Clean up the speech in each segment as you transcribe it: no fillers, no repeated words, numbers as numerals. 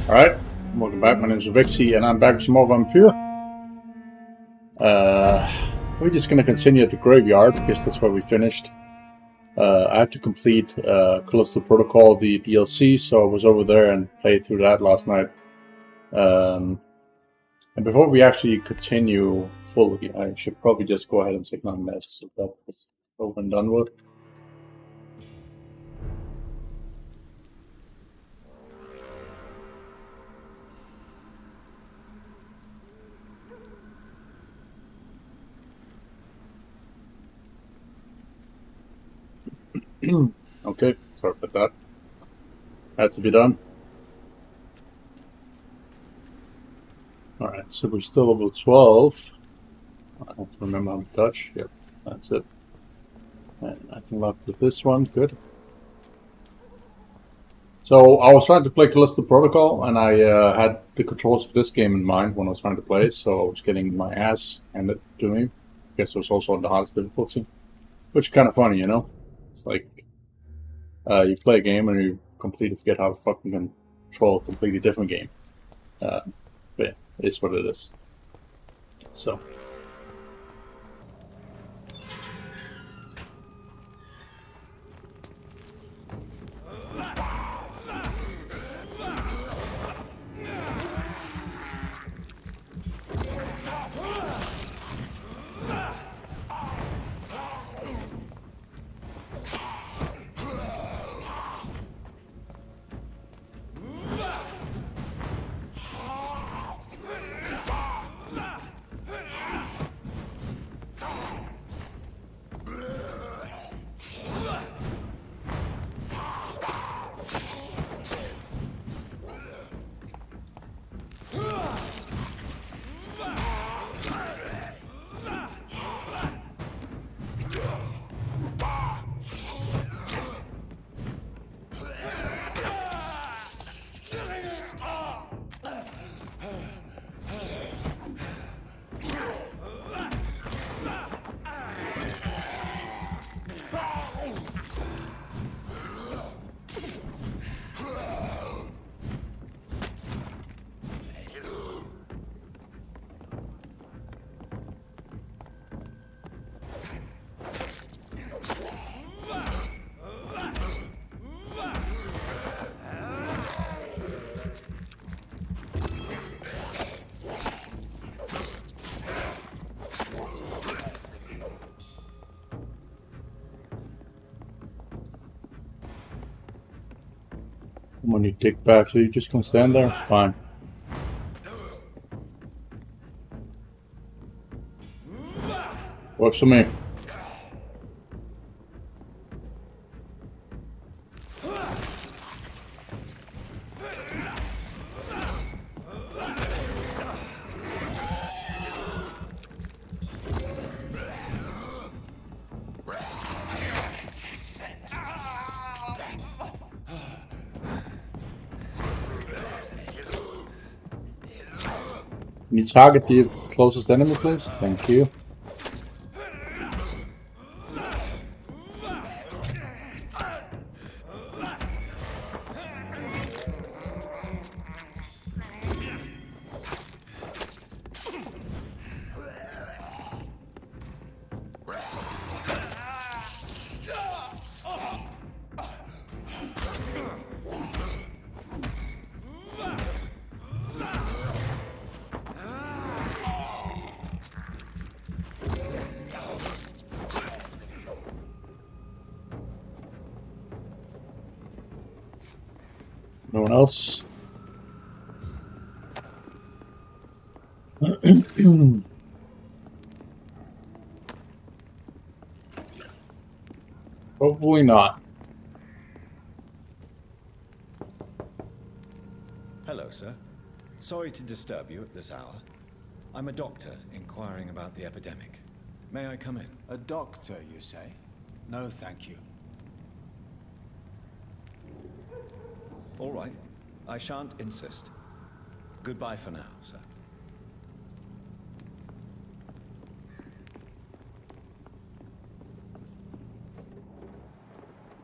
Alright, welcome back. My name is Revixy, and I'm back with some more Vampyr. We're just gonna continue at the graveyard, because that's where we finished. I had to complete Callisto Protocol, the DLC, so I was over there and played through that last night. And before we actually continue fully, I should probably just go ahead and take my mess, so that is over and done with. Okay, sorry about that. Had to be done. Alright, so we're still level 12. I have to remember how to touch. Yep, that's it. And I can lock with this one, good. So I was trying to play Callisto Protocol, and I had the controls for this game in mind when I was trying to play, so I was getting my ass handed to me. I guess it was also on the hardest difficulty. Which is kind of funny, you know? It's like, you play a game and you completely forget how to fucking control a completely different game. But yeah, it is what it is. So. When you dig back, so you just gonna stand there? Fine. Works for me. Can you target the closest enemy, please? Thank you. No one else? Probably not. Hello, sir. Sorry to disturb you at this hour. I'm a doctor inquiring about the epidemic. May I come in? A doctor, you say? No, thank you. All right. I shan't insist. Goodbye for now, sir.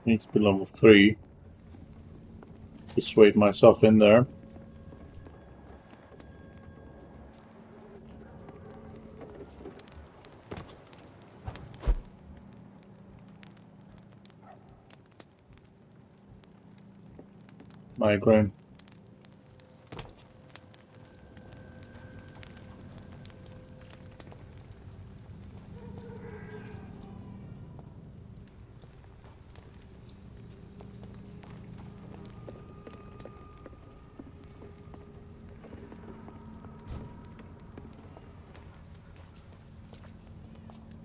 Needs to be level 3. Persuade myself in there. migraine.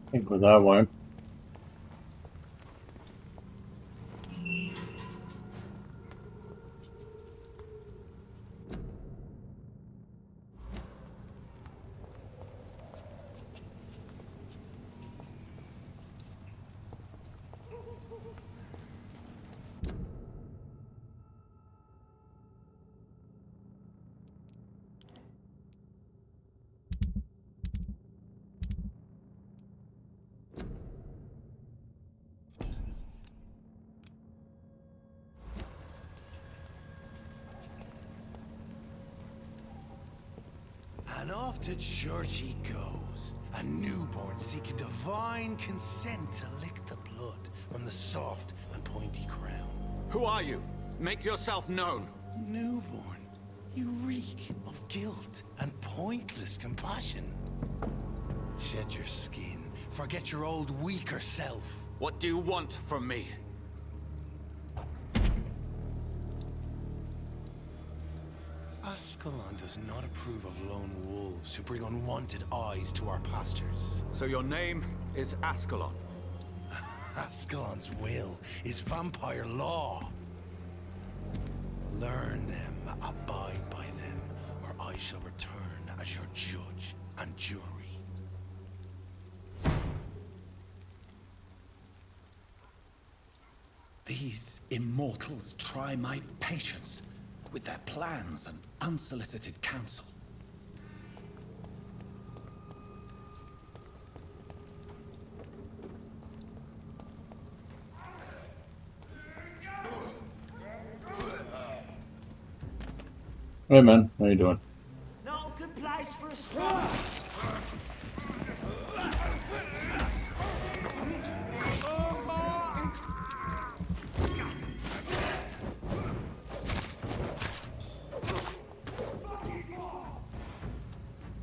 I think we're that way. And off to church he goes, a newborn seeking divine consent to lick the blood from the soft and pointy crown. Who are you? Make yourself known. Newborn, you reek of guilt and pointless compassion. Shed your skin, forget your old weaker self. What do you want from me? Ascalon does not approve of lone wolves who bring unwanted eyes to our pastures. So your name is Ascalon. Ascalon's will is vampire law. Learn them, abide by them, or I shall return as your judge and jury. These immortals try my patience with their plans and unsolicited counsel. Hey man, how you doing? No good place for a struggle.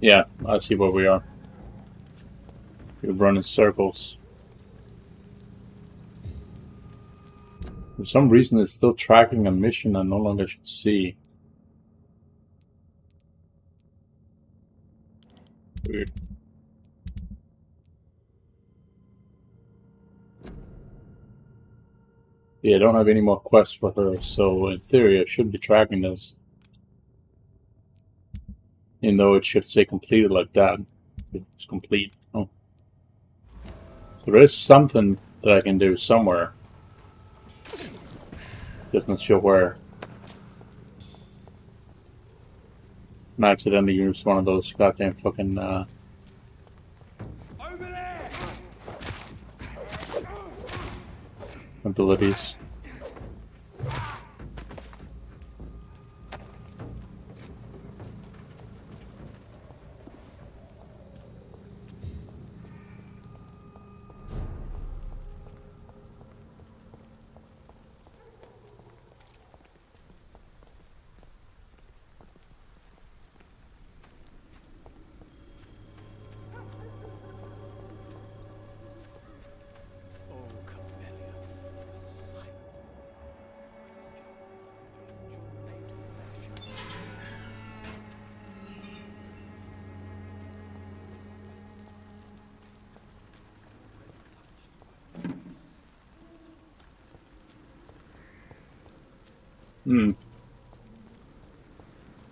Yeah, I see where we are. We run in circles. For some reason it's still tracking a mission I no longer should see. Weird. Yeah, I don't have any more quests for her, so in theory I should be tracking this. Even though it should say completed like that. It's complete. Oh. So there is something that I can do somewhere. Just not sure where. And I accidentally used one of those goddamn fucking Over there! abilities.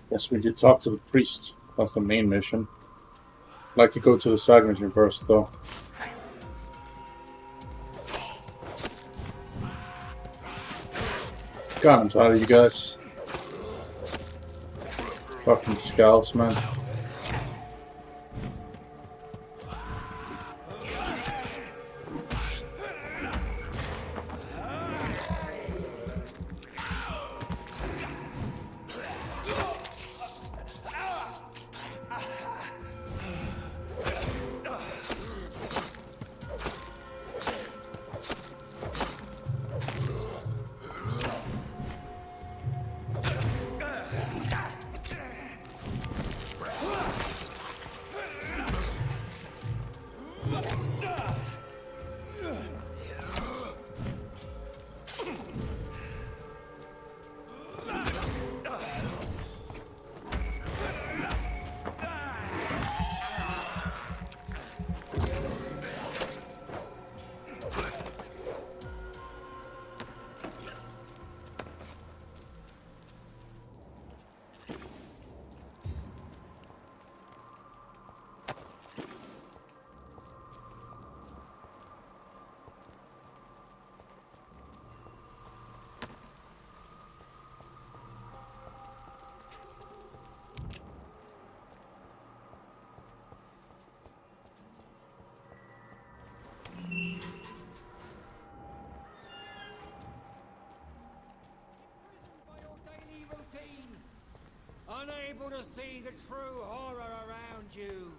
Guess we did talk to the priest. That's the main mission. I'd like to go to the side mission first, though. God, I'm tired of you guys. Fucking scouts, man. Unable to see the true horror around you.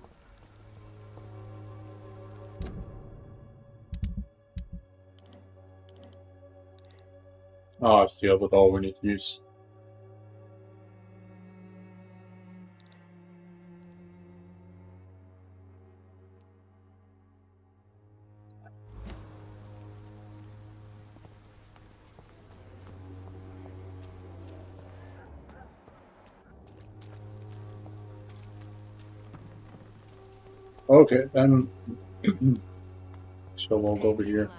Oh, it's the other doll we need to use. Okay, then. So we'll go over here.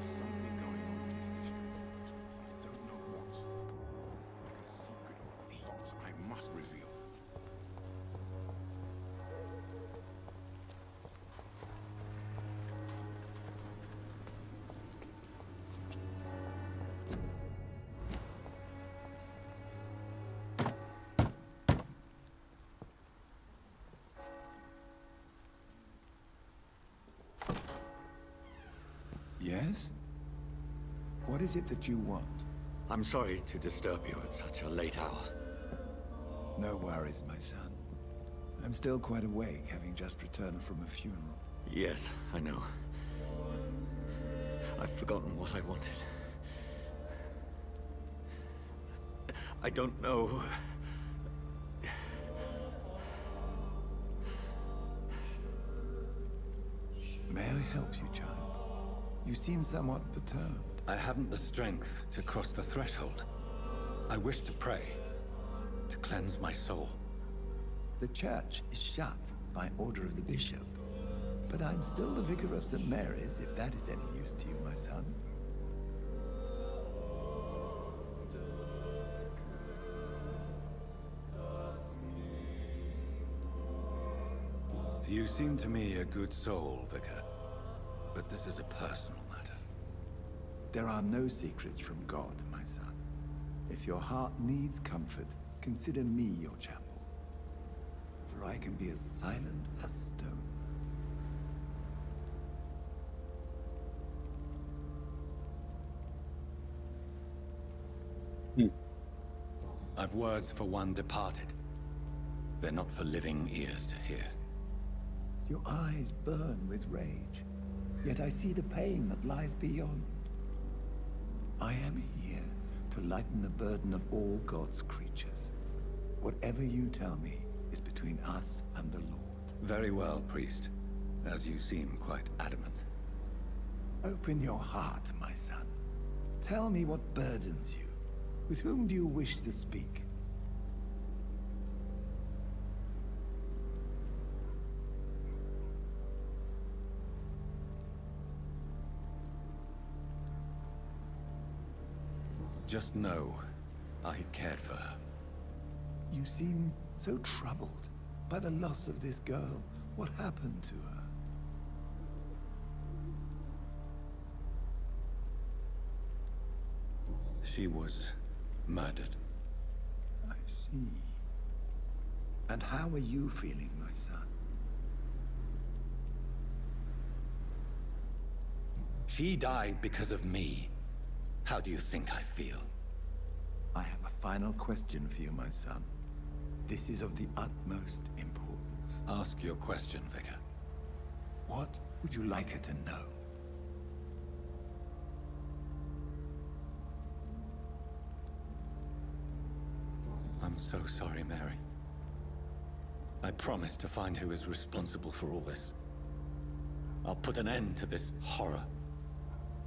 Something going on in this district. I don't know what. A secret of plot I must reveal. Yes? What is it that you want? I'm sorry to disturb you at such a late hour. No worries, my son. I'm still quite awake, having just returned from a funeral. Yes, I know. I've forgotten what I wanted. I don't know. May I help you, child? You seem somewhat perturbed. I haven't the strength to cross the threshold. I wish to pray, to cleanse my soul. The church is shut by order of the bishop. But I'm still the vicar of St. Mary's, if that is any use to you, my son. You seem to me a good soul, Vicar. But this is a personal matter. There are no secrets from God, my son. If your heart needs comfort, consider me your chapel. For I can be as silent as stone. I've words for one departed. They're not for living ears to hear. Your eyes burn with rage, yet I see the pain that lies beyond. I am here to lighten the burden of all God's creatures. Whatever you tell me is between us and the Lord. Very well, priest. As you seem quite adamant. Open your heart, my son. Tell me what burdens you. With whom do you wish to speak? Just know, I cared for her. You seem so troubled by the loss of this girl. What happened to her? She was murdered. I see. And how are you feeling, my son? She died because of me. How do you think I feel? I have a final question for you, my son. This is of the utmost importance. Ask your question, Vicar. What would you like her to know? I'm so sorry, Mary. I promise to find who is responsible for all this. I'll put an end to this horror.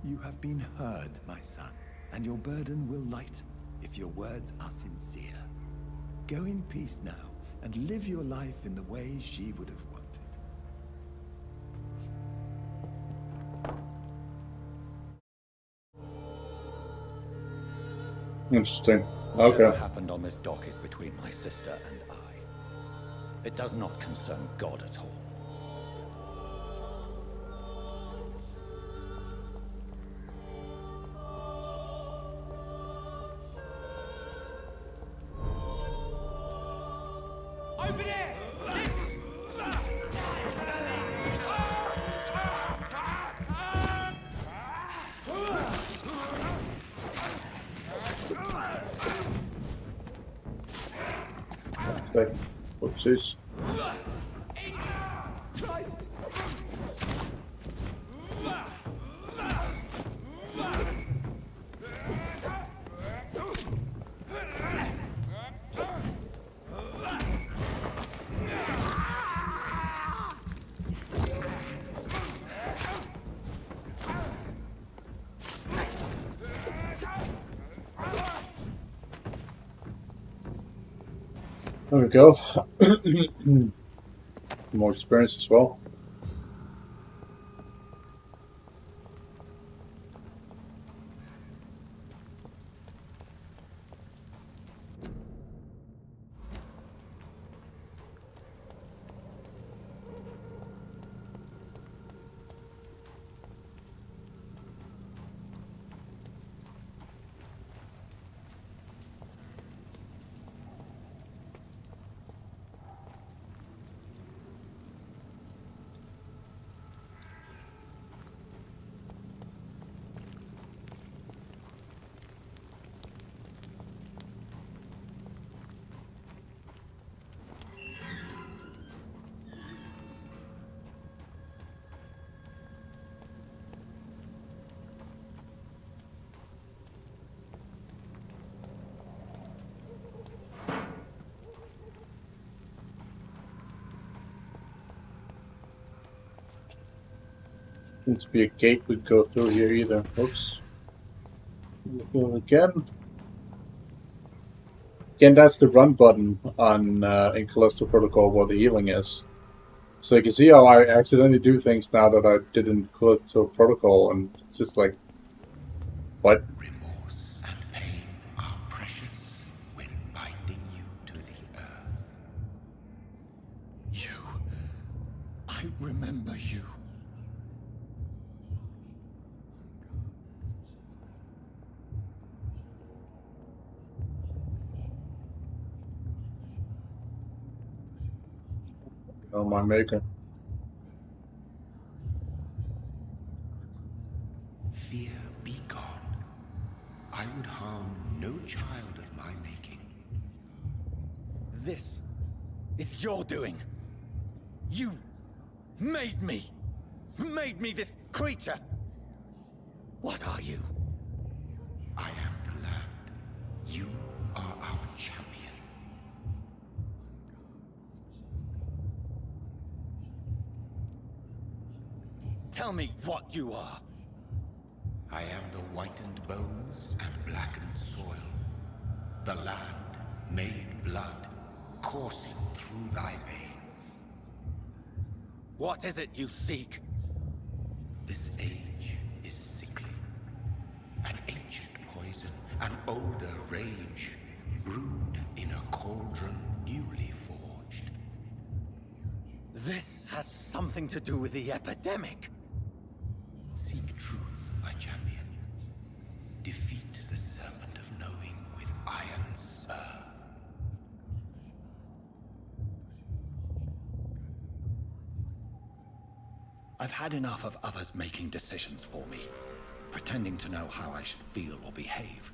You have been heard, my son, and your burden will lighten if your words are sincere. Go in peace now, and live your life in the way she would have wanted. Interesting. Whatever Okay. happened on this dock is between my sister and I. It does not concern God at all. Like, whoopsies. There we go. More experience as well. Seems to be a gate we'd go through here either. Oops. Go again. Again, that's the run button on in Callisto Protocol where the healing is. So you can see how I accidentally do things now that I did in Callisto Protocol, and it's just like, what? Remorse and pain are precious when binding you to the earth. You. I remember you. Oh, my maker. Fear be gone. I would harm no child of my making. This is your doing. You made me. Made me this creature. What are you? I am the land. You are our champion. Tell me what you are. I am the whitened bones and blackened soil. The land made blood coursing through thy veins. What is it you seek? This age is sickly. An ancient poison, an older rage, brewed in a cauldron newly forged. This has something to do with the epidemic. Seek truth, my champion. Defeat the serpent of knowing with iron spur. I've had enough of others making decisions for me, pretending to know how I should feel or behave.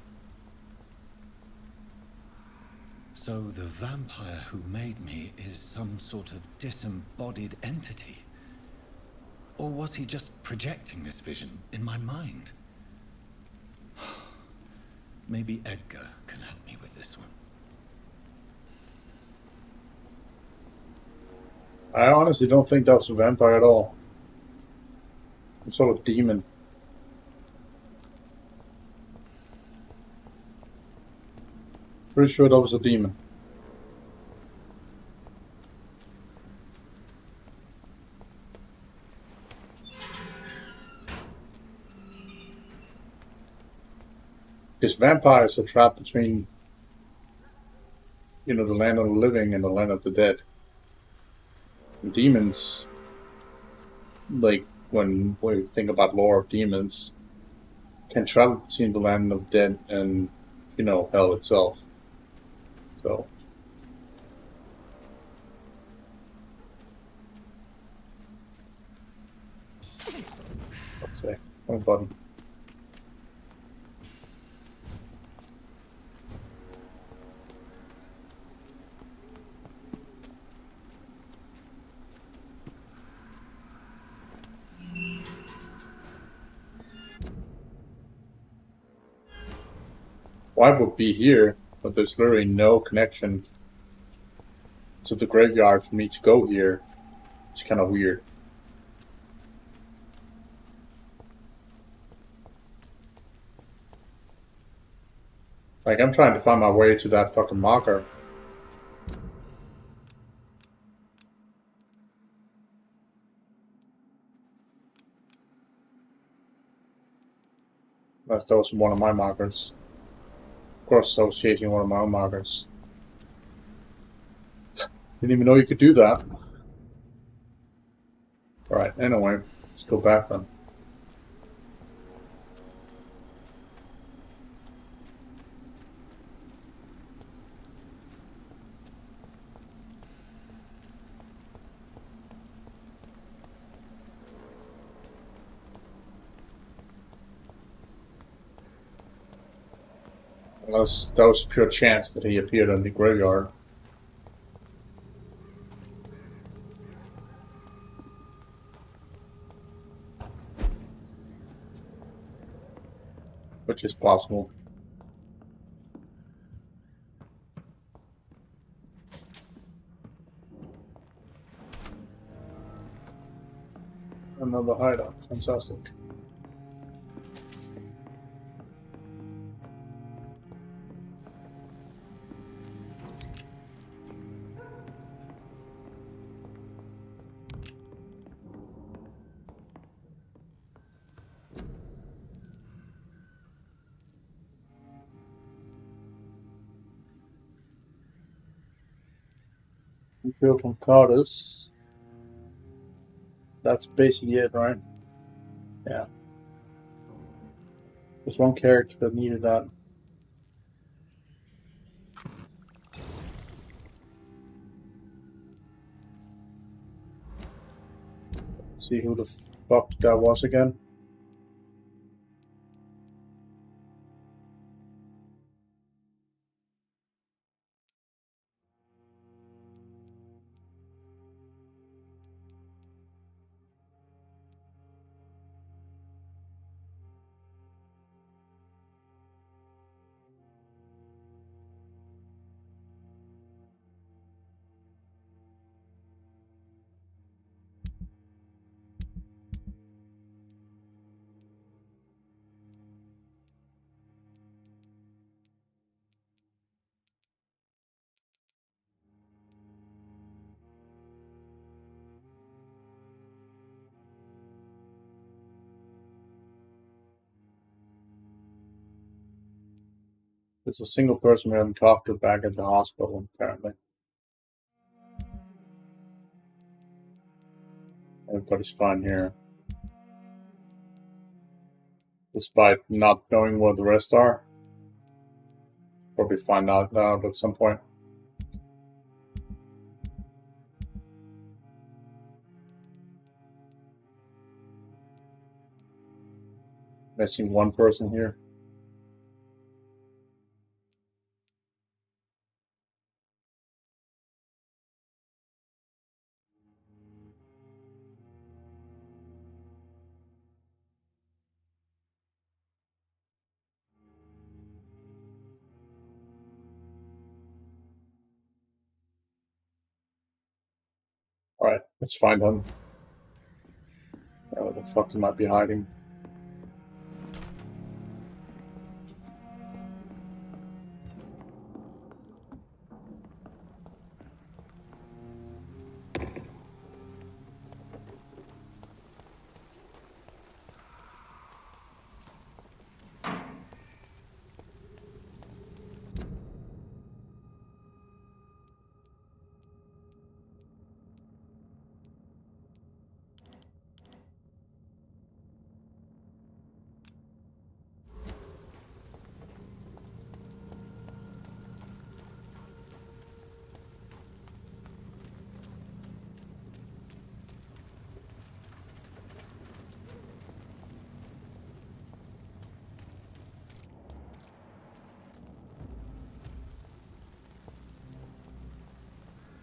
So the vampire who made me is some sort of disembodied entity? Or was he just projecting this vision in my mind? Maybe Edgar can help me with this one. I honestly don't think that was a vampire at all. Some sort of demon. Pretty sure that was a demon. Because vampires are trapped between, the land of the living and the land of the dead. And demons, like when we think about lore of demons, can travel between the land of dead and, hell itself. So. Okay, wrong button. Why would be here, but there's literally no connection to the graveyard for me to go here? It's kind of weird. Like, I'm trying to find my way to that fucking marker. Unless that was one of my markers. Of course, I was chasing one of my own markers. Didn't even know you could do that. Alright, anyway, let's go back then. Unless that was pure chance that he appeared in the graveyard. Which is possible. Another hideout. Fantastic. Built on Cardis. That's basically it, right? Yeah. There's one character that needed that. Let's see who the fuck that was again. There's a single person we haven't talked to back at the hospital, apparently. Everybody's fine here. Despite not knowing where the rest are. Probably find out at some point. Missing one person here. Alright, let's find him. Where the fuck he might be hiding.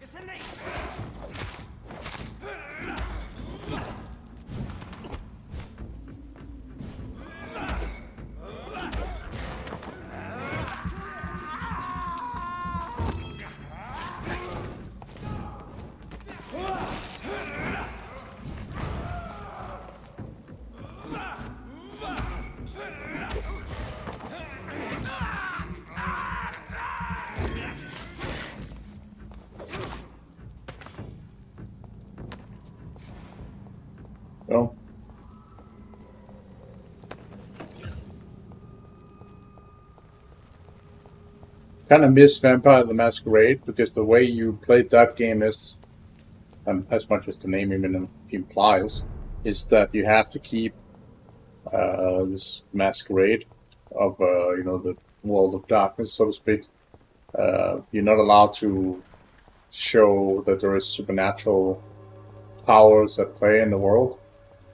It's a knee! Well, kind of miss Vampire the Masquerade because the way you played that game is, as much as the name even implies, is that you have to keep this masquerade of the world of darkness, so to speak. You're not allowed to show that there is supernatural powers at play in the world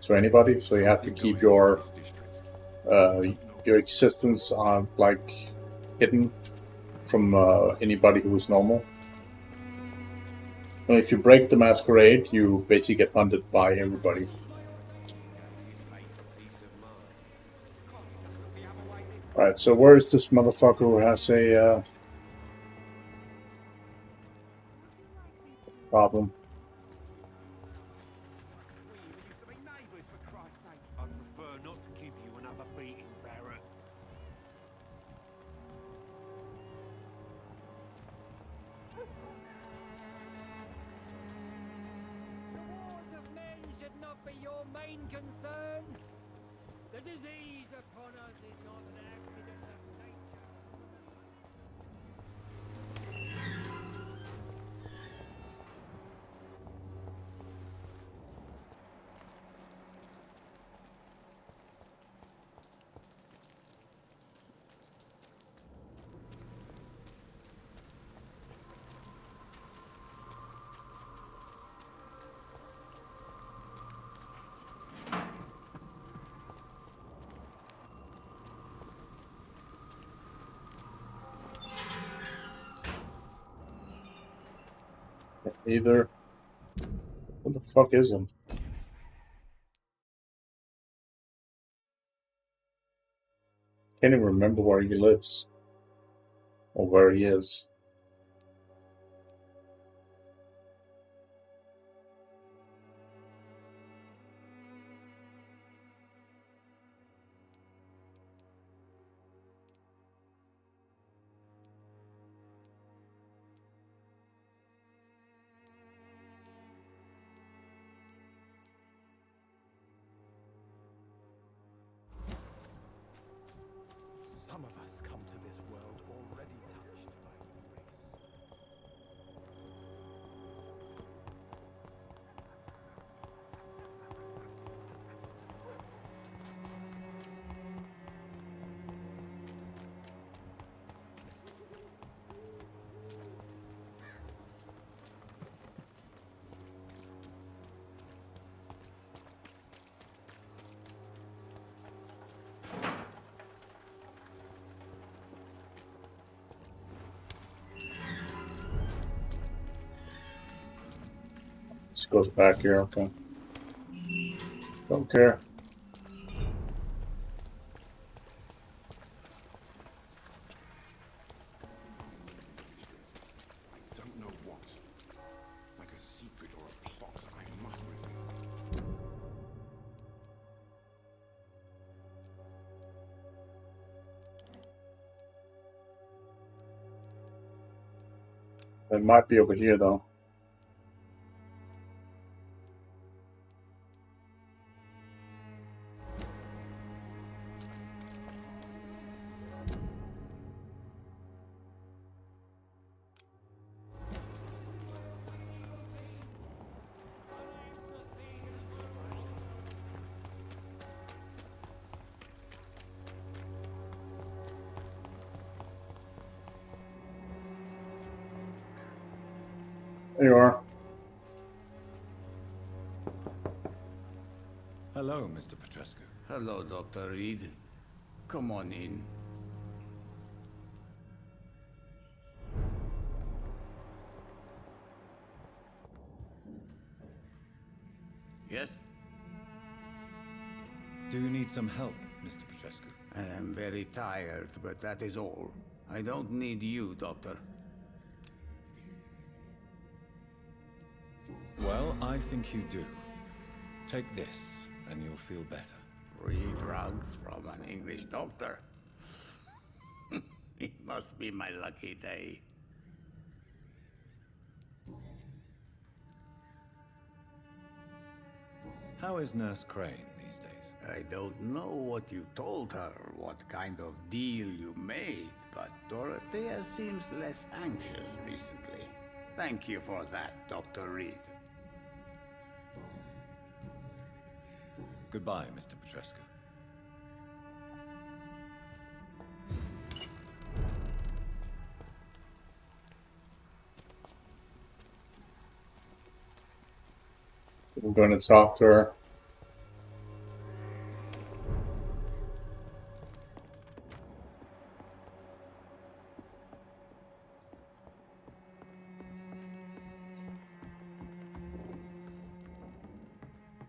to anybody. So you have to keep your existence like hidden from anybody who is normal. And if you break the masquerade, you basically get hunted by everybody. Right, so where is this motherfucker who has a problem? The wars of men should not be your main concern. The disease upon us is not an accident of nature. Either. What the fuck is him? Can't even remember where he lives or where he is. Some of us come to this world already touched by grace. This goes back here, okay. Don't care. Don't know what. Like a secret or a plot. It might be over here, though. There you are. Hello, Mr. Petrescu. Hello, Dr. Reed. Come on in. Yes? Do you need some help, Mr. Petrescu? I am very tired, but that is all. I don't need you, Doctor. Well, I think you do. Take this, and you'll feel better. Free drugs from an English doctor. It must be my lucky day. How is Nurse Crane these days? I don't know what you told her, what kind of deal you made, but Dorothea seems less anxious recently. Thank you for that, Dr. Reed. Goodbye, Mr. Petrescu. I'm going to talk to her.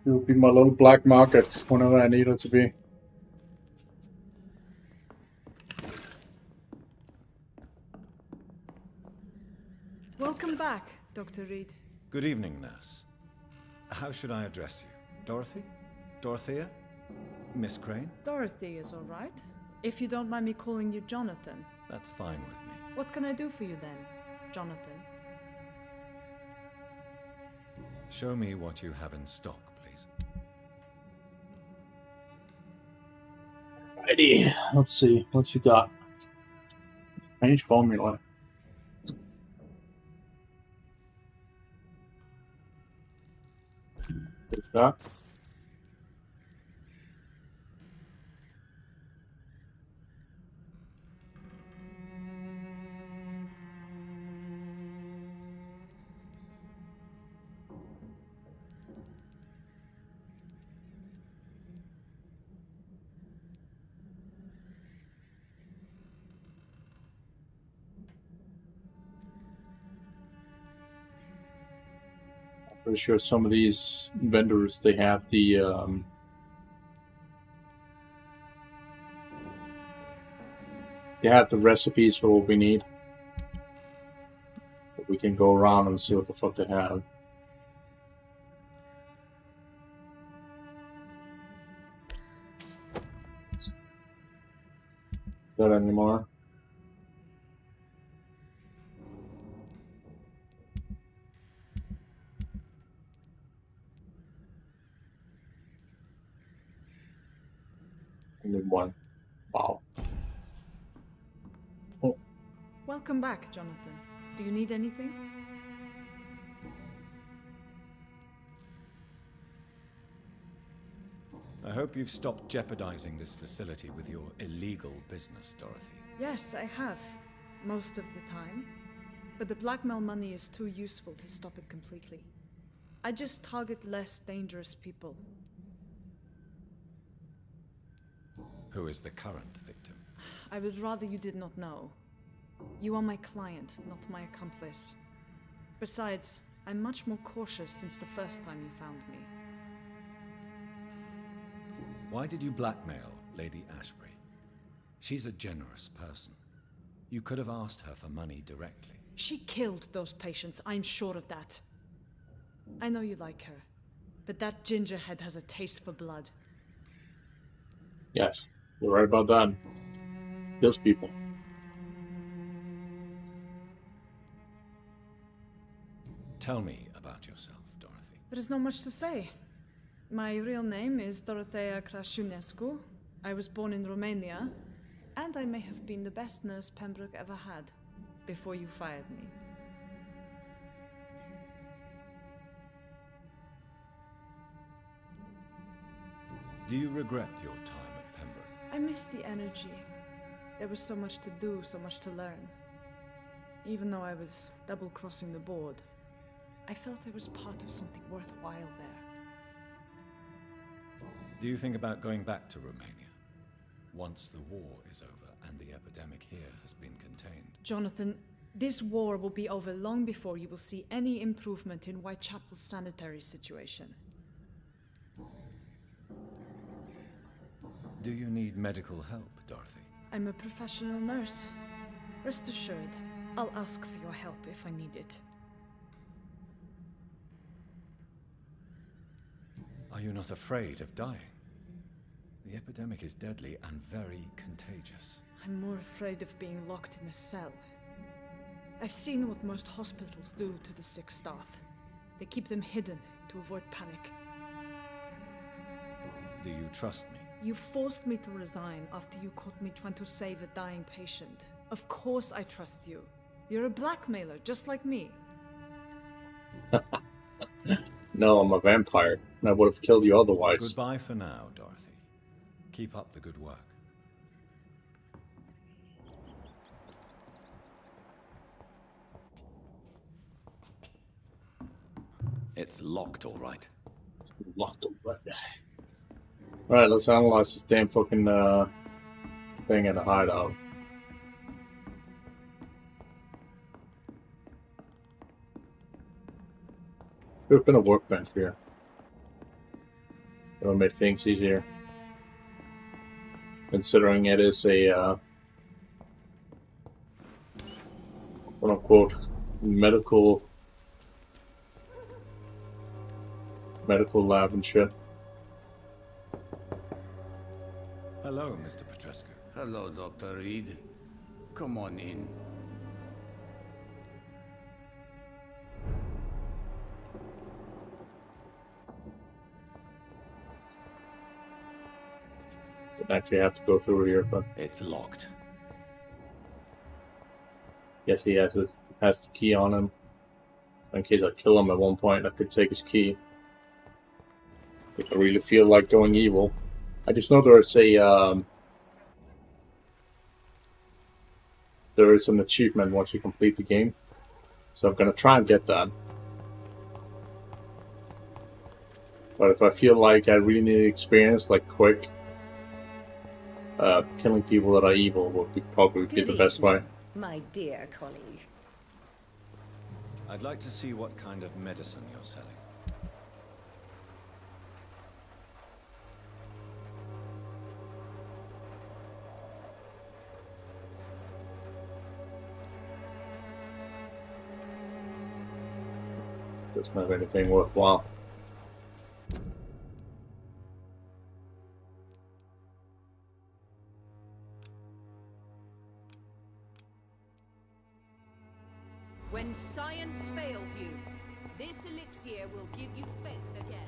It'll be my little black market whenever I need it to be. Welcome back, Dr. Reed. Good evening, Nurse. How should I address you? Dorothy? Dorothea? Miss Crane? Dorothy is all right. If you don't mind me calling you Jonathan. That's fine with me. What can I do for you then, Jonathan? Show me what you have in stock, please. Righty, let's see what you got. Change formula. What's that? Pretty sure some of these vendors, they have the recipes for what we need. We can go around and see what the fuck they have. Not anymore. Only one. Wow. Oh. Welcome back, Jonathan. Do you need anything? I hope you've stopped jeopardizing this facility with your illegal business, Dorothy. Yes, I have. Most of the time. But the blackmail money is too useful to stop it completely. I just target less dangerous people. Who is the current victim? I would rather you did not know. You are my client, not my accomplice. Besides, I'm much more cautious since the first time you found me. Why did you blackmail Lady Ashbury? She's a generous person. You could have asked her for money directly. She killed those patients, I'm sure of that. I know you like her, but that gingerhead has a taste for blood. Yes, you're right about that. Kills people. Tell me about yourself, Dorothy. There is not much to say. My real name is Dorothea Crasciunescu. I was born in Romania, and I may have been the best nurse Pembroke ever had, before you fired me. Do you regret your time at Pembroke? I missed the energy. There was so much to do, so much to learn. Even though I was double-crossing the board, I felt I was part of something worthwhile there. Do you think about going back to Romania once the war is over and the epidemic here has been contained? Jonathan, this war will be over long before you will see any improvement in Whitechapel's sanitary situation. Do you need medical help, Dorothy? I'm a professional nurse. Rest assured, I'll ask for your help if I need it. Are you not afraid of dying? The epidemic is deadly and very contagious. I'm more afraid of being locked in a cell. I've seen what most hospitals do to the sick staff. They keep them hidden to avoid panic. Do you trust me? You forced me to resign after you caught me trying to save a dying patient. Of course I trust you. You're a blackmailer, just like me. No, I'm a vampire, and I would have killed you otherwise. Goodbye for now, Dorothy. Keep up the good work. It's locked, all right. Locked up. Alright, let's analyze this damn fucking thing in a hideout. Could have been a workbench here. It would have made things easier. Considering it is a quote unquote medical lab and shit. Hello, Mr. Petrescu. Hello, Dr. Reed. Come on in. Didn't actually have to go through here, but It's locked. yes, he has the key on him. In case I kill him at one point, I could take his key. If I really feel like going evil. I just know there is an achievement once you complete the game. So I'm gonna try and get that. But if I feel like I really need experience, like quick, killing people that are evil would probably be the best way. My dear colleague. I'd like to see what kind of medicine you're selling. Doesn't have anything worthwhile. When science fails you, this elixir will give you faith again.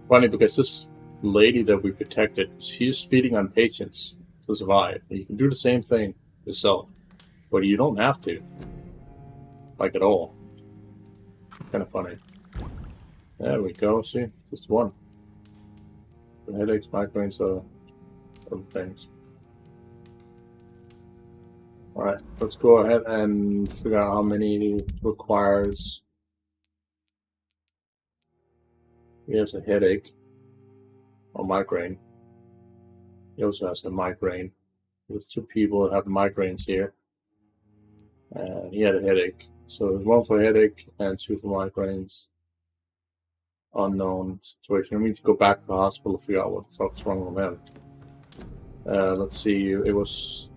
Funny because this lady that we protected, she's feeding on patients to survive. You can do the same thing yourself, but you don't have to. Like at all. Kind of funny. There we go, see? Just one. The headaches, migraines, other things. Alright, let's go ahead and figure out how many it requires. He has a headache or migraine. He also has a migraine. There's two people that have migraines here. And he had a headache. So there's 1 for headache and 2 for migraines. Unknown situation. We need to go back to the hospital to figure out what the fuck's wrong with him. Let's see. It was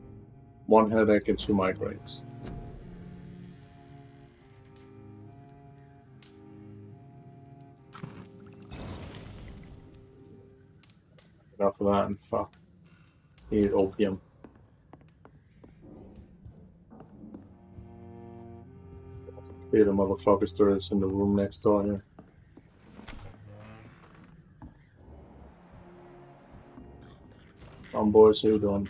1 headache and 2 migraines. Enough of that and fuck. Need opium. Clear the motherfuckers there is in the room next door here. Boys, how you doing?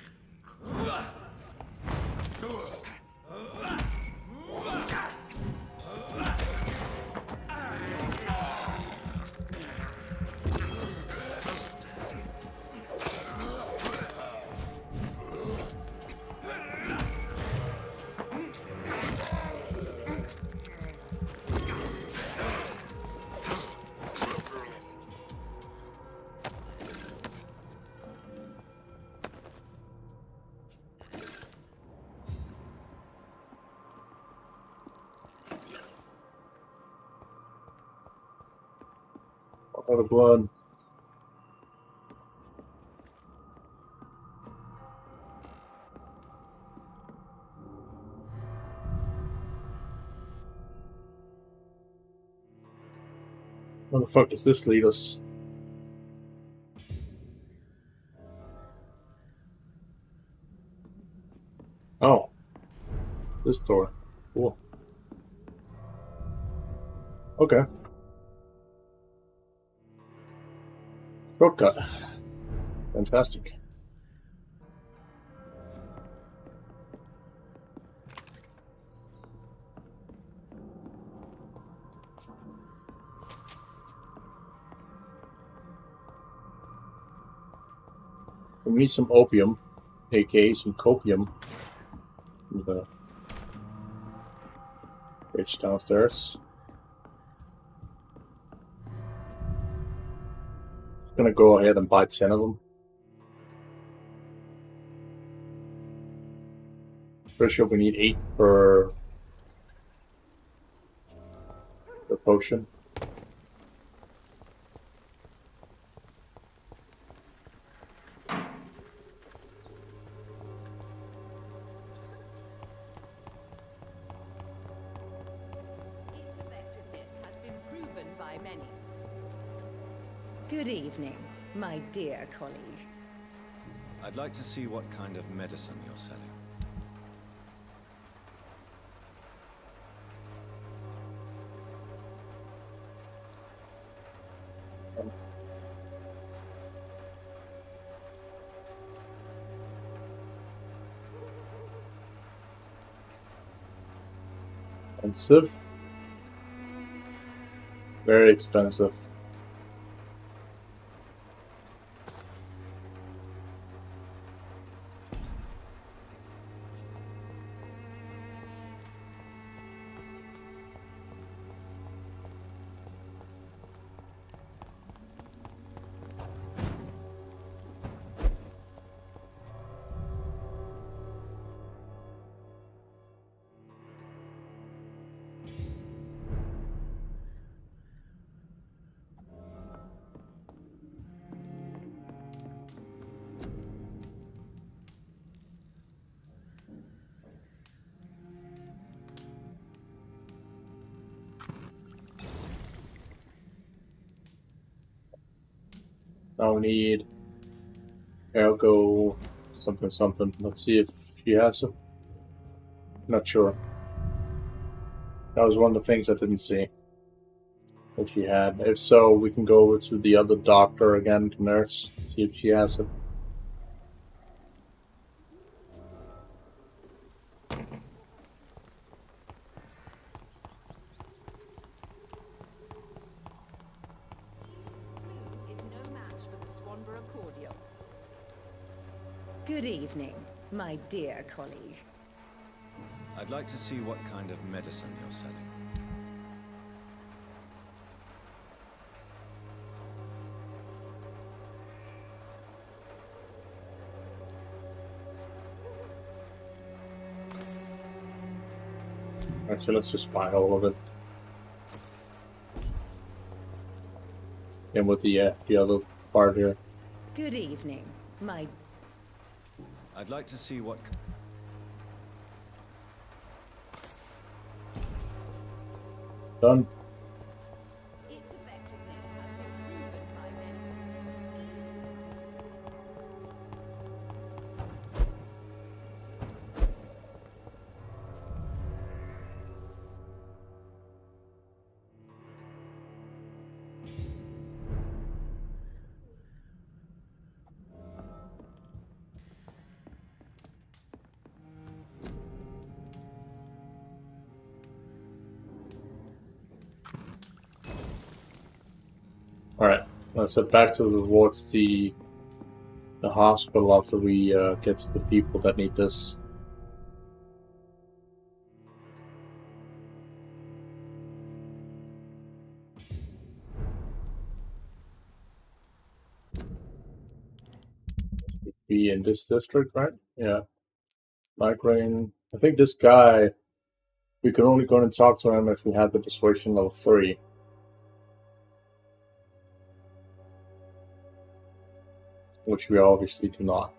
Out of blood. Where the fuck does this lead us? Oh. This door. Cool. Okay. Shortcut. Fantastic. We need some opium, aka some copium. The fridge downstairs. Gonna go ahead and buy 10 of them. Pretty sure we need 8 per the potion. Its effectiveness has been proven by many. Good evening, my dear colleague. I'd like to see what kind of medicine you're selling. Expensive. Very expensive. Now we need ergo something something. Let's see if she has it. Not sure. That was one of the things I didn't see. If she had. If so, we can go over to the other doctor again, to nurse, see if she has it. Good evening, my dear colleague. I'd like to see what kind of medicine you're selling. Actually, let's just buy all of it. And with the other part here. Good evening, my... I'd like to see what... Done. Its effectiveness has been proven by many. Alright, let's head back towards the hospital after we get to the people that need this. Be in this district, right? Yeah. Migraine. I think this guy, we can only go and talk to him if we had the persuasion level 3. Which we obviously do not.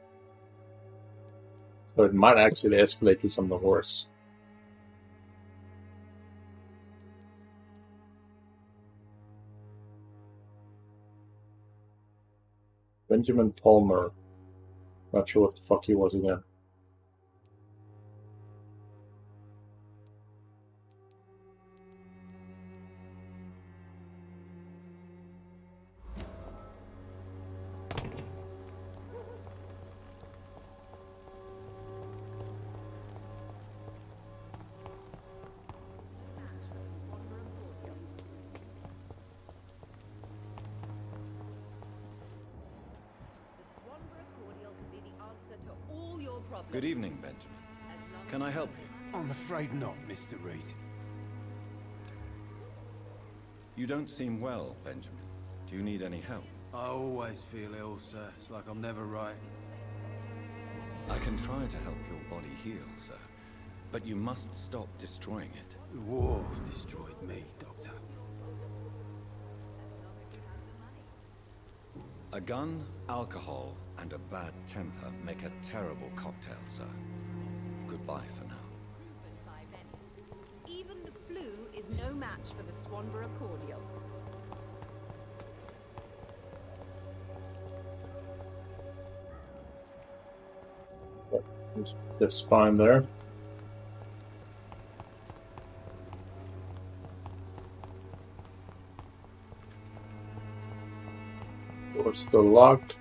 So it might actually escalate to something worse. Benjamin Palmer. Not sure what the fuck he was again. Good evening, Benjamin. Can I help you? I'm afraid not, Mr. Reed. You don't seem well, Benjamin. Do you need any help? I always feel ill, sir. It's like I'm never right. I can try to help your body heal, sir. But you must stop destroying it. The war destroyed me, Doctor. A gun, alcohol, and a bad temper make a terrible cocktail, sir. Goodbye for now. Proven by many. Even the flu is no match for the Swanborough cordial. Just fine there. Door's still locked.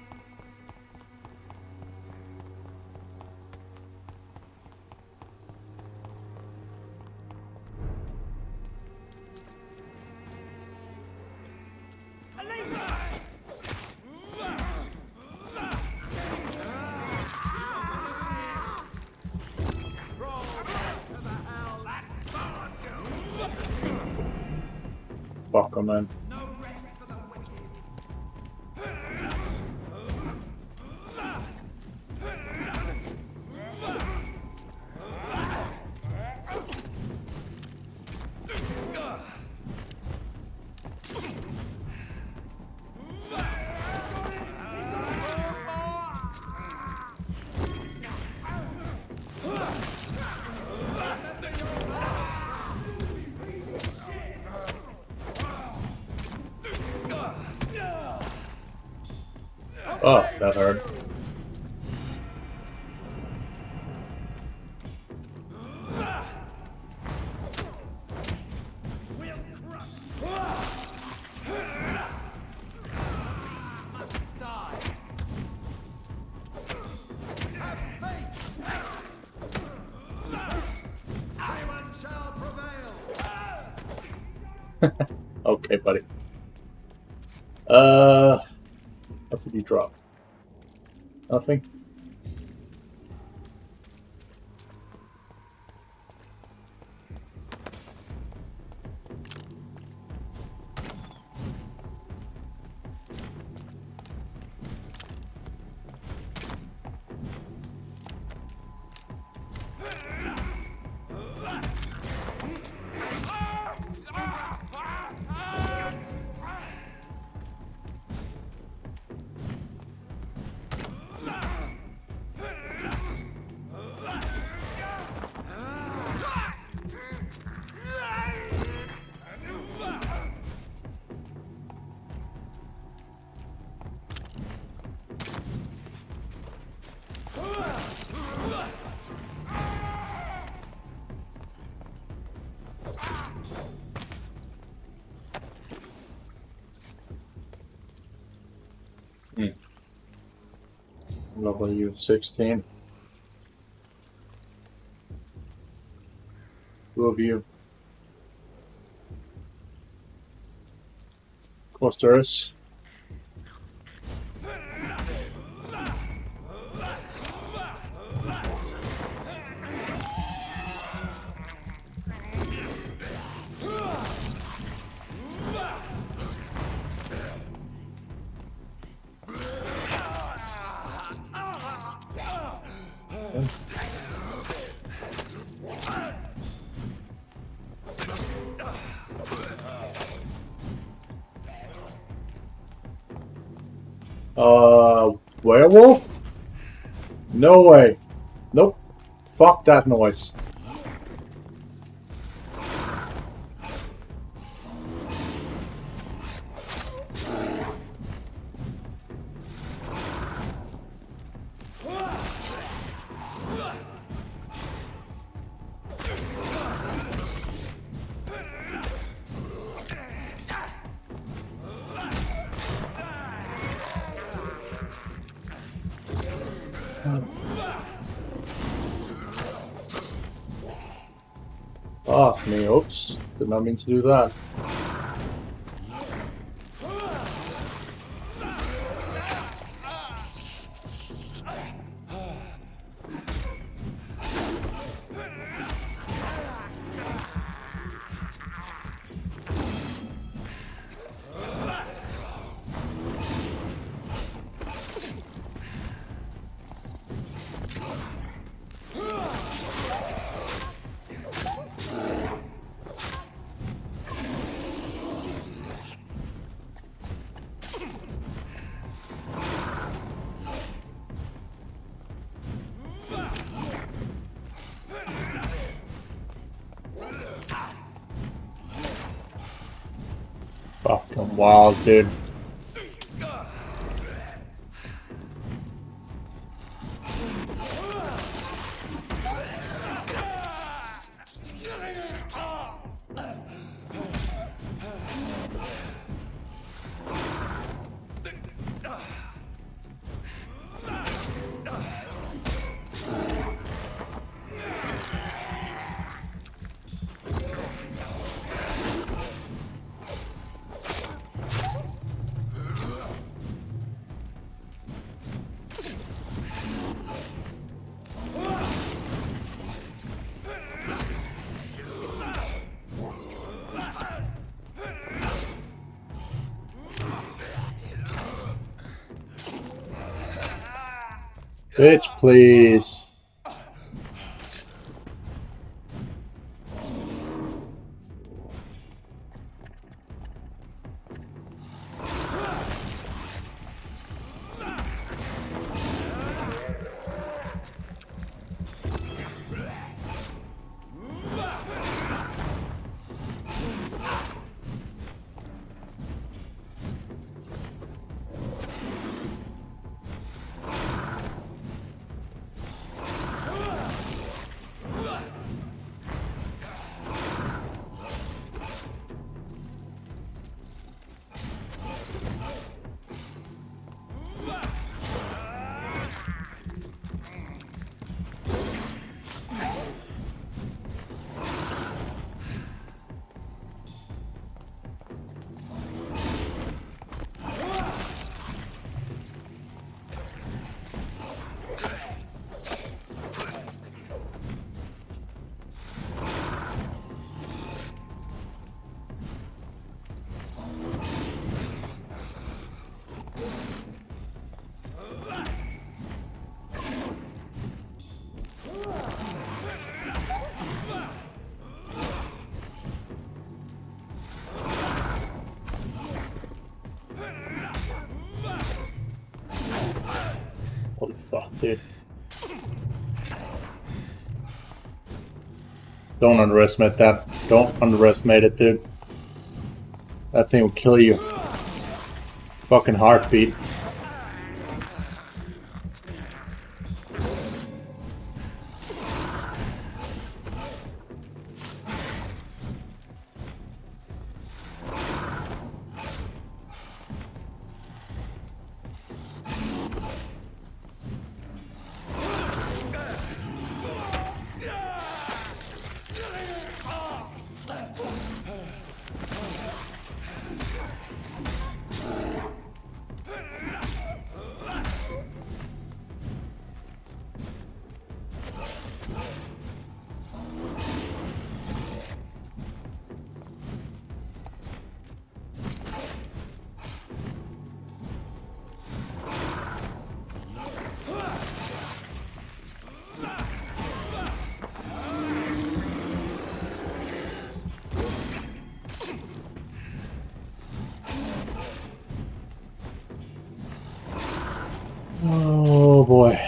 Fuck him, man. Oh, that hurt. Okay, buddy. What did you drop? Nothing? Level 16. Two of you. Of course there is. Werewolf? No way. Nope. Fuck that noise. Fuck me, oops. Did not mean to do that. Fucking wild, dude. Bitch, please. Holy fuck, dude. Don't underestimate that. Don't underestimate it, dude. That thing will kill you. Fucking heartbeat. Oh boy.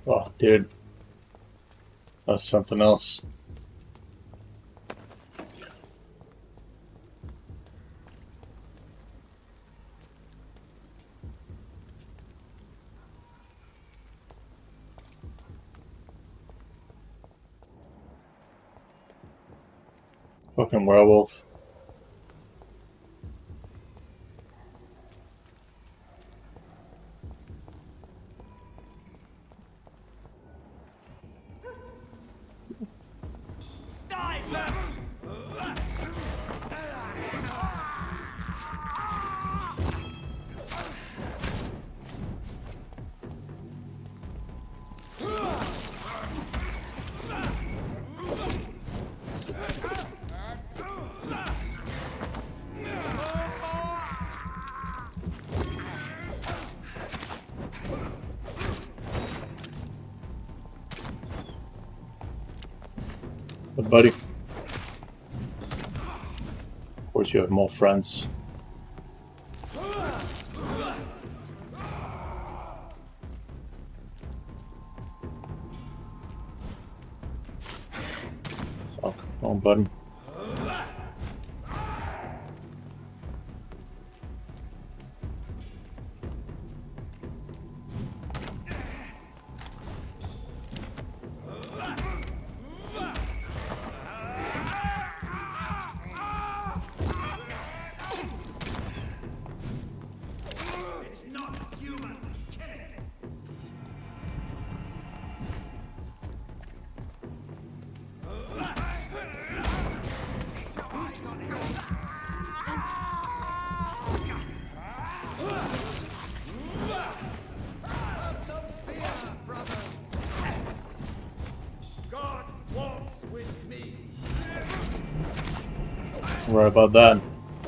Oh, dude. That's something else. Fucking werewolf. But buddy. Of course you have more friends. Oh, come on, buddy. Right about that.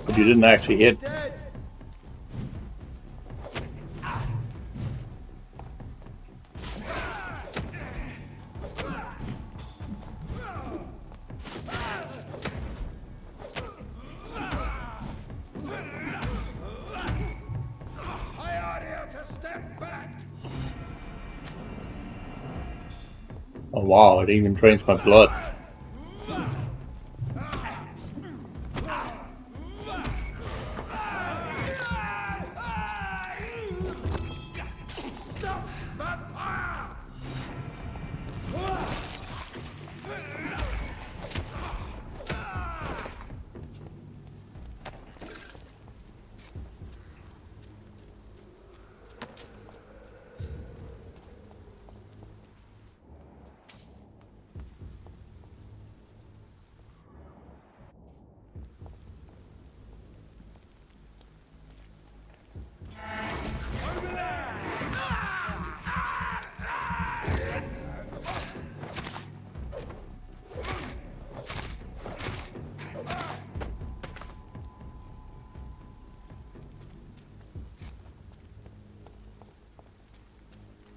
But you didn't actually hit. Oh wow, it even drains my blood.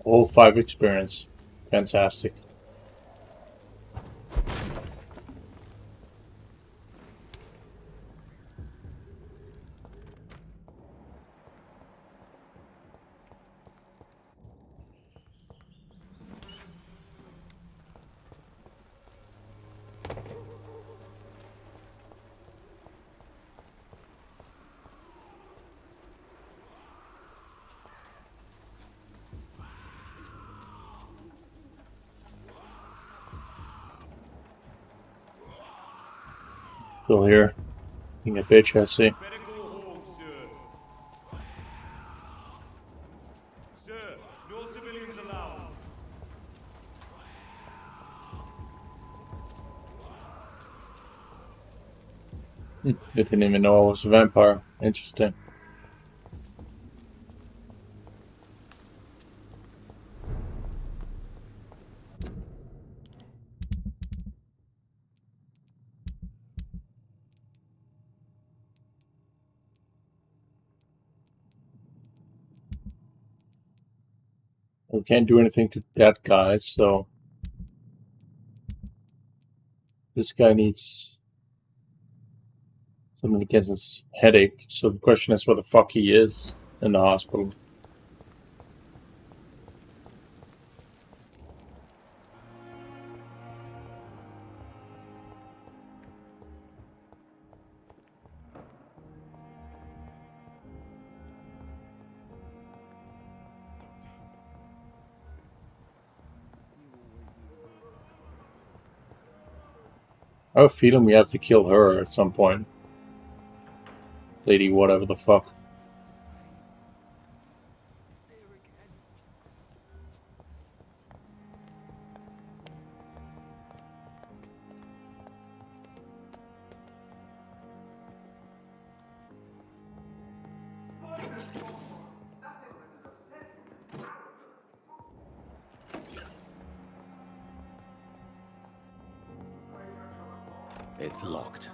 Whole 5 experience. Fantastic. Still here. Being a bitch, I see. Better go home, sir. Sir, no civilians allowed. They didn't even know I was a vampire. Interesting. We can't do anything to that guy, so this guy needs something against his headache. So the question is where the fuck he is in the hospital. I have a feeling we have to kill her at some point. Lady whatever the fuck. It's locked.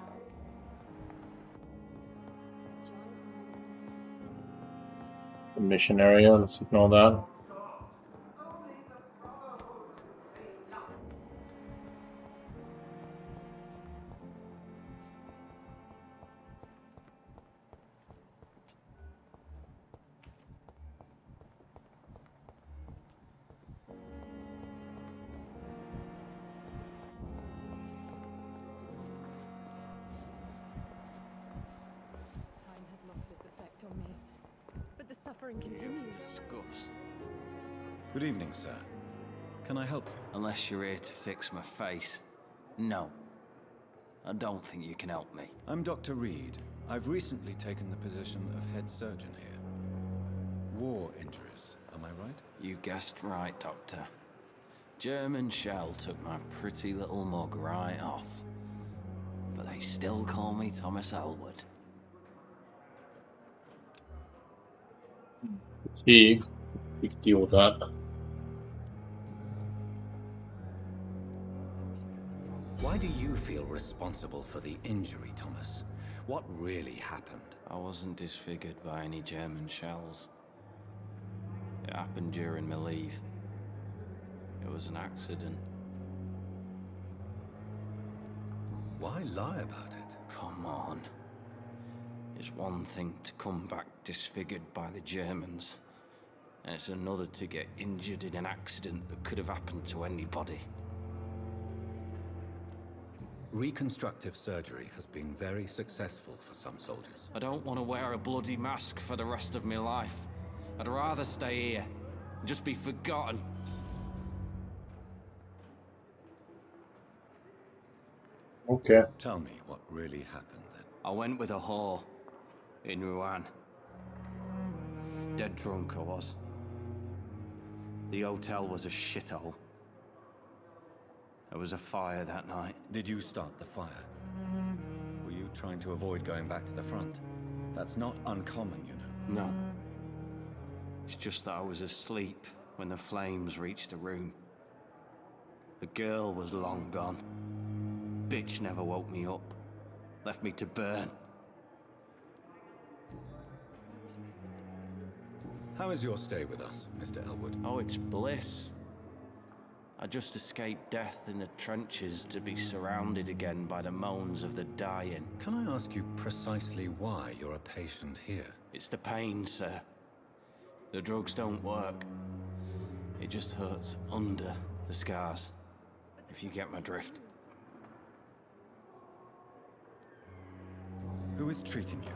The mission area, let's ignore that. Time had lost its effect on me, but the suffering continues. Disgust. Good evening, sir. Can I help you? Unless you're here to fix my face. No. I don't think you can help me. I'm Dr. Reed. I've recently taken the position of head surgeon here. War injuries, am I right? You guessed right, Doctor. German shell took my pretty little mug right off. But they still call me Thomas Elwood. Fatigue. We can deal with that. Why do you feel responsible for the injury, Thomas? What really happened? I wasn't disfigured by any German shells. It happened during my leave. It was an accident. Why lie about it? Come on. It's one thing to come back disfigured by the Germans, and it's another to get injured in an accident that could have happened to anybody. Reconstructive surgery has been very successful for some soldiers. I don't want to wear a bloody mask for the rest of my life. I'd rather stay here and just be forgotten. Okay. Tell me what really happened then. I went with a whore in Rouen. Dead drunk I was. The hotel was a shithole. There was a fire that night. Did you start the fire? Were you trying to avoid going back to the front? That's not uncommon, you know. No. It's just that I was asleep when the flames reached the room. The girl was long gone. Bitch never woke me up. Left me to burn. How is your stay with us, Mr. Elwood? Oh, it's bliss. I just escaped death in the trenches to be surrounded again by the moans of the dying. Can I ask you precisely why you're a patient here? It's the pain, sir. The drugs don't work. It just hurts under the scars, if you get my drift. Who is treating you?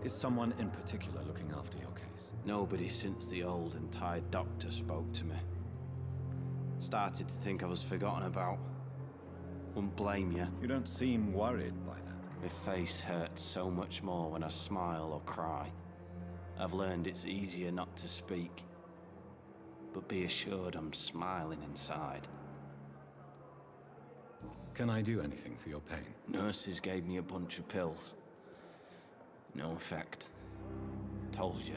Is someone in particular looking after your case? Nobody since the old and tired doctor spoke to me. Started to think I was forgotten about. Wouldn't blame you. You don't seem worried by that. My face hurts so much more when I smile or cry. I've learned it's easier not to speak. But be assured I'm smiling inside. Can I do anything for your pain? Nurses gave me a bunch of pills. No effect. Told you.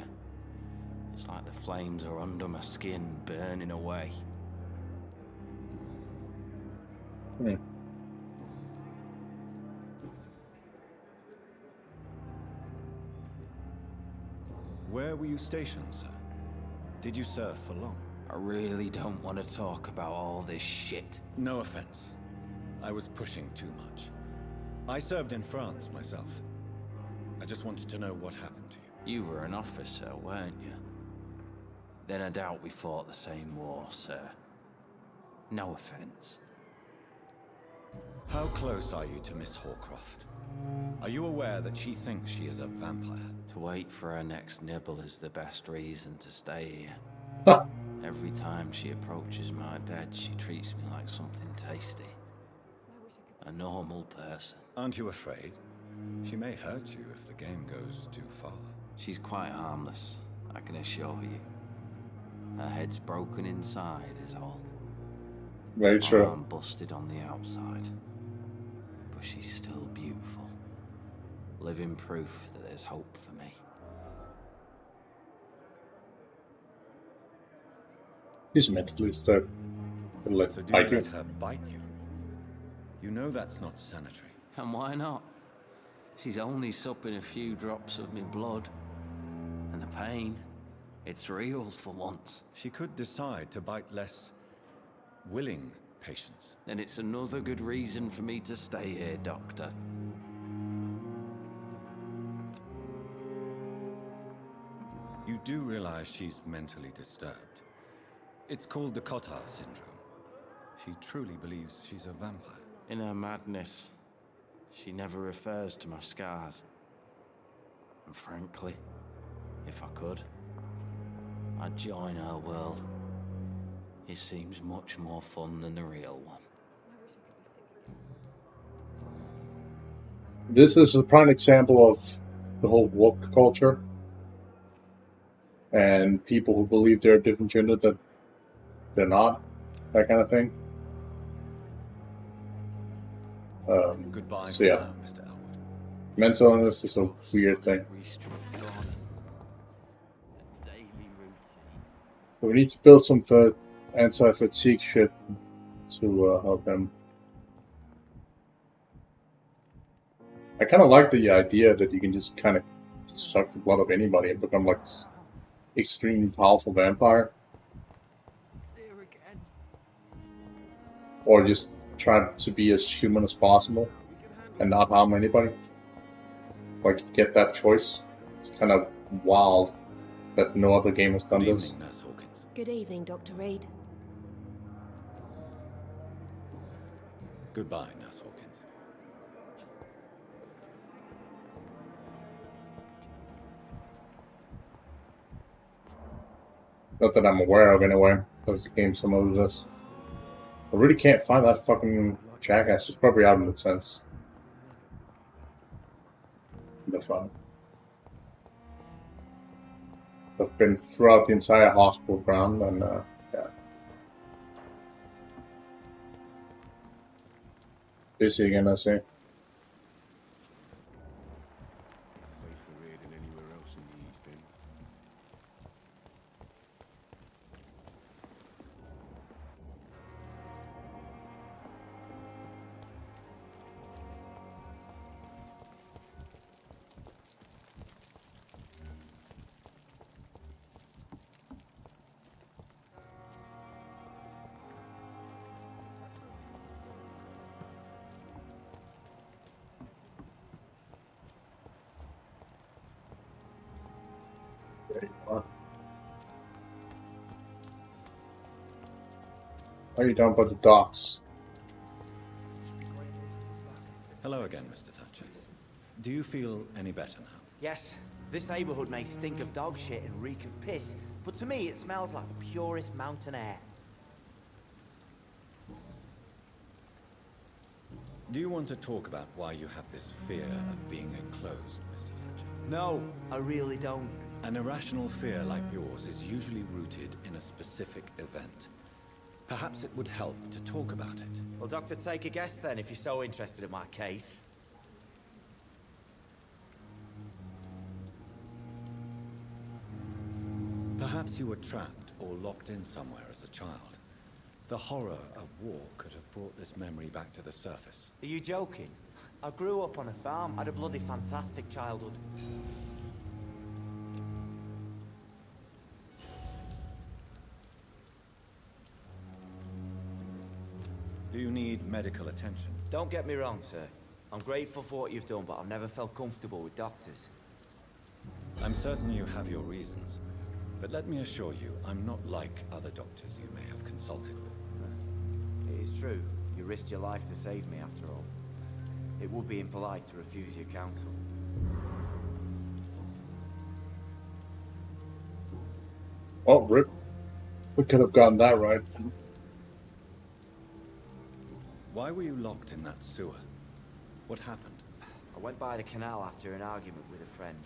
It's like the flames are under my skin, burning away. Where were you stationed, sir? Did you serve for long? I really don't want to talk about all this shit. No offense. I was pushing too much. I served in France myself. I just wanted to know what happened to you. You were an officer, weren't you? Then I doubt we fought the same war, sir. No offense. How close are you to Miss Horcroft? Are you aware that she thinks she is a vampire? To wait for her next nibble is the best reason to stay here. Every time she approaches my bed, she treats me like something tasty. A normal person. Aren't you afraid? She may hurt you if the game goes too far. She's quite harmless, I can assure you. Her head's broken inside is all. Very true. I'm busted on the outside. But she's still beautiful. Living proof that there's hope for me. He's mentally disturbed. So do you let her bite you? You know that's not sanitary. And why not? She's only supping a few drops of me blood. And the pain, it's real for once. She could decide to bite less willing patients. Then it's another good reason for me to stay here, Doctor. You do realize she's mentally disturbed. It's called the Cotard syndrome. She truly believes she's a vampire. In her madness, she never refers to my scars. And frankly, if I could, I'd join her world. It seems much more fun than the real one. This is a prime example of the whole woke culture. And people who believe they're a different gender that they're not. That kind of thing. Goodbye so yeah. for now, Mr. Elwood. Mental illness is a weird thing. So we need to build some anti-fatigue shit to help them. I kind of like the idea that you can just kind of suck the blood of anybody and become like this extremely powerful vampire. Or just try to be as human as possible and not harm anybody. Like, get that choice. It's kind of wild that no other game has done this. Nurse Hawkins. Good evening, Dr. Reed. Goodbye, Nurse Hawkins. Not that I'm aware of, anyway, because the game some of this. I really can't find that fucking jackass. It's probably out in the sense. The fun. I've been throughout the entire hospital ground, and yeah. Busy again, I see. There you are. Are you down by the docks? Hello again, Mr. Thatcher. Do you feel any better now? Yes, this neighborhood may stink of dog shit and reek of piss, but to me it smells like the purest mountain air. Do you want to talk about why you have this fear of being enclosed, Mr. Thatcher? No, I really don't. An irrational fear like yours is usually rooted in a specific event. Perhaps it would help to talk about it. Well, Doctor, take a guess then, if you're so interested in my case. Perhaps you were trapped or locked in somewhere as a child. The horror of war could have brought this memory back to the surface. Are you joking? I grew up on a farm, had a bloody fantastic childhood. Do you need medical attention? Don't get me wrong, sir. I'm grateful for what you've done, but I've never felt comfortable with doctors. I'm certain you have your reasons, but let me assure you, I'm not like other doctors you may have consulted with. It is true. You risked your life to save me, after all. It would be impolite to refuse your counsel. Oh, rip. We could have gotten that right. Why were you locked in that sewer? What happened? I went by the canal after an argument with a friend.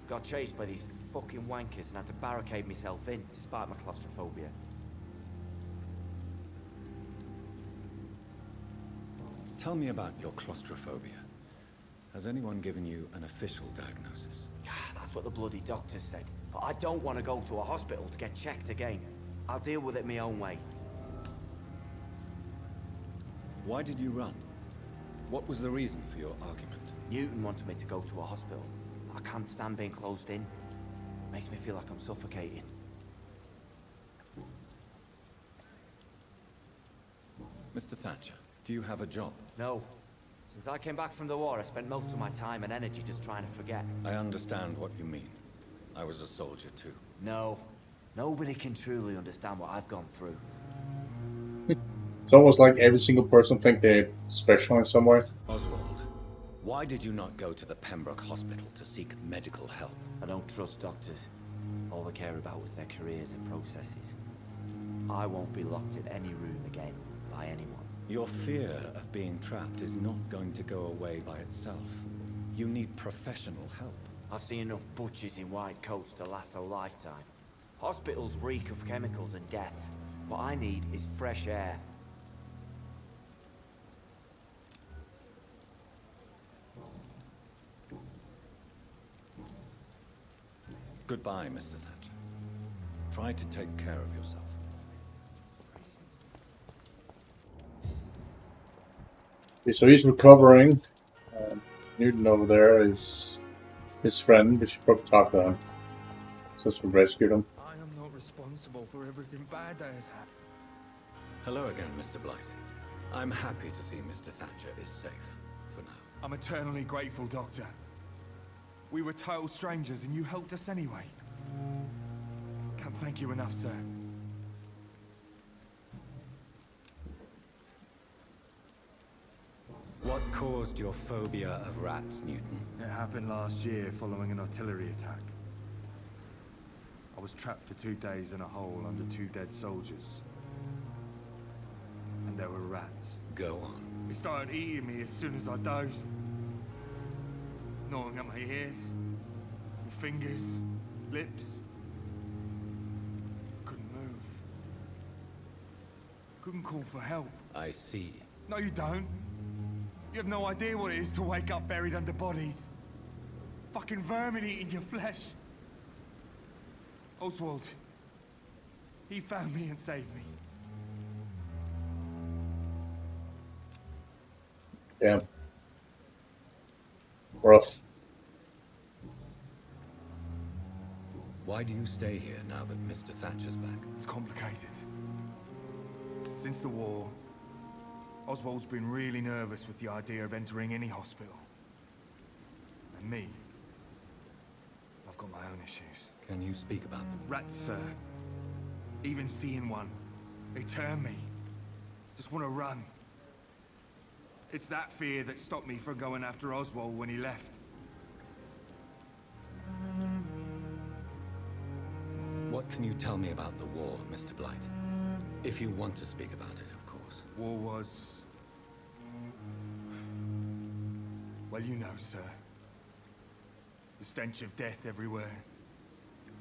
Got chased by these fucking wankers and had to barricade myself in, despite my claustrophobia. Tell me about your claustrophobia. Has anyone given you an official diagnosis? That's what the bloody doctors said. But I don't want to go to a hospital to get checked again. I'll deal with it my own way. Why did you run? What was the reason for your argument? Newton wanted me to go to a hospital. But I can't stand being closed in. Makes me feel like I'm suffocating. Mr. Thatcher, do you have a job? No. Since I came back from the war, I spent most of my time and energy just trying to forget. I understand what you mean. I was a soldier too. No. Nobody can truly understand what I've gone through. It's almost like every single person thinks they're special in some way. Oswald, why did you not go to the Pembroke Hospital to seek medical help? I don't trust doctors. All they care about was their careers and processes. I won't be locked in any room again by anyone. Your fear of being trapped is not going to go away by itself. You need professional help. I've seen enough butchers in white coats to last a lifetime. Hospitals reek of chemicals and death. What I need is fresh air. Goodbye, Mr. Thatcher. Try to take care of yourself. Okay, so he's recovering. Newton over there is his friend. We should probably talk to him since we rescued him. I am not responsible for everything bad that has happened. Hello again, Mr. Blight. I'm happy to see Mr. Thatcher is safe for now. I'm eternally grateful, Doctor. We were total strangers and you helped us anyway. Can't thank you enough, sir. What caused your phobia of rats, Newton? It happened last year following an artillery attack. I was trapped for 2 days in a hole under 2 dead soldiers. And there were rats. Go on. They started eating me as soon as I dozed. Gnawing at my ears, my fingers, lips. Couldn't move. Couldn't call for help. I see. No, you don't. You have no idea what it is to wake up buried under bodies. Fucking vermin eating your flesh. Oswald. He found me and saved me. Yeah. Rough. Why do you stay here now that Mr. Thatcher's back? It's complicated. Since the war, Oswald's been really nervous with the idea of entering any hospital. And me. I've I've got my own issues. Can you speak about them? Rats, sir. Even seeing one, they turn me. Just want to run. It's that fear that stopped me from going after Oswald when he left. What can you tell me about the war, Mr. Blight? If you want to speak about it, of course. War was... Well, you know, sir. The stench of death everywhere.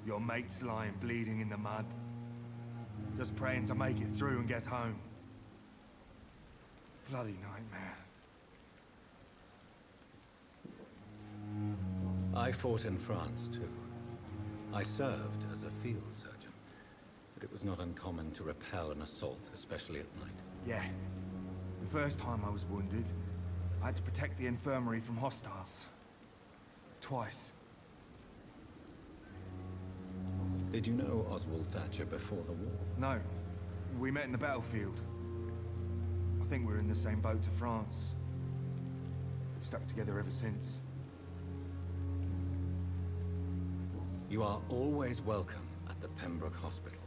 Your mates lying bleeding in the mud. Just praying to make it through and get home. Bloody nightmare. I fought in France, too. I served as a field surgeon, but it was not uncommon to repel an assault, especially at night. Yeah. The first time I was wounded, I had to protect the infirmary from hostiles. Twice. Did you know Oswald Thatcher before the war? No. We met in the battlefield. I think we're in the same boat to France. We've stuck together ever since. You are always welcome at the Pembroke Hospital.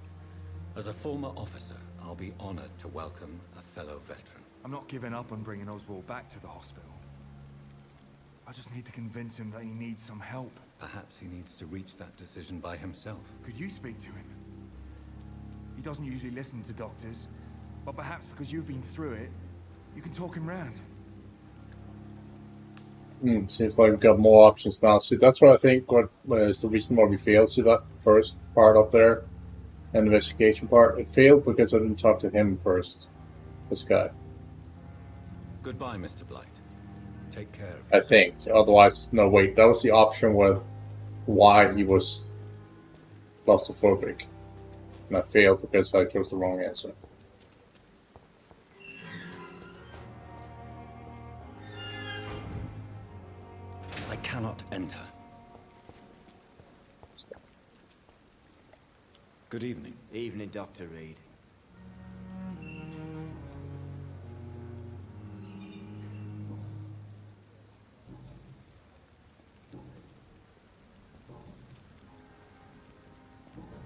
As a former officer, I'll be honored to welcome a fellow veteran. I'm not giving up on bringing Oswald back to the hospital. I just need to convince him that he needs some help. Perhaps he needs to reach that decision by himself. Could you speak to him? He doesn't usually listen to doctors, but perhaps because you've been through it, you can talk him round. Seems like we've got more options now. So that's what I think. What is the reason why we failed? So that first part up there, and the investigation part, it failed because I didn't talk to him first. This guy. Goodbye, Mr. Blight. Take care of yourself. I think. Otherwise, no. Wait, that was the option with why he was claustrophobic, and I failed because I chose the wrong answer. I cannot enter. Good evening. Evening, Dr. Reed.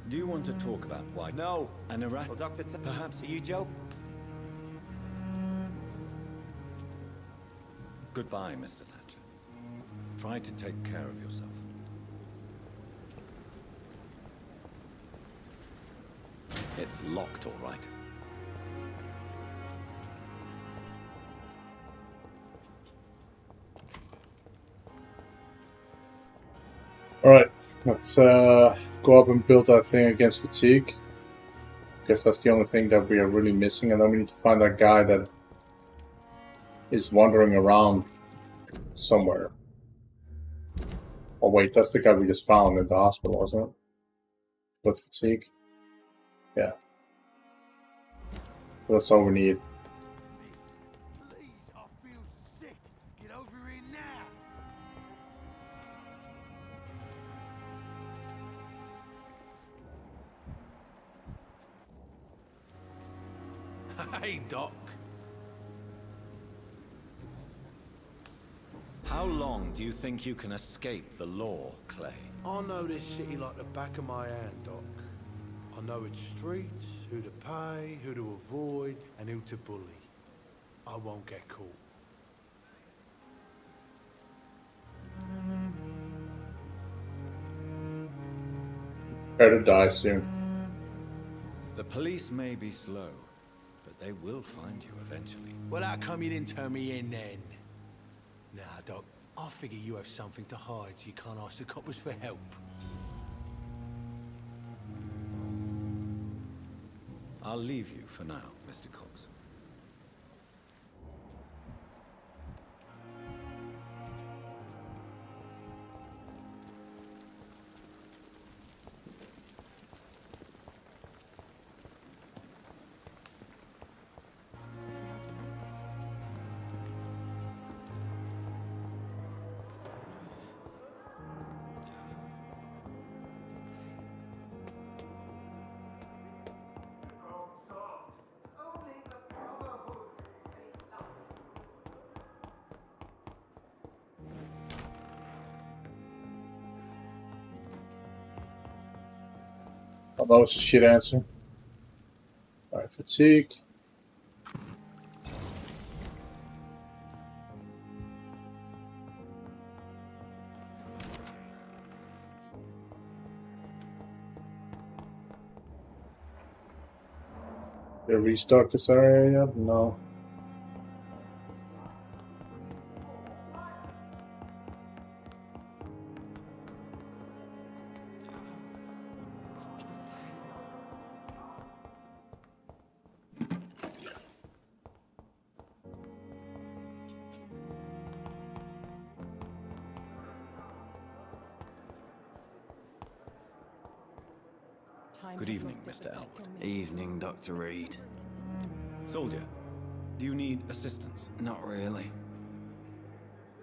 Do you want to talk about why? No. An erratic... Well, Dr. Perhaps... Are you Joe? Goodbye, Mr. Thatcher. Try to take care of yourself. It's locked, all right. Alright, let's go up and build that thing against fatigue. Guess that's the only thing that we are really missing, and then we need to find that guy that is wandering around somewhere. Oh wait, that's the guy we just found in the hospital, wasn't it? With fatigue. Yeah. That's all we need. Please, I feel sick. Get over here now. Hey, Doc. How long do you think you can escape the law, Clay? I know this city like the back of my hand, Doc. I know its streets, who to pay, who to avoid, and who to bully. I won't get caught. Better die soon. The police may be slow, but they will find you eventually. Well, how come you didn't turn me in then? Nah, Doc, I figure you have something to hide so you can't ask the coppers for help. I'll leave you for now, Mr. Cox. Oh, that was a shit answer. Alright, fatigue. Did I restock this area yet? No. Good evening, Mr. Elwood. Evening, Dr. Reed. Soldier, do you need assistance? Not really.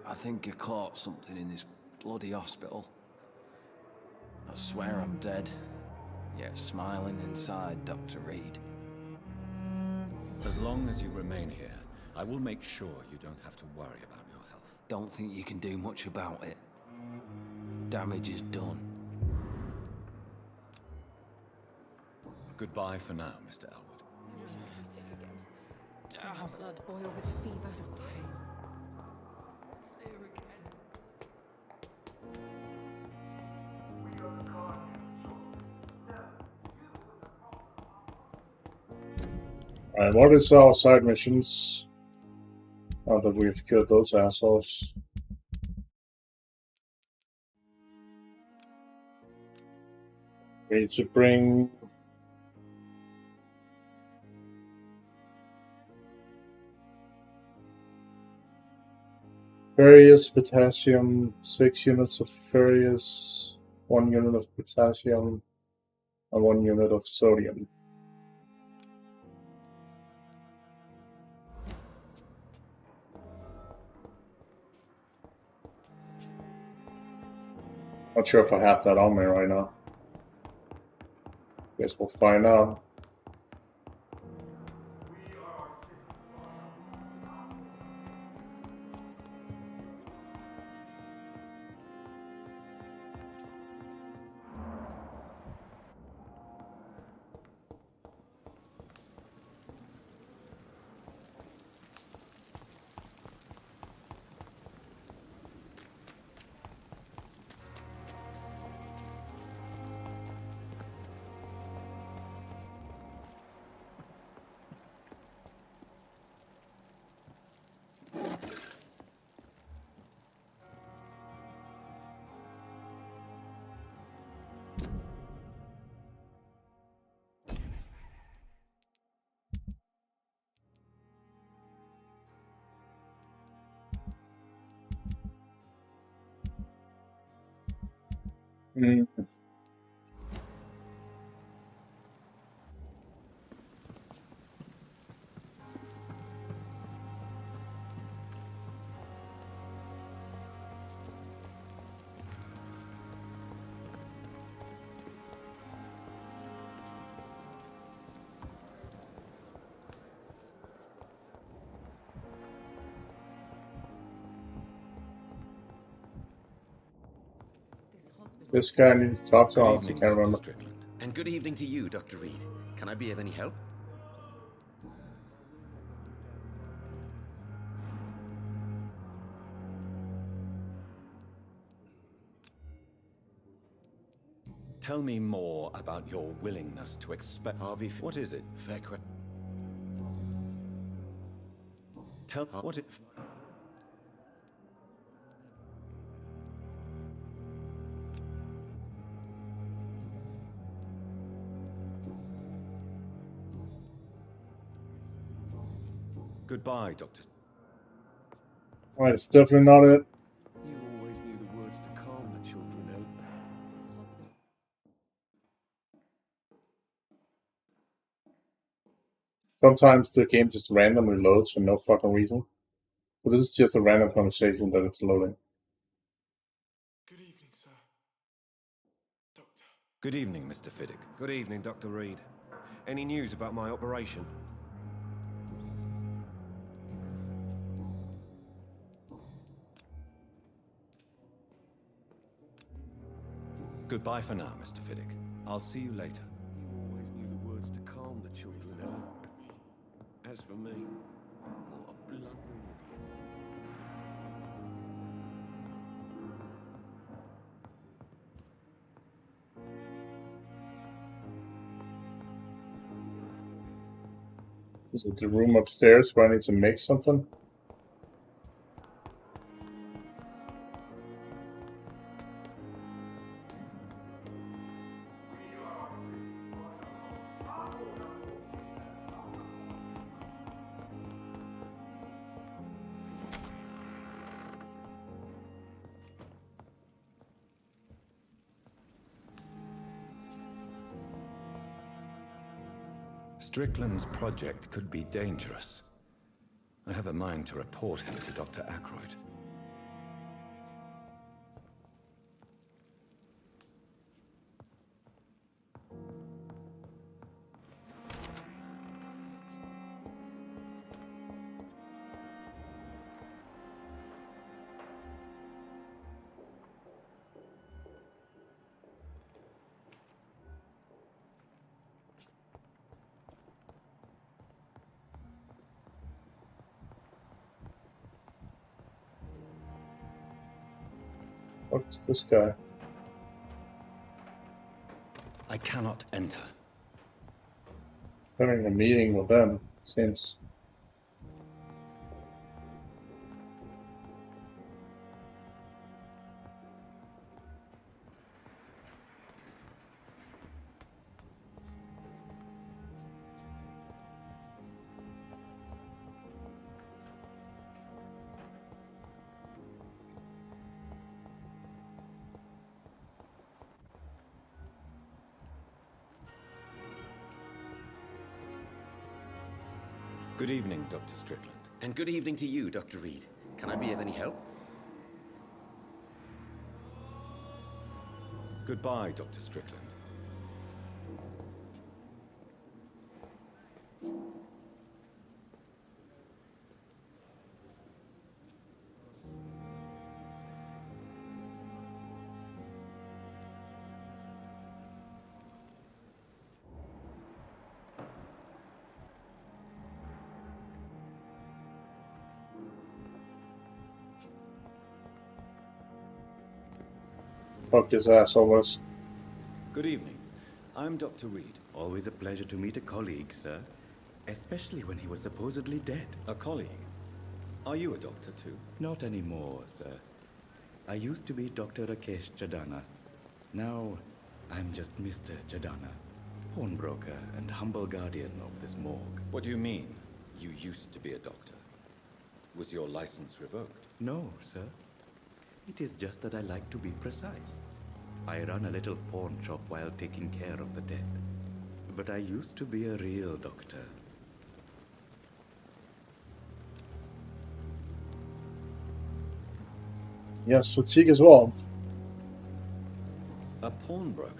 I think I caught something in this bloody hospital. I swear I'm dead, yet smiling inside, Dr. Reed. As long as you remain here, I will make sure you don't have to worry about your health. Don't think you can do much about it. Damage is done. Goodbye for now, Mr. Elwood. Blood boil with fever. Alright, what is our side missions? Now that we've killed those assholes. We need to bring ferrous potassium, 6 units of ferrous, 1 unit of potassium, and 1 unit of sodium. Not sure if I have that on me right now. Guess we'll find out. Mm. This guy needs to talk to us, I can't remember. And good evening to you, Dr. Reed. Can I be of any help? Tell me more about your willingness to expect. Harvey, what is it? Tell what it. Goodbye, Doctor. Alright, it's definitely not it. You always knew the words to calm the children, El. Sometimes the game just randomly loads for no fucking reason. But this is just a random conversation that it's loading. Good evening, sir. Doctor. Good evening, Mr. Fiddick. Good evening, Dr. Reed. Any news about my operation? Goodbye for now, Mr. Fiddick. I'll see you later. As for me, what a blunder. Is it the room upstairs where I need to make something? Strickland's project could be dangerous. I have a mind to report him to Dr. Ackroyd. What's this guy? I cannot enter. Having a meeting with them seems. Good evening, Dr. Strickland. And good evening to you, Dr. Reed. Can I be of any help? Goodbye, Dr. Strickland. Fuck his ass almost. Good evening. I'm Dr. Reed. Always a pleasure to meet a colleague, sir. Especially when he was supposedly dead. A colleague? Are you a doctor too? Not anymore, sir. I used to be Dr. Rakesh Chadana. Now, I'm just Mr. Chadana, pawnbroker and humble guardian of this morgue. What do you mean, you used to be a doctor? Was your license revoked? No, sir. It is just that I like to be precise. I run a little pawn shop while taking care of the dead. But I used to be a real doctor. Yes, fatigue as well. A pawnbroker?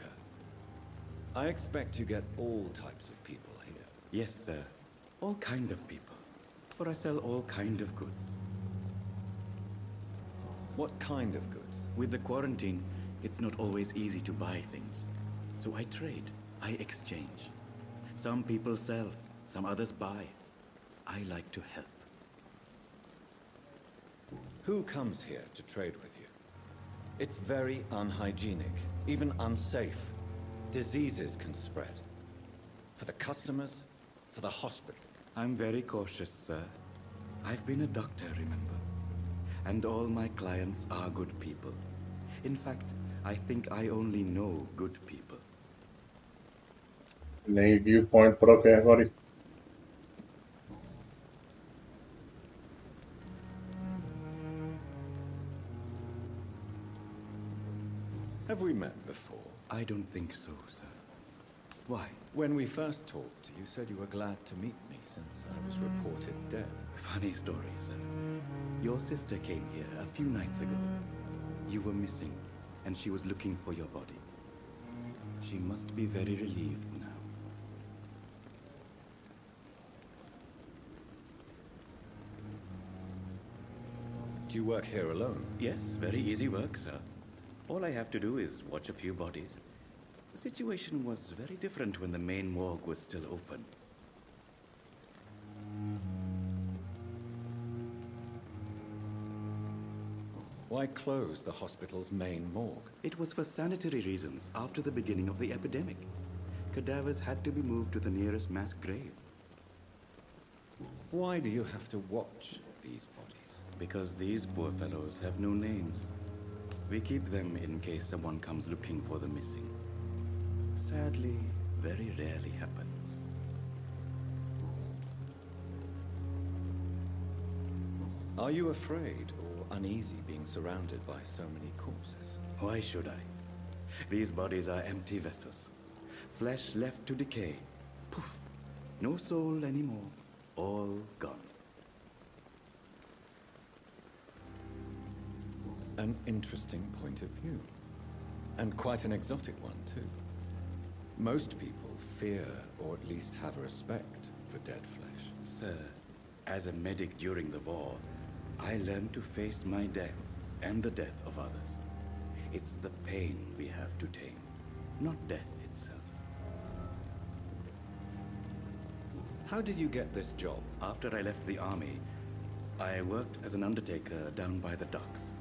I expect you get all types of people here. Yes, sir. All kind of people. For I sell all kind of goods. What kind of goods? With the quarantine, it's not always easy to buy things. So I trade. I exchange. Some people sell, some others buy. I like to help. Who comes here to trade with you? It's very unhygienic, even unsafe. Diseases can spread. For the customers, for the hospital. I'm very cautious, sir. I've been a doctor, remember? And all my clients are good people. In fact, I think I only know good people. Naive viewpoint, but okay, buddy. Have we met before? I don't think so, sir. Why? When we first talked, you said you were glad to meet me since I was reported dead. Funny story, sir. Your sister came here a few nights ago. You were missing, and she was looking for your body. She must be very relieved now. Do you work here alone? Yes, very easy work, sir. All I have to do is watch a few bodies. The situation was very different when the main morgue was still open. Why close the hospital's main morgue? It was for sanitary reasons after the beginning of the epidemic. Cadavers had to be moved to the nearest mass grave. Why do you have to watch these bodies? Because these poor fellows have no names. We keep them in case someone comes looking for the missing. Sadly, very rarely happens. Are you afraid or uneasy being surrounded by so many corpses? Why should I? These bodies are empty vessels. Flesh left to decay. Poof. No soul anymore. All gone. An interesting point of view. And quite an exotic one, too. Most people fear, or at least have a respect, for dead flesh. Sir, as a medic during the war, I learned to face my death and the death of others. It's the pain we have to tame, not death itself. How did you get this job? After I left the army, I worked as an undertaker down by the docks.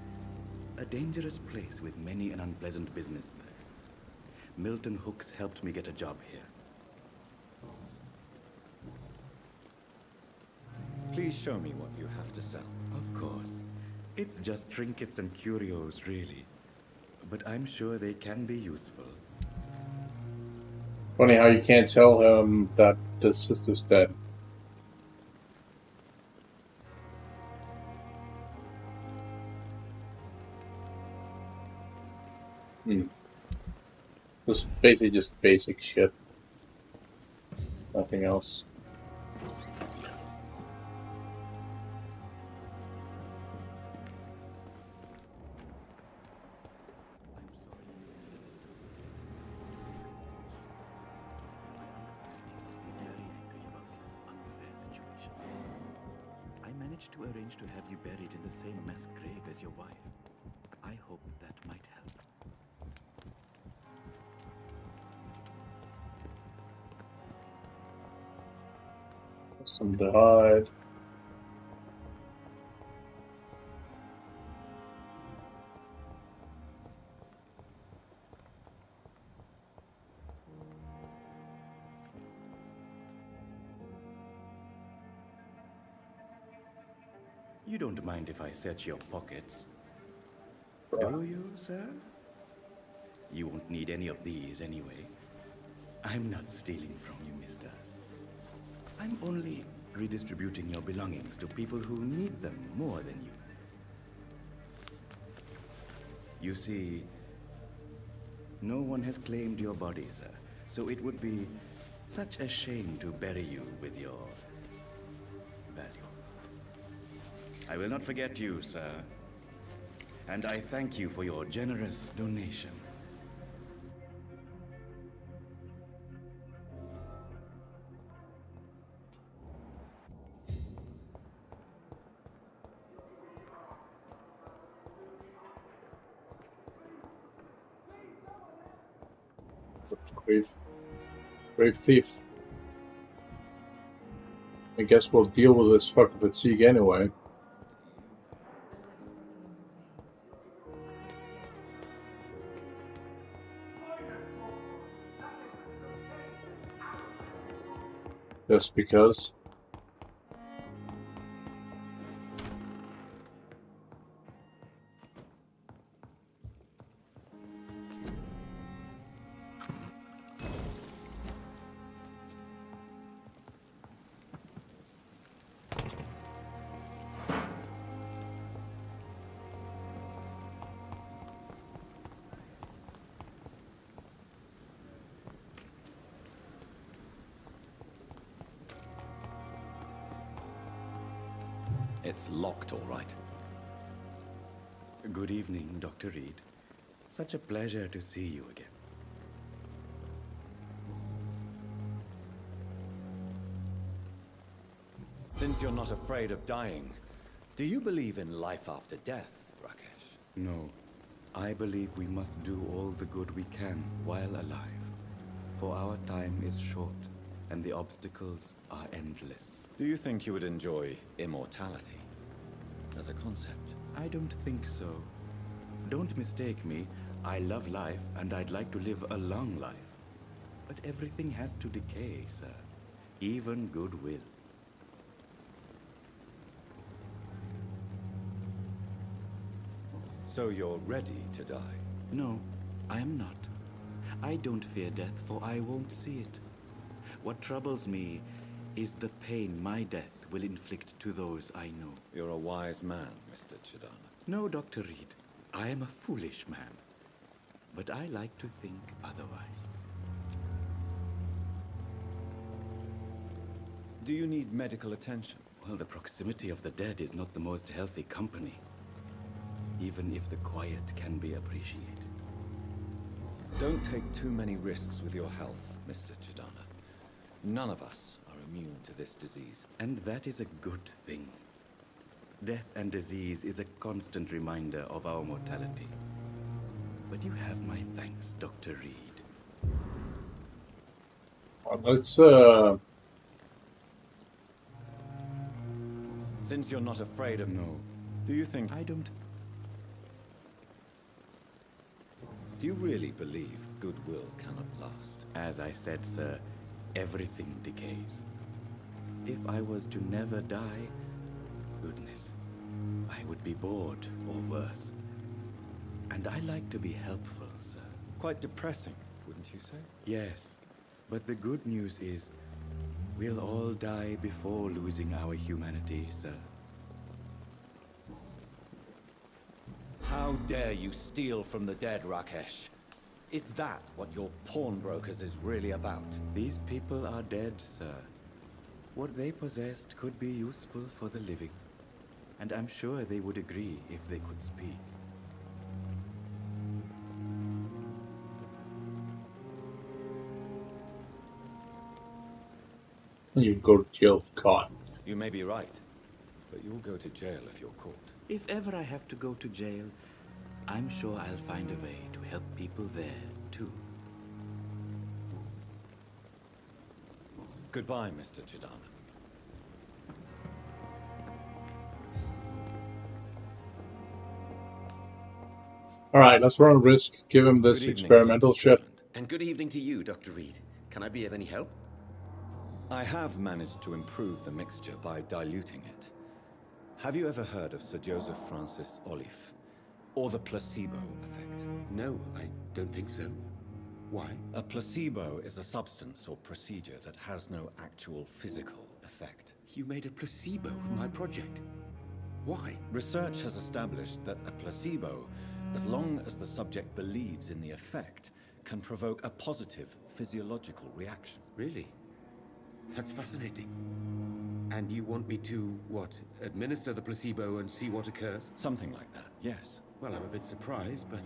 A dangerous place with many an unpleasant business there. Milton Hooks helped me get a job here. Please show me what you have to sell. Of course. It's just trinkets and curios, really. But I'm sure they can be useful. Funny how you can't tell him that the sister's dead. This is basically just basic shit. Nothing else. I managed to arrange to have you buried in the same mass grave as your wife. I hope that might help. Some to hide. You don't mind if I search your pockets, do you, sir? You won't need any of these anyway. I'm not stealing from you, mister. I'm only redistributing your belongings to people who need them more than you. You see, no one has claimed your body, sir, so it would be such a shame to bury you with your valuables. I will not forget you, sir, and I thank you for your generous donation. Grave thief. I guess we'll deal with this fucking fatigue anyway. Just because. It's locked, all right. Good evening, Dr. Reed. Such a pleasure to see you again. Since you're not afraid of dying, do you believe in life after death, Rakesh? No. I believe we must do all the good we can while alive. For our time is short, and the obstacles are endless. Do you think you would enjoy immortality as a concept? I don't think so. Don't mistake me. I love life, and I'd like to live a long life. But everything has to decay, sir. Even goodwill. So you're ready to die? No, I am not. I don't fear death, for I won't see it. What troubles me is the pain my death will inflict to those I know. You're a wise man, Mr. Chidana. No, Dr. Reed. I am a foolish man. But I like to think otherwise. Do you need medical attention? Well, the proximity of the dead is not the most healthy company. Even if the quiet can be appreciated. Don't take too many risks with your health, Mr. Chidana. None of us are immune to this disease. And that is a good thing. Death and disease is a constant reminder of our mortality. But you have my thanks, Dr. Reed. Let's, Since you're not afraid of no, do you think... I don't... Do you really believe goodwill cannot last? As I said, sir, everything decays. If I was to never die, goodness, I would be bored or worse. And I like to be helpful, sir. Quite depressing, wouldn't you say? Yes, but the good news is, we'll all die before losing our humanity, sir. How dare you steal from the dead, Rakesh? Is that what your pawnbrokers is really about? These people are dead, sir. What they possessed could be useful for the living. And I'm sure they would agree if they could speak. You go to jail if caught. You may be right, but you'll go to jail if you're caught. If ever I have to go to jail, I'm sure I'll find a way to help people there, too. Goodbye, Mr. Chidana. Alright, let's run a risk. Give him this experimental shit. And good evening to you, Dr. Reed. Can I be of any help? I have managed to improve the mixture by diluting it. Have you ever heard of Sir Joseph Francis Olive? Or the placebo effect? No, I don't think so. Why? A placebo is a substance or procedure that has no actual physical effect. You made a placebo of my project. Why? Research has established that a placebo, as long as the subject believes in the effect, can provoke a positive physiological reaction. Really? That's fascinating. And you want me to, what, administer the placebo and see what occurs? Something like that, yes. Well, I'm a bit surprised, but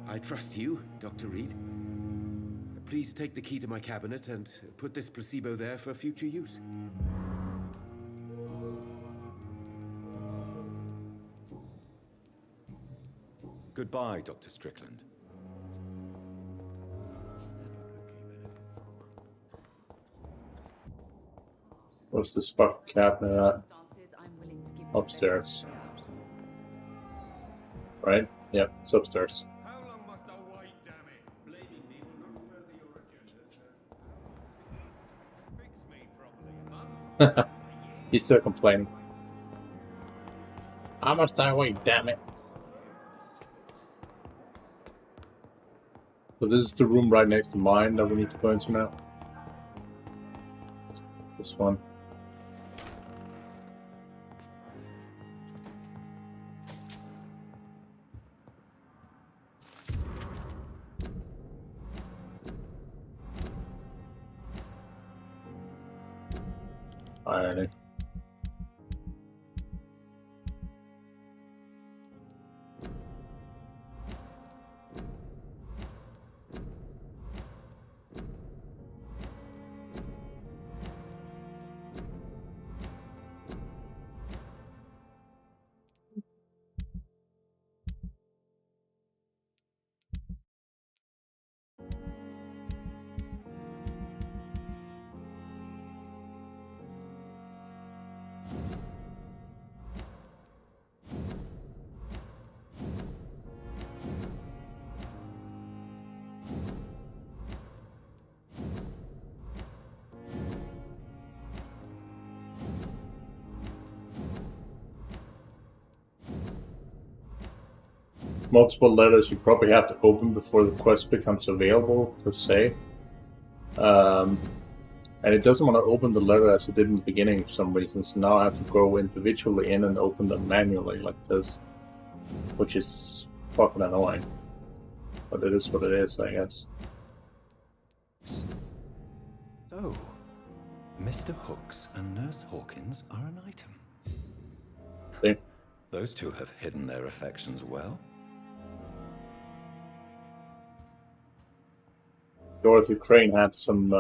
I trust you, Dr. Reed. Please take the key to my cabinet and put this placebo there for future use. Goodbye, Dr. Strickland. What's this fucking cabinet at? Upstairs. Right? Yep, it's upstairs. How long must I wait, damn it? Blaming me will not further your agenda, sir. Fix me properly, He's still complaining. How must I wait, damn it? So this is the room right next to mine that we need to go into now. This one. Alrighty. multiple letters you probably have to open before the quest becomes available, per se. And it doesn't want to open the letter as it did in the beginning for some reason, so now I have to go individually in and open them manually like this. Which is fucking annoying. But it is what it is, I guess. So, Mr. Hooks and Nurse Hawkins are an item. See? Those two have hidden their affections well. Dorothy Crane had some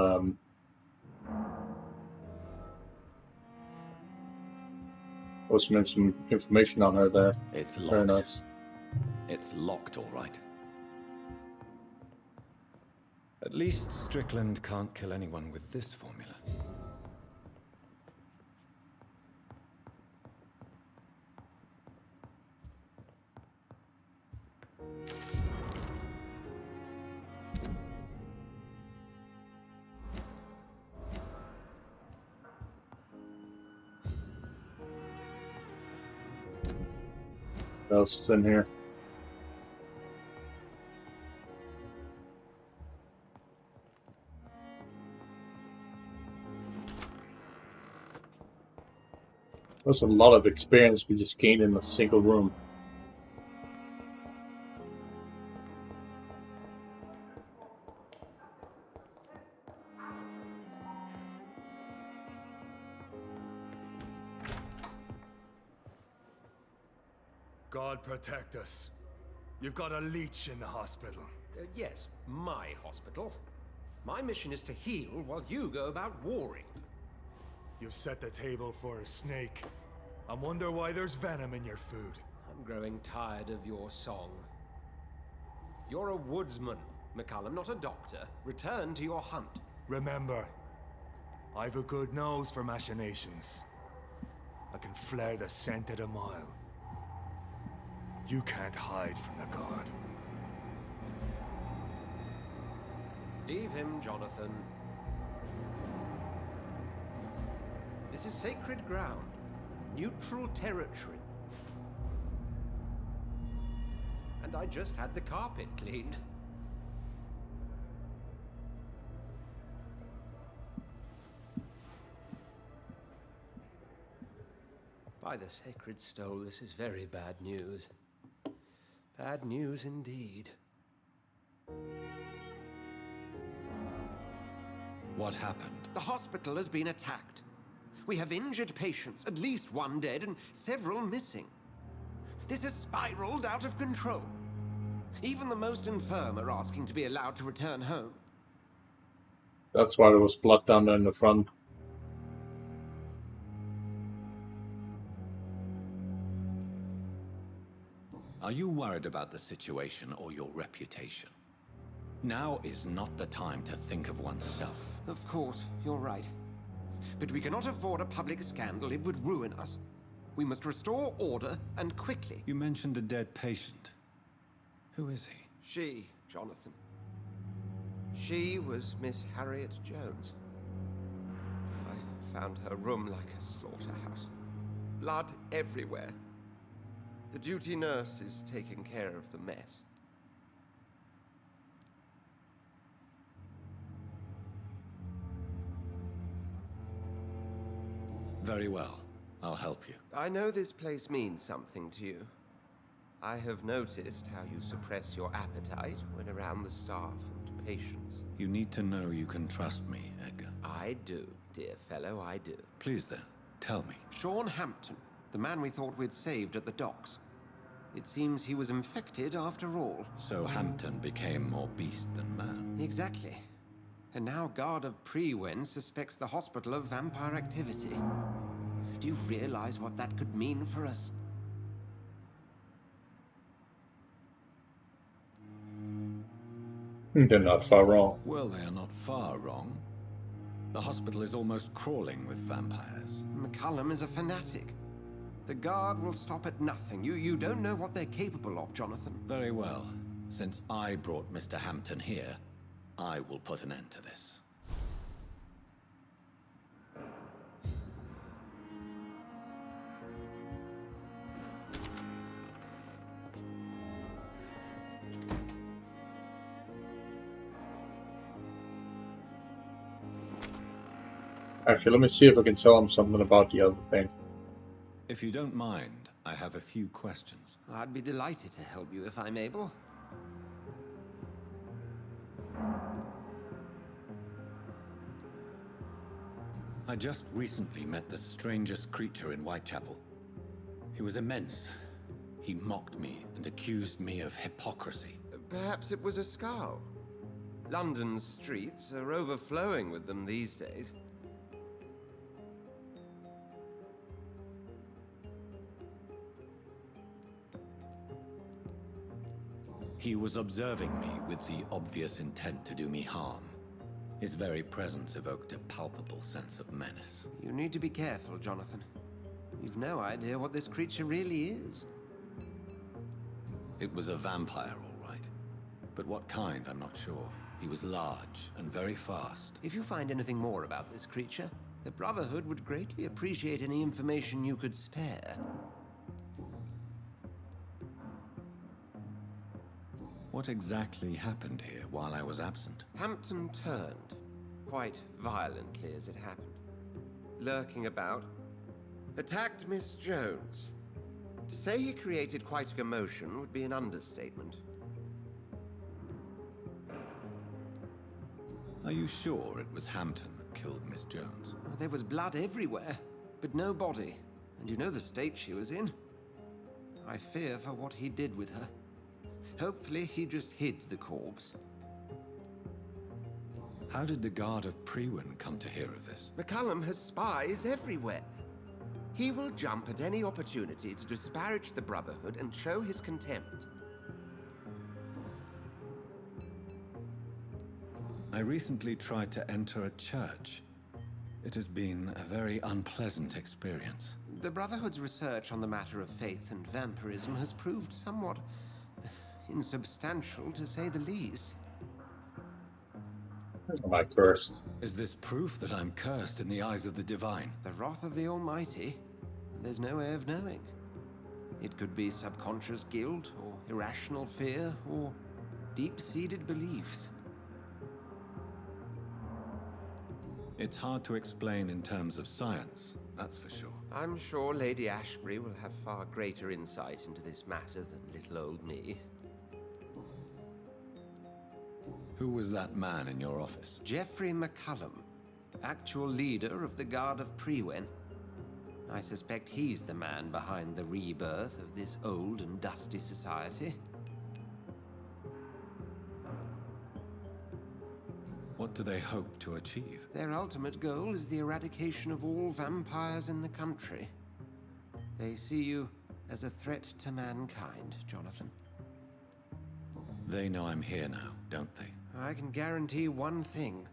some information on her there. It's locked. Very nice. It's locked, all right. At least Strickland can't kill anyone with this formula. What else is in here? There's a lot of experience we just gained in a single room. God protect us. You've got a leech in the hospital. Yes, my hospital. My mission is to heal while you go about warring. You've set the table for a snake. I wonder why there's venom in your food. I'm growing tired of your song. You're a woodsman, McCallum, not a doctor. Return to your hunt. Remember, I've a good nose for machinations. I can flare the scent at a mile. You can't hide from the god. Leave him, Jonathan. This is sacred ground. Neutral territory. And I just had the carpet cleaned. By the sacred stole, this is very bad news. Bad news indeed. What happened? The hospital has been attacked. We have injured patients, at least one dead and several missing. This has spiraled out of control. Even the most infirm are asking to be allowed to return home. That's why there was blood down there in the front. Are you worried about the situation or your reputation? Now is not the time to think of oneself. Of course, you're right. But we cannot afford a public scandal. It would ruin us. We must restore order, and quickly. You mentioned a dead patient. Who is he? She, Jonathan. She was Miss Harriet Jones. I found her room like a slaughterhouse. Blood everywhere. The duty nurse is taking care of the mess. Very well. I'll help you. I know this place means something to you. I have noticed how you suppress your appetite when around the staff and patients. You need to know you can trust me, Edgar. I do, dear fellow, I do. Please then, tell me. Sean Hampton, the man we thought we'd saved at the docks. It seems he was infected after all. So Hampton became more beast than man. Exactly. And now Guard of Prewen suspects the hospital of vampire activity. Do you realize what that could mean for us? They're not far wrong. Well, they are not far wrong. The hospital is almost crawling with vampires. McCallum is a fanatic. The Guard will stop at nothing. You don't know what they're capable of, Jonathan. Very well. Since I brought Mr. Hampton here, I will put an end to this. Actually, let me see if I can tell him something about the other thing. If you don't mind, I have a few questions. I'd be delighted to help you if I'm able. I just recently met the strangest creature in Whitechapel. He was immense. He mocked me and accused me of hypocrisy. Perhaps it was a skull. London's streets are overflowing with them these days. He was observing me with the obvious intent to do me harm. His very presence evoked a palpable sense of menace. You need to be careful, Jonathan. You've no idea what this creature really is. It was a vampire, all right. But what kind, I'm not sure. He was large and very fast. If you find anything more about this creature, the Brotherhood would greatly appreciate any information you could spare. What exactly happened here while I was absent? Hampton turned, quite violently as it happened. Lurking about, attacked Miss Jones. To say he created quite a commotion would be an understatement. Are you sure it was Hampton that killed Miss Jones? There was blood everywhere, but no body. And you know the state she was in. I fear for what he did with her. Hopefully he just hid the corpse. How did the Guard of Prewin come to hear of this? McCullum has spies everywhere. He will jump at any opportunity to disparage the Brotherhood and show his contempt. I recently tried to enter a church. It has been a very unpleasant experience. The Brotherhood's research on the matter of faith and vampirism has proved somewhat insubstantial, to say the least. Am I cursed? Is this proof that I'm cursed in the eyes of the divine? The wrath of the Almighty? There's no way of knowing. It could be subconscious guilt, or irrational fear, or deep-seated beliefs. It's hard to explain in terms of science, that's for sure. I'm sure Lady Ashbury will have far greater insight into this matter than little old me. Who was that man in your office? Geoffrey McCullum, actual leader of the Guard of Prewin. I suspect he's the man behind the rebirth of this old and dusty society. What do they hope to achieve? Their ultimate goal is the eradication of all vampires in the country. They see you as a threat to mankind, Jonathan. They know I'm here now, don't they? I can guarantee one thing.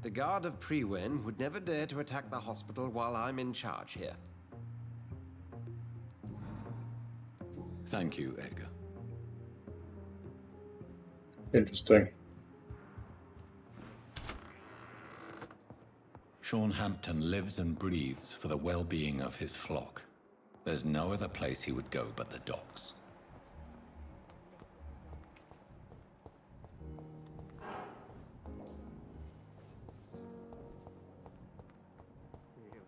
The Guard of Prewin would never dare to attack the hospital while I'm in charge here. Thank you, Edgar. Interesting. Sean Hampton lives and breathes for the well-being of his flock. There's no other place he would go but the docks.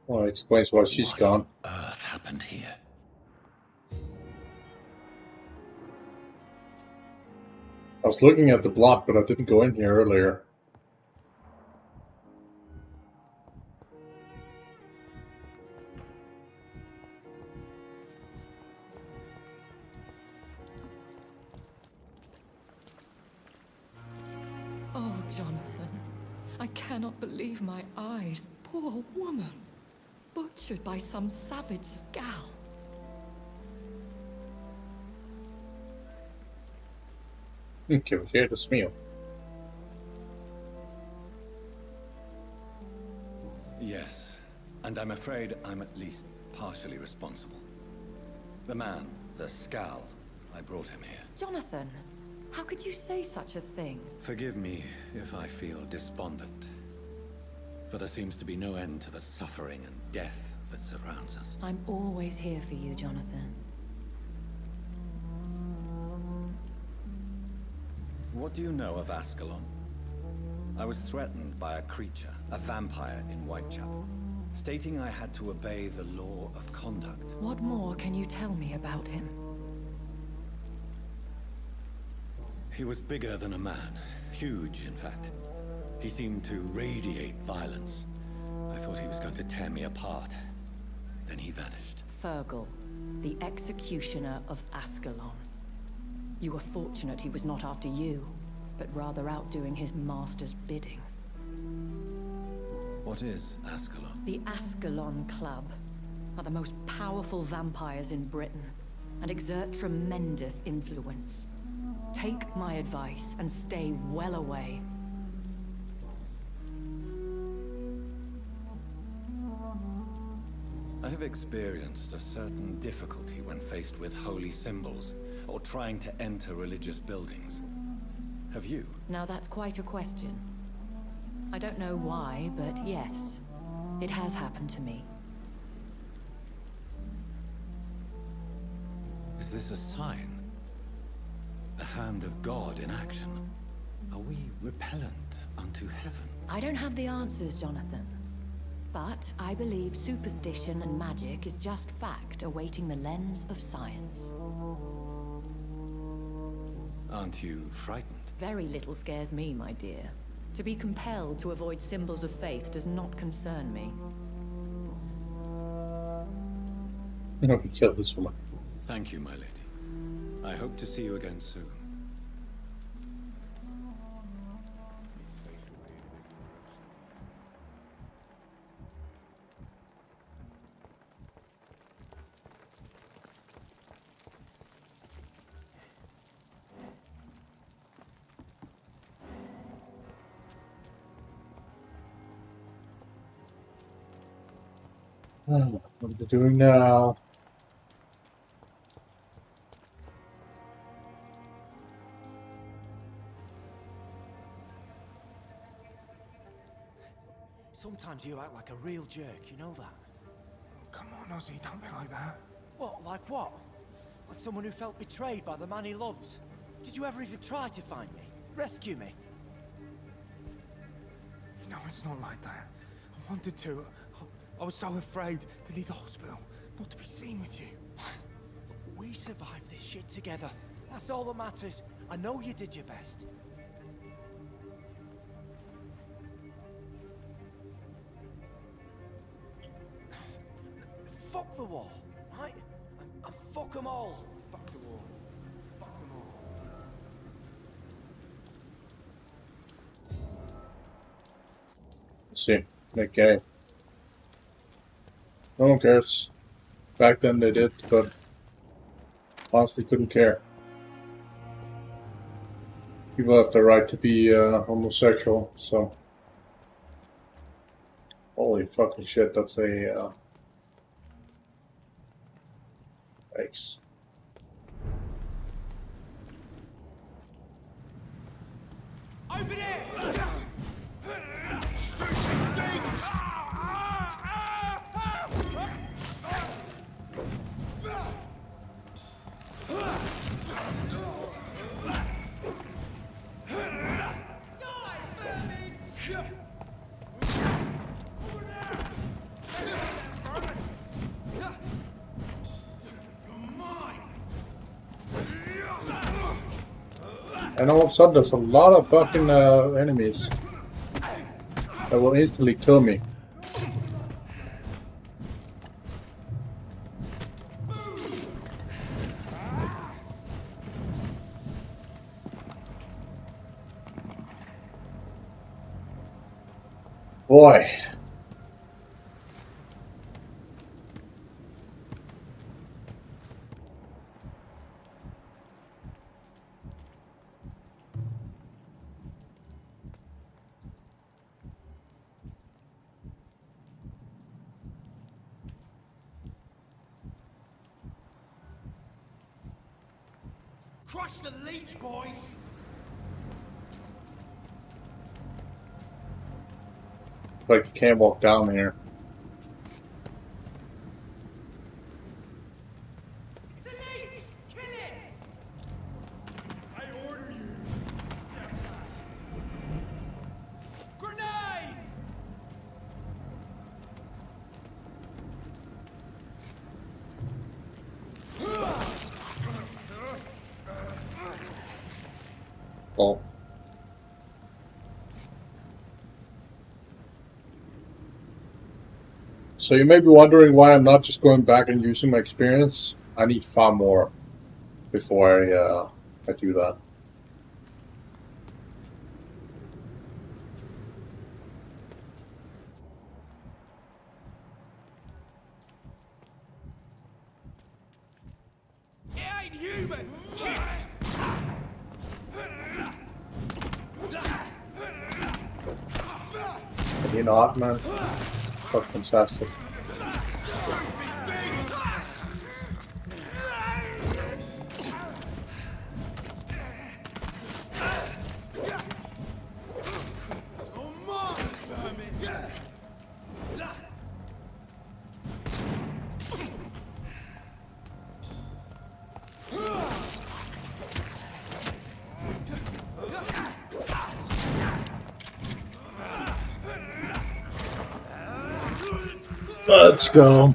Well, it explains why she's gone. What on earth happened here? I was looking at the block, but I didn't go in here earlier. Oh, Jonathan, I cannot believe my eyes. Poor woman, butchered by some savage scowl. Okay, we share this meal. Yes, and I'm afraid I'm at least partially responsible. The man, the scowl, I brought him here. Jonathan, how could you say such a thing? Forgive me if I feel despondent, for there seems to be no end to the suffering and death that surrounds us. I'm always here for you, Jonathan. What do you know of Ascalon? I was threatened by a creature, a vampire in Whitechapel, stating I had to obey the law of conduct. What more can you tell me about him? He was bigger than a man. Huge, in fact. He seemed to radiate violence. I thought he was going to tear me apart. Then he vanished. Fergal, the executioner of Ascalon. You were fortunate he was not after you, but rather out doing his master's bidding. What is Ascalon? The Ascalon Club are the most powerful vampires in Britain and exert tremendous influence. Take my advice and stay well away. I have experienced a certain difficulty when faced with holy symbols or trying to enter religious buildings. Have you? Now that's quite a question. I don't know why, but yes, it has happened to me. Is this a sign? The hand of God in action? Are we repellent unto heaven? I don't have the answers, Jonathan. But I believe superstition and magic is just fact awaiting the lens of science. Aren't you frightened? Very little scares me, my dear. To be compelled to avoid symbols of faith does not concern me. You have to kill this woman. Thank you, my lady. I hope to see you again soon. What are they doing now? Sometimes you act like a real jerk, you know that? Come on, Ozzy, don't be like that. What, like what? Like someone who felt betrayed by the man he loves? Did you ever even try to find me? Rescue me? No, it's not like that. I wanted to. I was so afraid to leave the hospital, not to be seen with you. We survived this shit together. That's all that matters. I know you did your best. Fuck the war, right? And fuck them all. Fuck the war. Fuck them all. Let's see. Okay. No one cares. Back then they did, but honestly couldn't care. People have the right to be homosexual, so. Holy fucking shit, that's a. Yikes. Over there! And all of a sudden there's a lot of fucking enemies that will instantly kill me. Boy. Crush the leech, boys! Like you can't walk down here. It's a leech! Kill it! I order you. So you may be wondering why I'm not just going back and using my experience. I need far more before I do that. It ain't human! Can you not, man? That's fantastic. Let's go.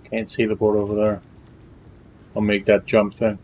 Can't see the board over there. I'll make that jump thing.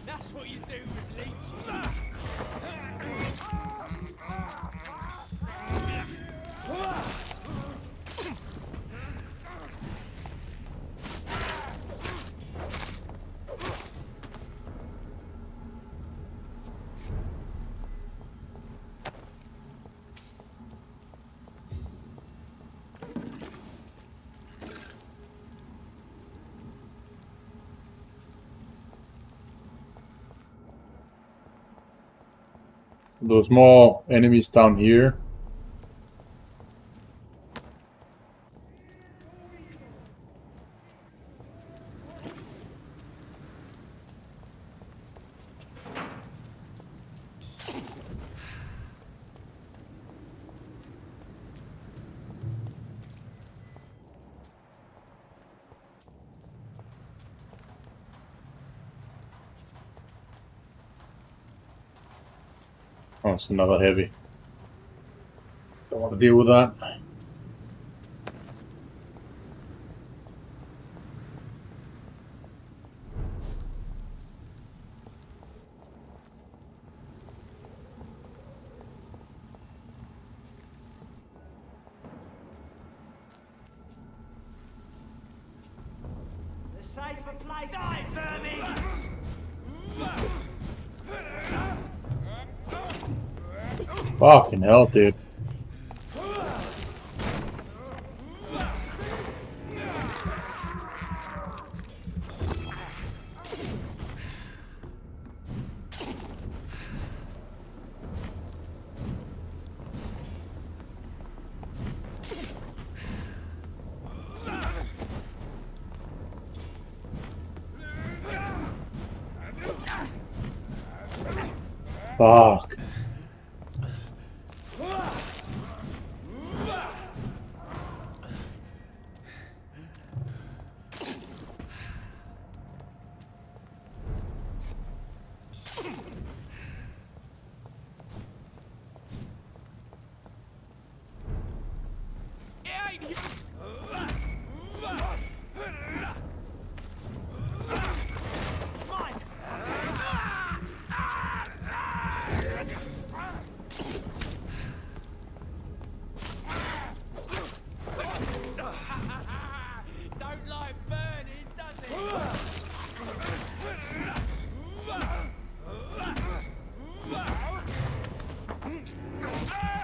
That's what you do with leeches. There's more enemies down here. Oh, it's another heavy. Don't want to deal with that. The safer place. Die, vermin! Fucking hell, dude. Fuck.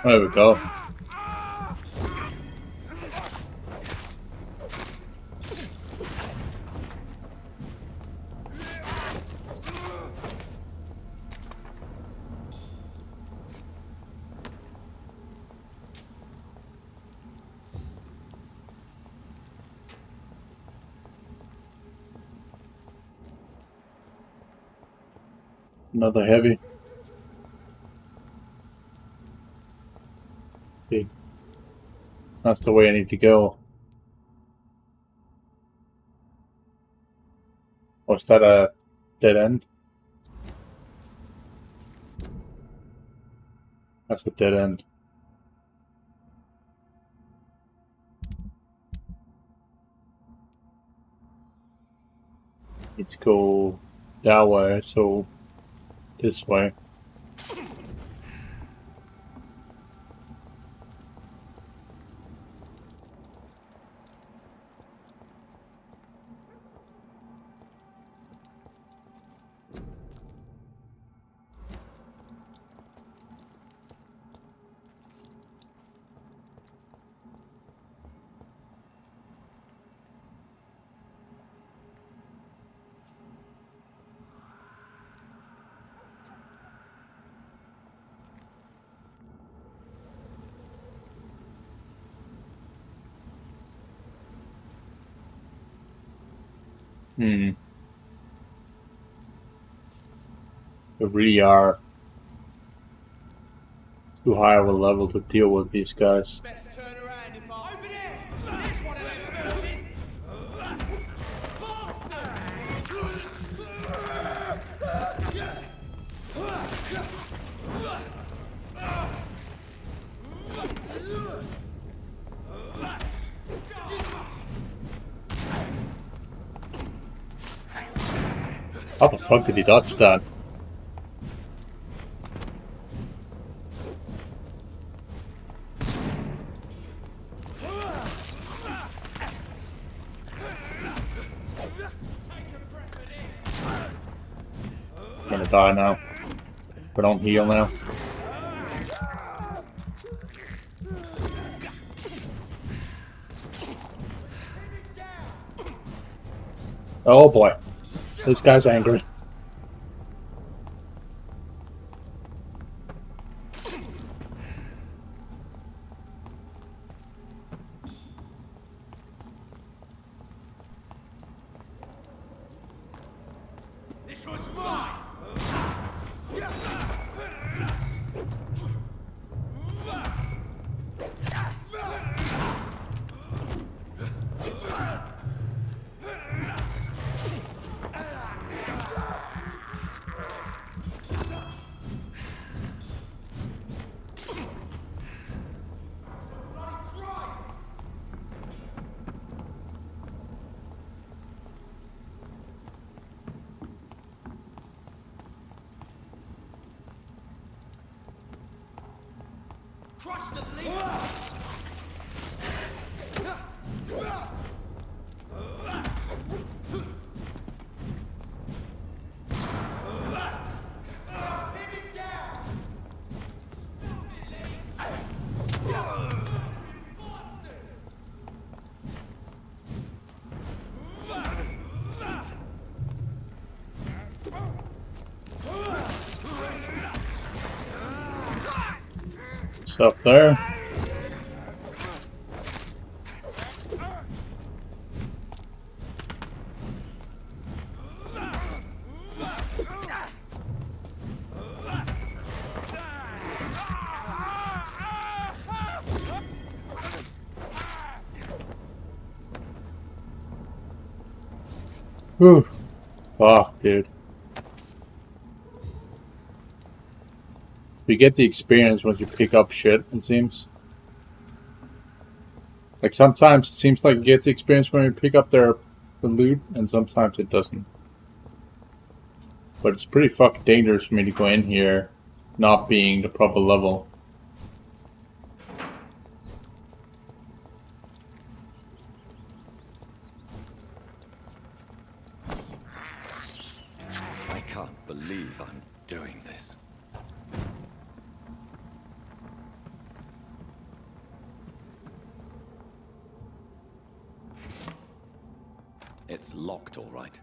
There we go. Another heavy. Okay. That's the way I need to go. Or is that a dead end? That's a dead end. Need to go that way, so this way. They really are too high of a level to deal with these guys. Best turn around if I... Over there! There's one of them vermin! How the fuck did he dodge that? I'm gonna die now. If I don't heal now. Oh boy. This guy's angry. This one's mine! Crush the leader! It's up there. Whew. Fuck, dude. You get the experience once you pick up shit, it seems. Like, sometimes it seems like you get the experience when you pick up the loot, and sometimes it doesn't. But it's pretty fucking dangerous for me to go in here not being the proper level. I can't believe I'm doing this. It's locked, all right.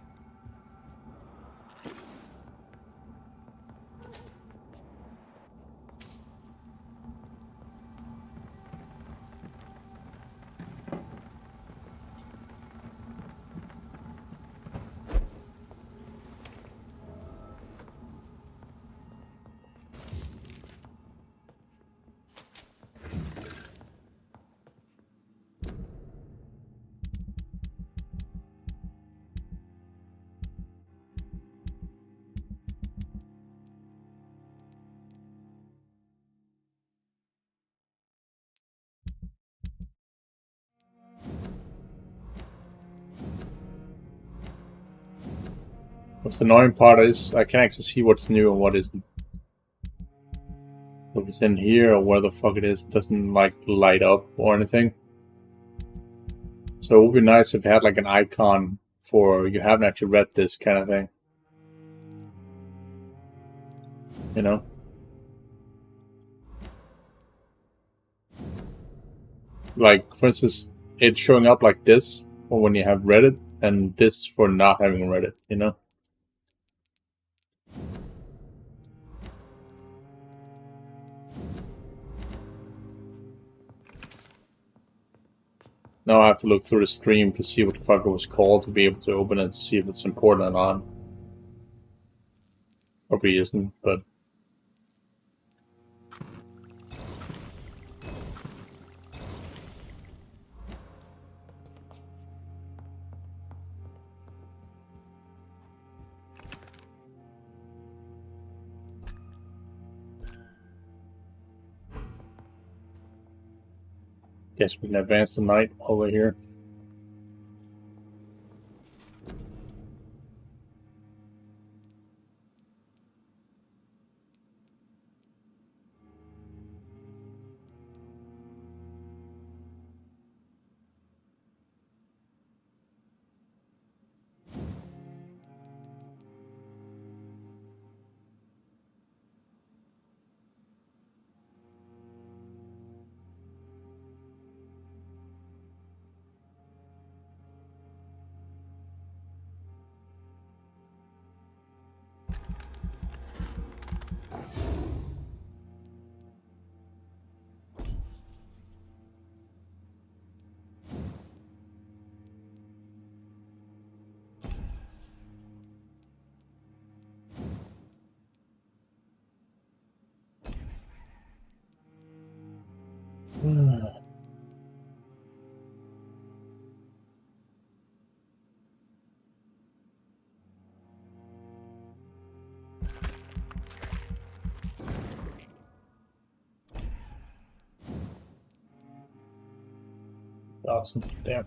What's the annoying part is I can actually see what's new and what isn't. If it's in here or where the fuck it is, it doesn't like light up or anything. So it would be nice if it had like an icon for you haven't actually read this kind of thing. You know? Like, for instance, it's showing up like this or when you have read it, and this for not having read it, you know? Now I have to look through the stream to see what the fuck it was called to be able to open it to see if it's important or not. Probably isn't, but... Guess we can advance the night over here. Awesome. Damn.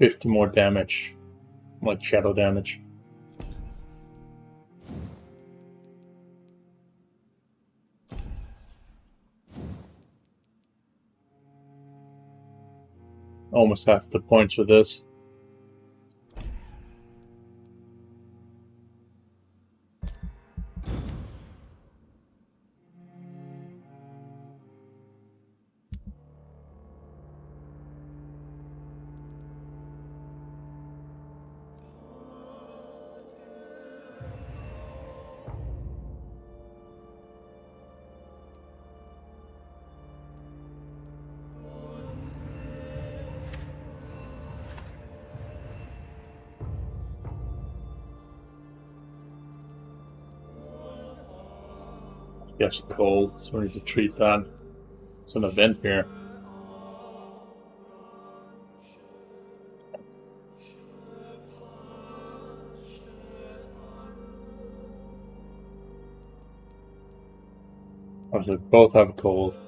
$50 more damage, like shadow damage. Almost half the points for this. Yes, cold, so we need to treat that. It's an event here. Oh, so both have a cold.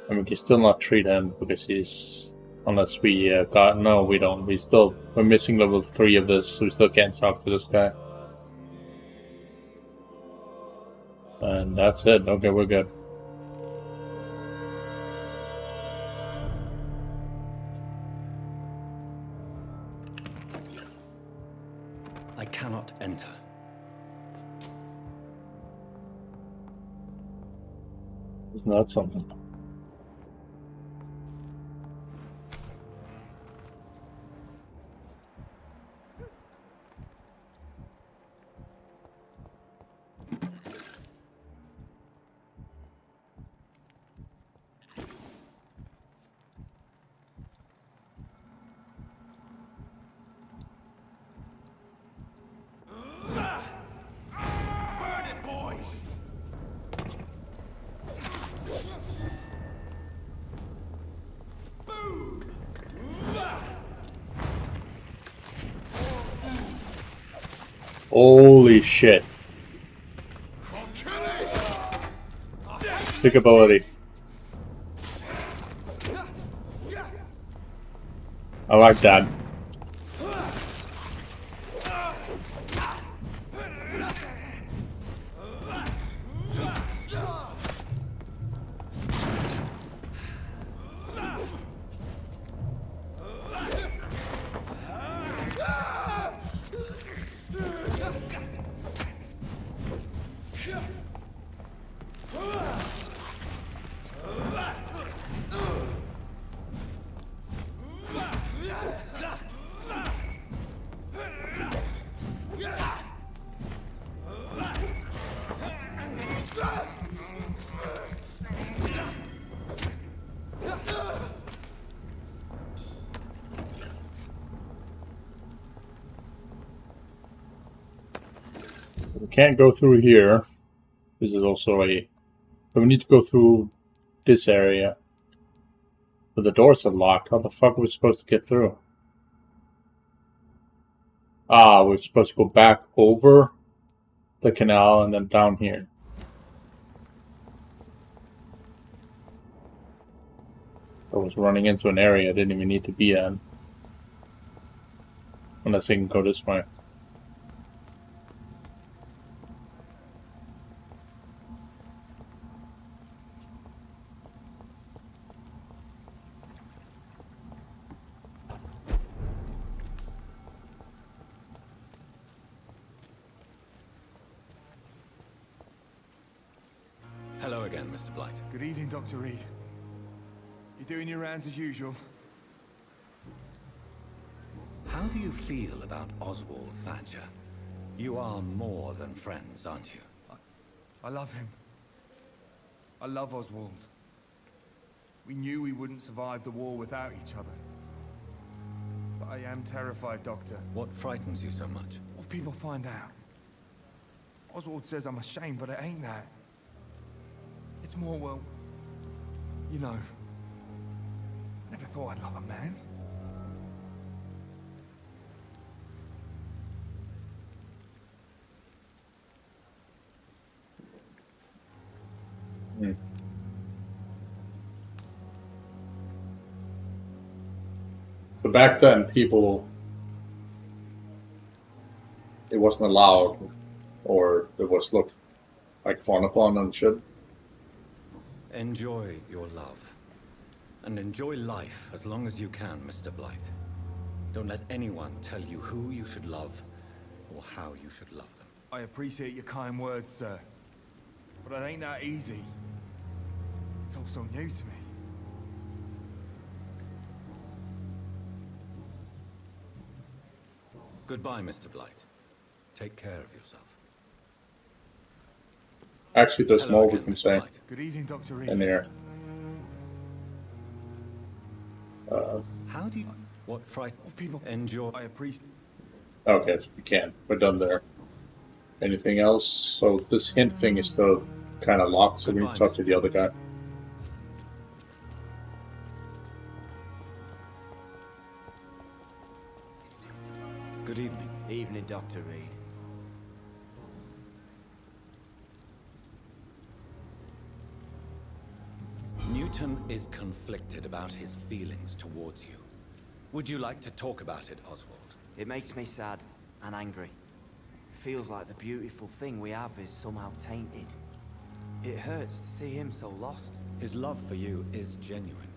And we can still not treat him because he's... Unless we got... No, we don't. We're missing level 3 of this, so we still can't talk to this guy. And that's it. Okay, we're good. I cannot enter. Isn't that something? Burn it, boys! Holy shit. Big ability. I like that. We can't go through here. This is also a... But we need to go through this area. But the doors are locked. How the fuck are we supposed to get through? Ah, we're supposed to go back over the canal and then down here. I was running into an area I didn't even need to be in. Unless I can go this way. Hello again, Mr. Blight. Good evening, Dr. Reed. You doing your rounds as usual? How do you feel about Oswald Thatcher? You are more than friends, aren't you? I love him. I love Oswald. We knew we wouldn't survive the war without each other. But I am terrified, Doctor. What frightens you so much? What if people find out? Oswald says I'm ashamed, but it ain't that. It's more, well, you know, never thought I'd love a man. But back then, people, it wasn't allowed, or it was looked like frowned upon and shit. Enjoy your love. And enjoy life as long as you can, Mr. Blight. Don't let anyone tell you who you should love or how you should love them. I appreciate your kind words, sir. But it ain't that easy. It's all so new to me. Goodbye, Mr. Blight. Take care of yourself. Actually, there's Hello more again, we can Mr. say Blight. Good evening, Dr. Reed. in here. How do you... What fright of people enjoy... I appreciate... Okay, so we can. We're done there. Anything else? So this hint thing is still kind of locked, so we need to talk to the other guy. Good evening. Evening, Dr. Reed. Newton is conflicted about his feelings towards you. Would you like to talk about it, Oswald? It makes me sad and angry. It feels like the beautiful thing we have is somehow tainted. It hurts to see him so lost. His love for you is genuine.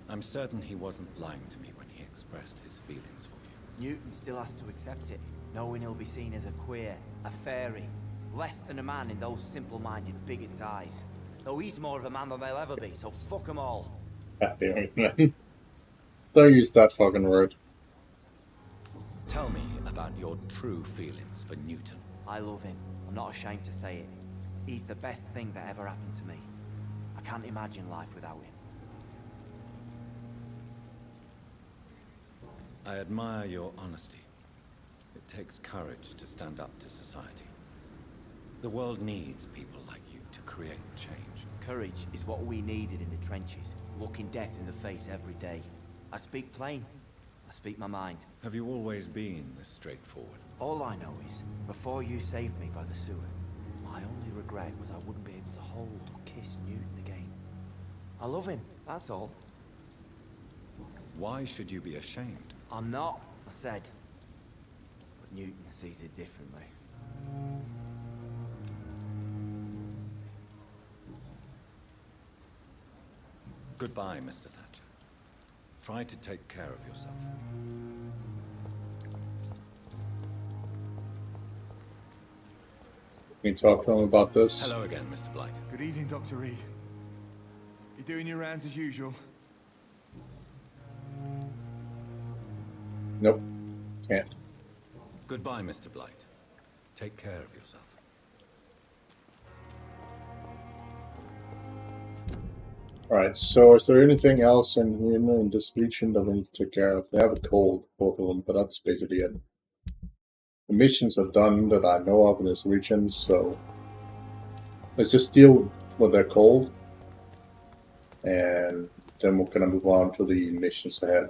I'm certain he wasn't lying to me when he expressed his feelings for you. Newton still has to accept it, knowing he'll be seen as a queer, a fairy, less than a man in those simple-minded bigots' eyes. Though he's more of a man than they'll ever be, so fuck them all. Don't use that fucking word. Tell me about your true feelings for Newton. I love him. I'm not ashamed to say it. He's the best thing that ever happened to me. I can't imagine life without him. I admire your honesty. It takes courage to stand up to society. The world needs people like you to create change. Courage is what we needed in the trenches, looking death in the face every day. I speak plain. I speak my mind. Have you always been this straightforward? All I know is, before you saved me by the sewer, my only regret was I wouldn't be able to hold or kiss Newton again. I love him, that's all. Why should you be ashamed? I'm not, I said. But Newton sees it differently. Goodbye, Mr. Thatcher. Try to take care of yourself. Can you talk to him about this? Hello again, Mr. Blight. Good evening, Dr. Reed. You doing your rounds as usual? Nope. Can't. Goodbye, Mr. Blight. Take care of yourself. Alright, so is there anything else in here in this region that we need to take care of? They have a cold, both of them, but that's basically it. The missions are done that I know of in this region, so let's just deal with their cold, and then we're gonna move on to the missions ahead.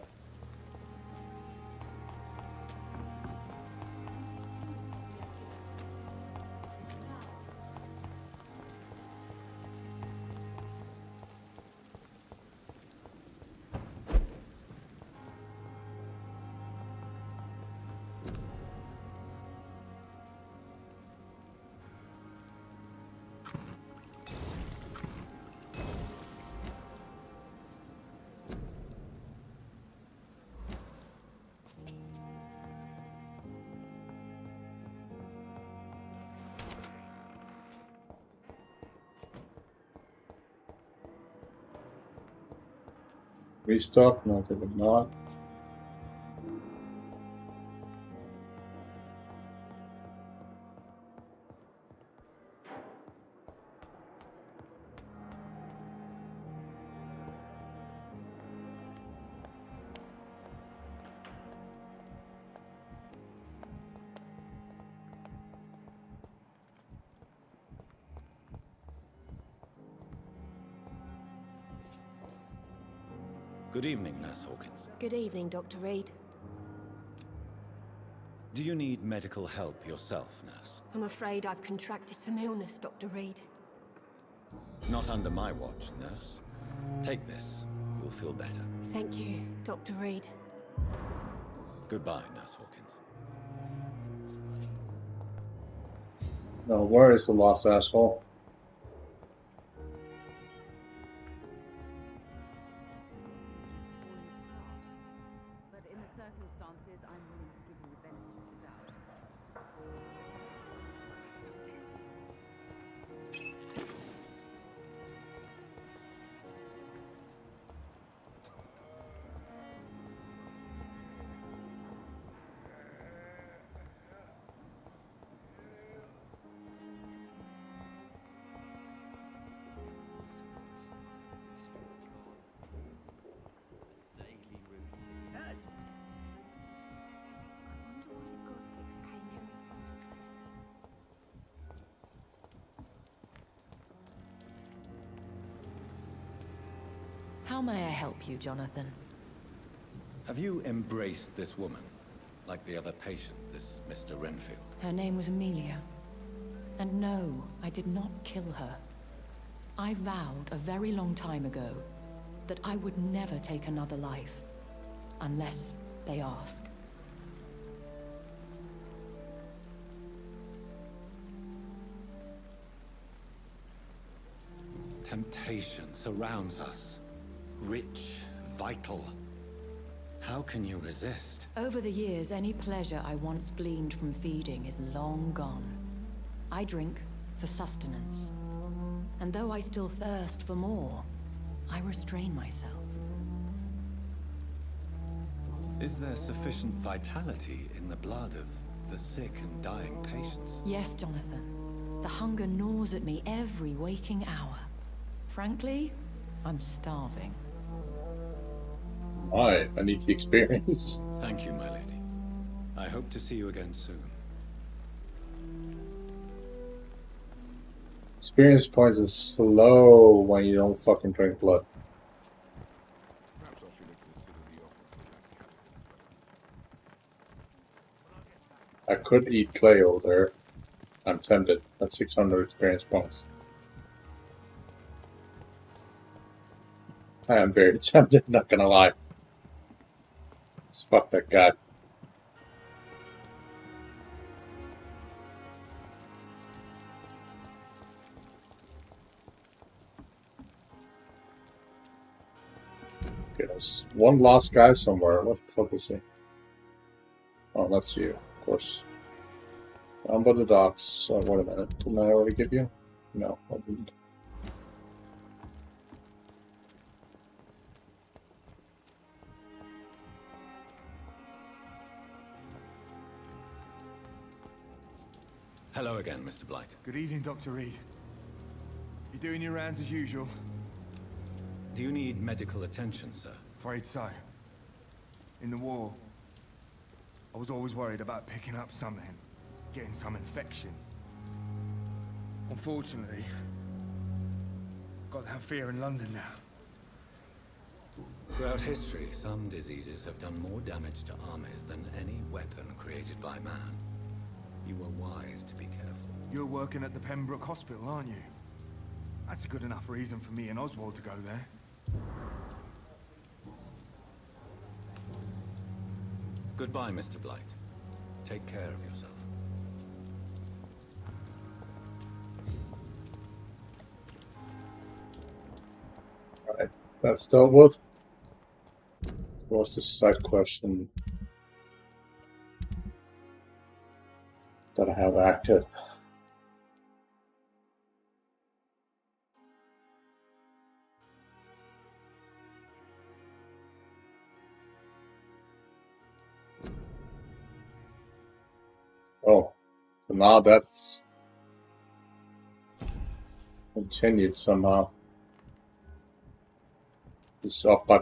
Restock? No, they would not. Good evening, Nurse Hawkins. Good evening, Dr. Reed. Do you need medical help yourself, Nurse? I'm afraid I've contracted some illness, Dr. Reed. Not under my watch, Nurse. Take this. You'll feel better. Thank you, Dr. Reed. Goodbye, Nurse Hawkins. No, where is the lost asshole? But in the circumstances, I'm willing to give you the benefit of the doubt. How may I help you, Jonathan? Have you embraced this woman? Like the other patient, this Mr. Renfield? Her name was Amelia. And no, I did not kill her. I vowed a very long time ago that I would never take another life, unless they ask. Temptation surrounds us. Rich, vital. How can you resist? Over the years, any pleasure I once gleaned from feeding is long gone. I drink for sustenance. And though I still thirst for more, I restrain myself. Is there sufficient vitality in the blood of the sick and dying patients? Yes, Jonathan. The hunger gnaws at me every waking hour. Frankly, I'm starving. I need the experience. Thank you, my lady. I hope to see you again soon. Experience points is slow when you don't fucking drink blood. I could eat clay over there. I'm tempted. That's 600 experience points. I am very tempted, not gonna lie. Just fuck that guy. Okay, there's one last guy somewhere. What the fuck is he? Oh, that's you, of course. Down by the docks. Oh, wait a minute. Didn't I already give you? No, I didn't. Hello again, Mr. Blight. Good evening, Dr. Reed. You doing your rounds as usual? Do you need medical attention, sir? Afraid so. In the war, I was always worried about picking up something, getting some infection. Unfortunately, got that fear in London now. Throughout history, some diseases have done more damage to armies than any weapon created by man. You were wise to be careful. You're working at the Pembroke Hospital, aren't you? That's a good enough reason for me and Oswald to go there. Goodbye, Mr. Blight. Take care of yourself. Alright, that's dealt with. What's the side question that I have active? Oh, so now that's continued somehow. It's up by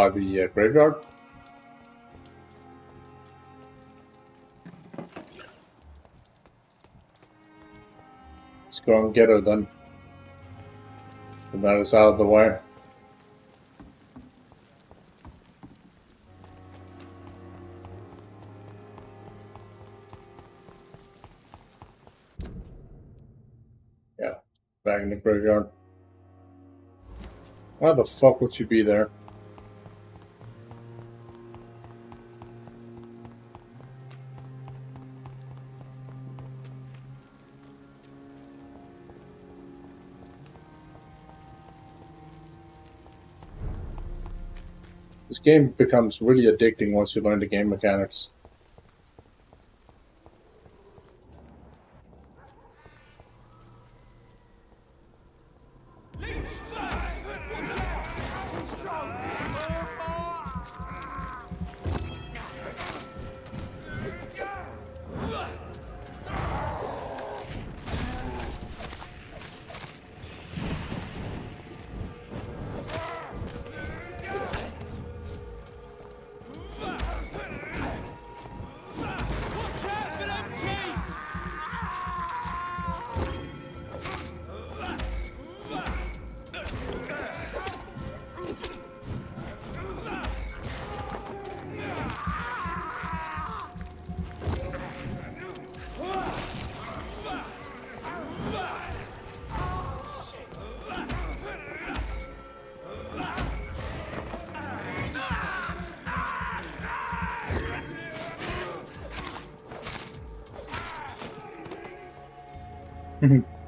the graveyard. Let's go and get her then. So that is out of the way. Yeah, back in the graveyard. Why the fuck would you be there? This game becomes really addicting once you learn the game mechanics.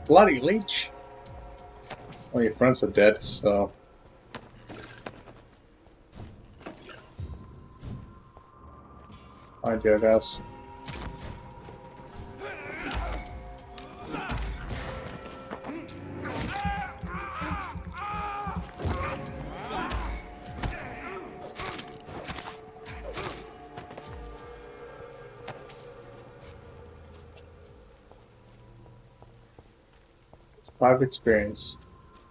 Bloody leech. All your friends are dead, so... Behind you, I guess. Five experience.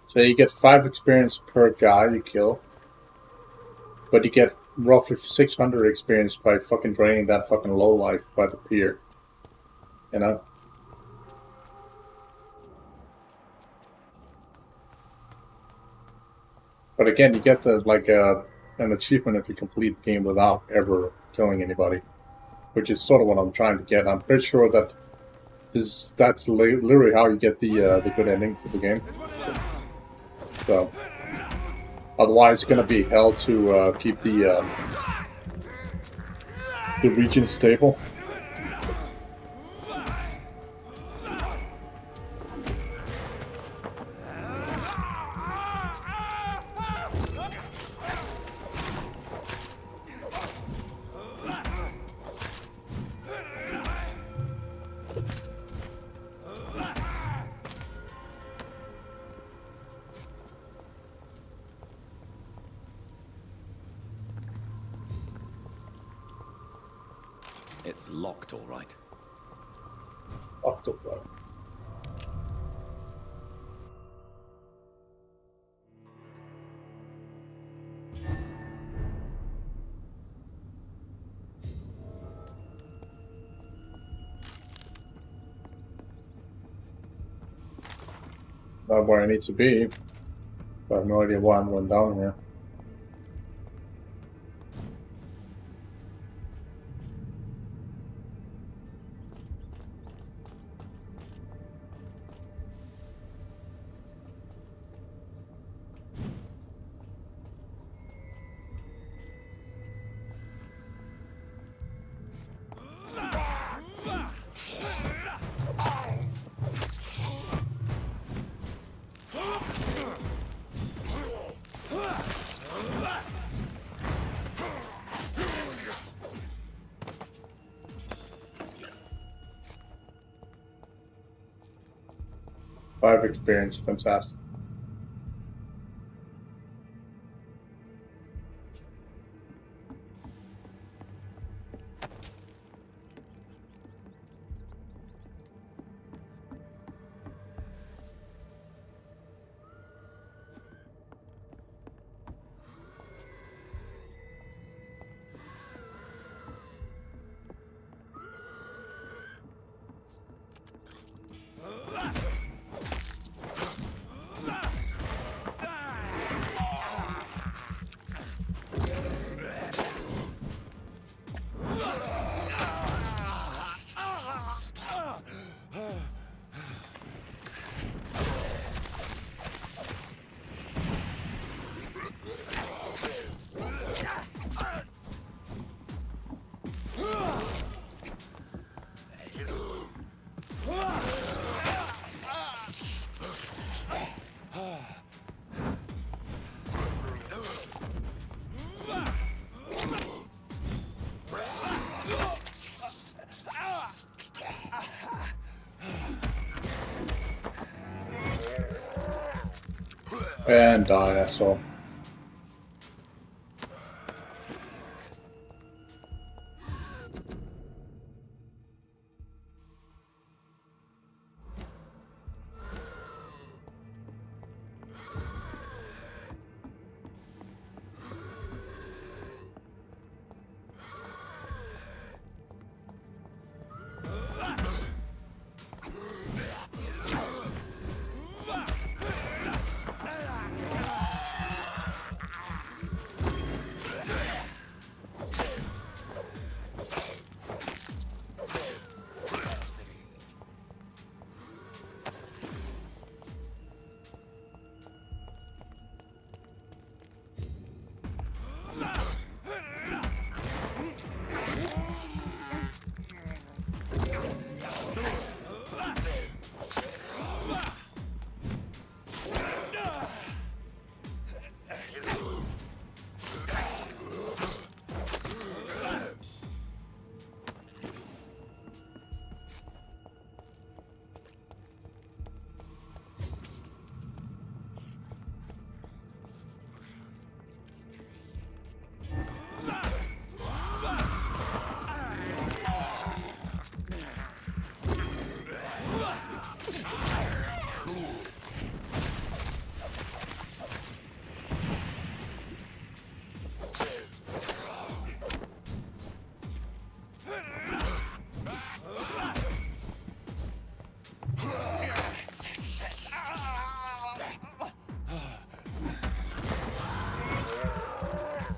So you get 5 experience per guy you kill. But you get roughly 600 experience by fucking draining that fucking lowlife by the pier. You know? But again, you get the like an achievement if you complete the game without ever killing anybody. Which is sort of what I'm trying to get. I'm pretty sure that that's literally how you get the good ending to the game. So, otherwise, it's gonna be hell to keep the region stable. It's locked, all right. Locked, all right. Not where I need to be. But I have no idea why I'm going down here. Five experience, fantastic. And die, that's all.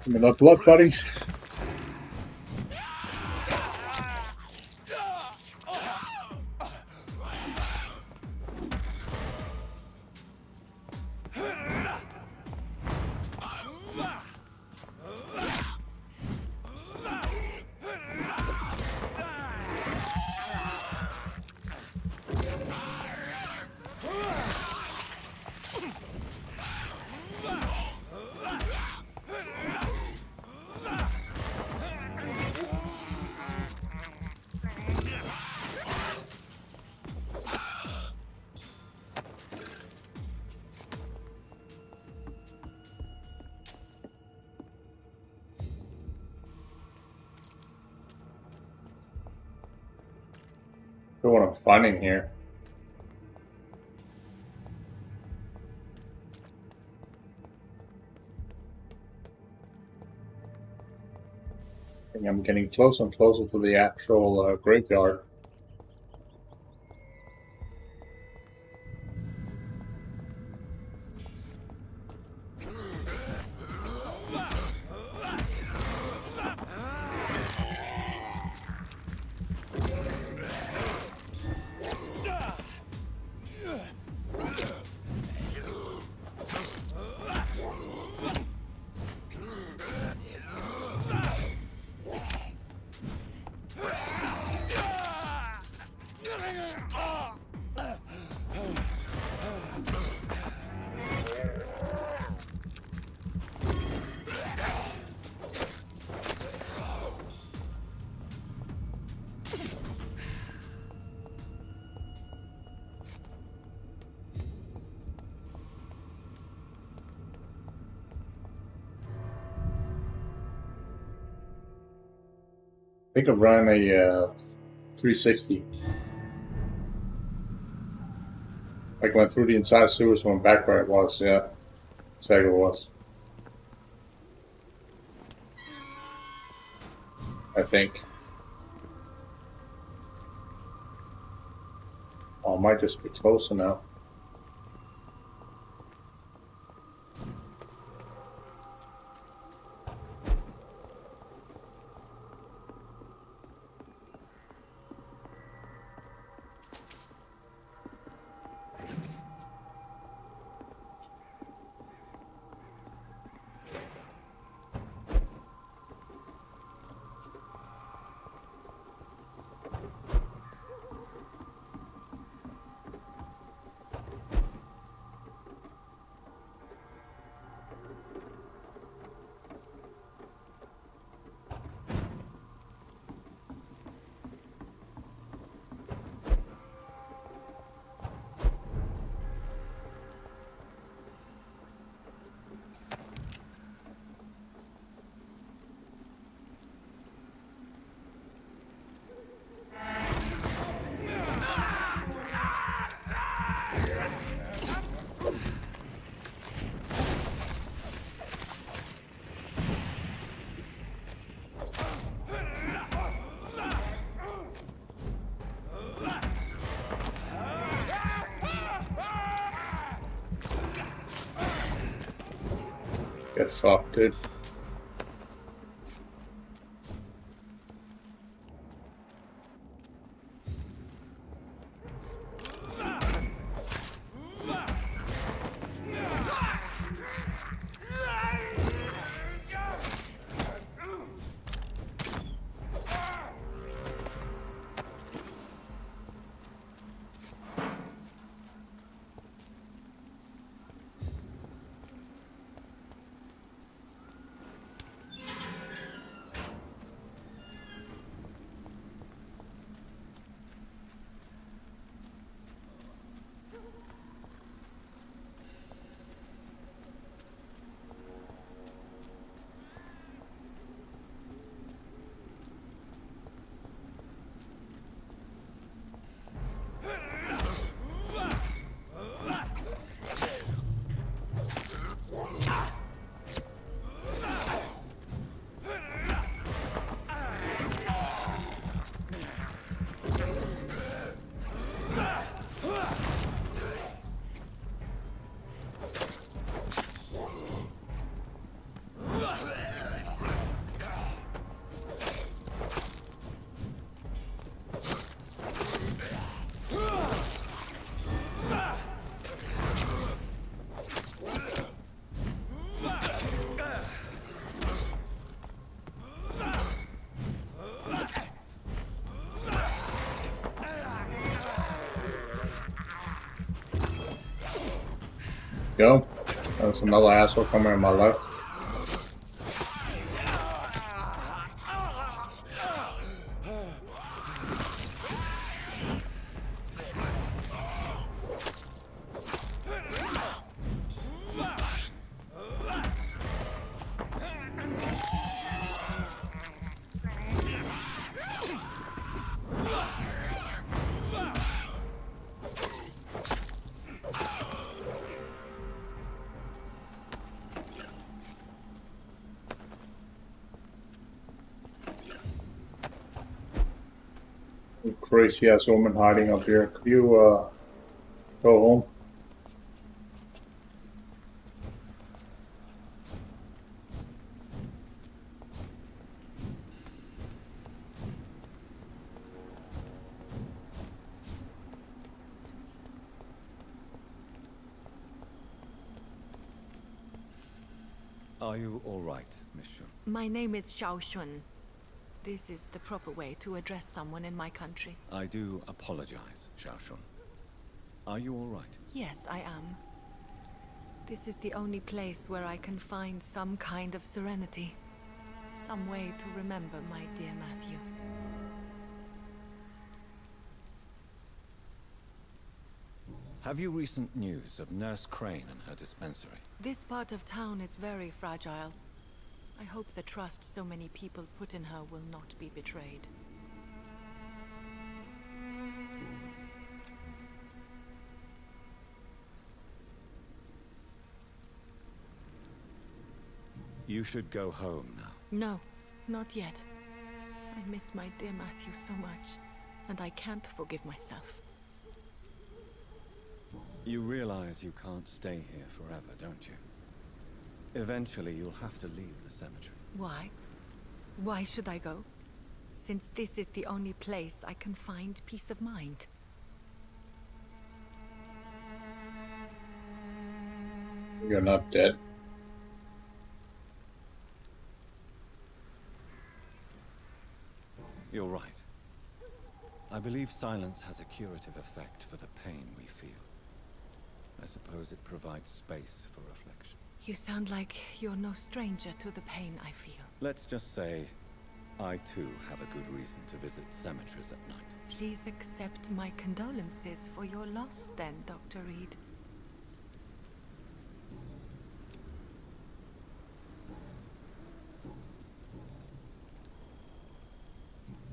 Give me that blood, buddy. What I'm finding here. I think I'm getting closer and closer to the actual graveyard. I think I ran a 360. Like went through the inside sewers, went back where it was. Yeah, exactly what it was. I think. Oh, I might just be closer now. Get fucked, dude. go. There's another asshole coming on my left. Crazy ass woman hiding up here. Could you go home? Are you all right, Miss Shun? My name is Xiao Shun. This is the proper way to address someone in my country. I do apologize, Xiao Shun. Are you all right? Yes, I am. This is the only place where I can find some kind of serenity. Some way to remember my dear Matthew. Have you recent news of Nurse Crane and her dispensary? This part of town is very fragile. I hope the trust so many people put in her will not be betrayed. You should go home now. No, not yet. I miss my dear Matthew so much, and I can't forgive myself. You realize you can't stay here forever, don't you? Eventually, you'll have to leave the cemetery. Why? Why should I go? Since this is the only place I can find peace of mind. You're not dead. You're right. I believe silence has a curative effect for the pain we feel. I suppose it provides space for reflection. You sound like you're no stranger to the pain I feel. Let's just say, I too have a good reason to visit cemeteries at night. Please accept my condolences for your loss then, Dr. Reed.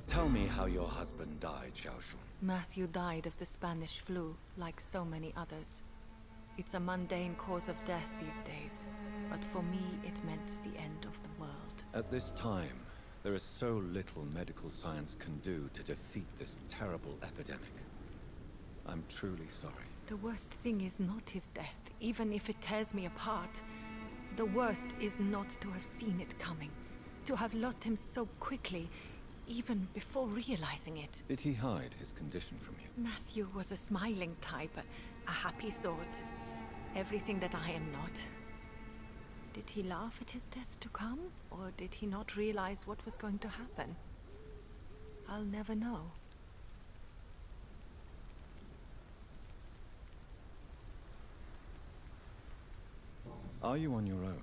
Tell me how your husband died, Xiao Shun. Matthew died of the Spanish flu, like so many others. It's a mundane cause of death these days, but for me it meant the end of the world. At this time, there is so little medical science can do to defeat this terrible epidemic. I'm truly sorry. The worst thing is not his death, even if it tears me apart. The worst is not to have seen it coming, to have lost him so quickly, even before realizing it. Did he hide his condition from you? Matthew was a smiling type, a happy sort. Everything that I am not. Did he laugh at his death to come, or did he not realize what was going to happen? I'll never know. Are you on your own?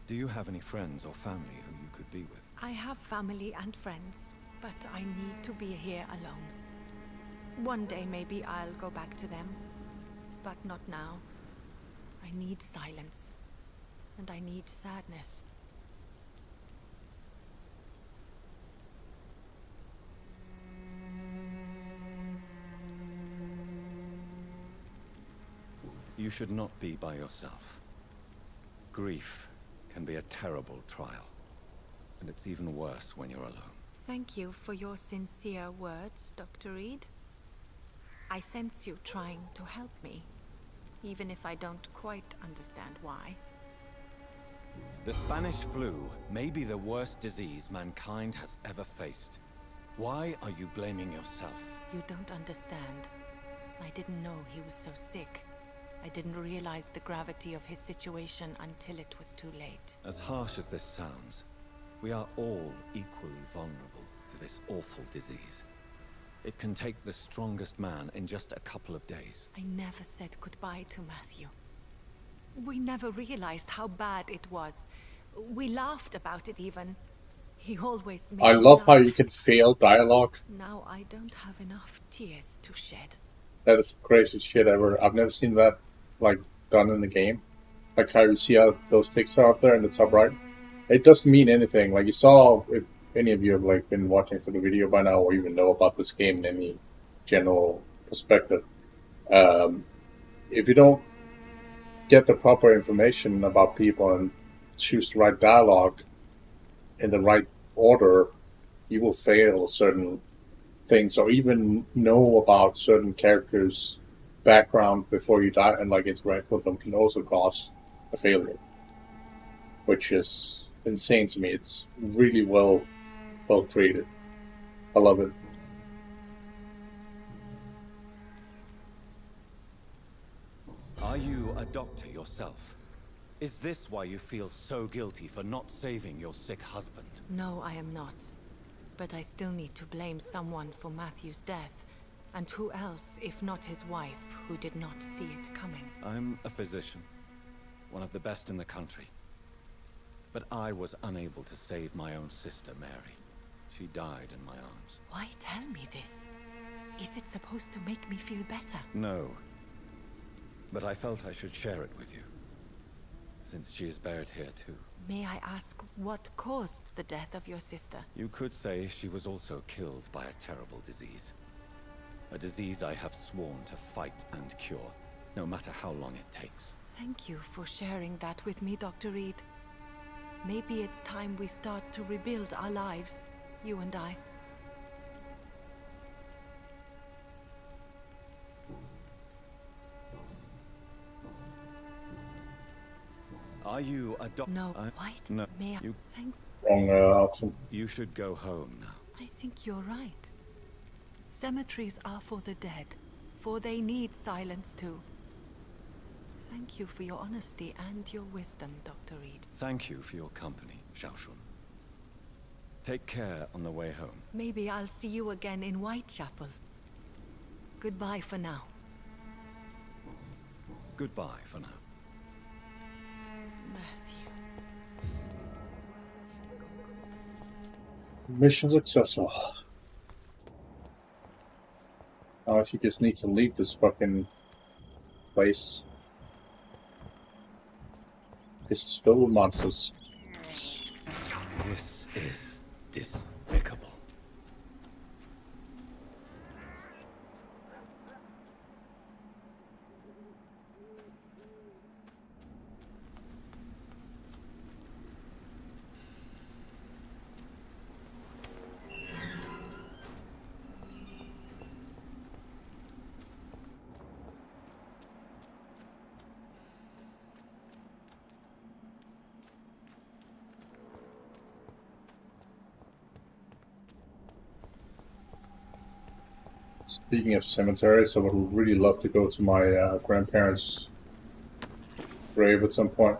Do you have any friends or family who you could be with? I have family and friends, but I need to be here alone. One day maybe I'll go back to them, but not now. I need silence, and I need sadness. You should not be by yourself. Grief can be a terrible trial, and it's even worse when you're alone. Thank you for your sincere words, Dr. Reed. I sense you trying to help me, even if I don't quite understand why. The Spanish flu may be the worst disease mankind has ever faced. Why are you blaming yourself? You don't understand. I didn't know he was so sick. I didn't realize the gravity of his situation until it was too late. As harsh as this sounds, we are all equally vulnerable to this awful disease. It can take the strongest man in just a couple of days. I never said goodbye to Matthew. We never realized how bad it was. We laughed about it even. He always made I me love how laugh. you can fail dialogue. Now I don't have enough tears to shed. That is the craziest shit ever. I've never seen that like done in the game. Like how you see how those ticks are up there in the top right. It doesn't mean anything. Like you saw, if any of you have like been watching through the video by now, or even know about this game in any general perspective, if you don't get the proper information about people and choose the right dialogue in the right order, you will fail certain things, or even know about certain characters' background before you die and like interact with them can also cause a failure, which is insane to me. It's really well created. I love it. Are you a doctor yourself? Is this why you feel so guilty for not saving your sick husband? No, I am not. But I still need to blame someone for Matthew's death. And who else, if not his wife, who did not see it coming? I'm a physician, one of the best in the country. But I was unable to save my own sister, Mary. She died in my arms. Why tell me this? Is it supposed to make me feel better? No. But I felt I should share it with you, since she is buried here too. May I ask what caused the death of your sister? You could say she was also killed by a terrible disease. A disease I have sworn to fight and cure, no matter how long it takes. Thank you for sharing that with me, Dr. Reed. Maybe it's time we start to rebuild our lives, you and I. Are you a doctor? No, White. No. May I You... thank... Wrong option. You should go home now. I think you're right. Cemeteries are for the dead, for they need silence too. Thank you for your honesty and your wisdom, Dr. Reed. Thank you for your company, Xiaoshun. Take care on the way home. Maybe I'll see you again in Whitechapel. Goodbye for now. Goodbye for now. Matthew. Mission successful. Now she just needs to leave this fucking place. This is filled with monsters. This is despicable. Speaking of cemeteries, I would really love to go to my grandparents' grave at some point.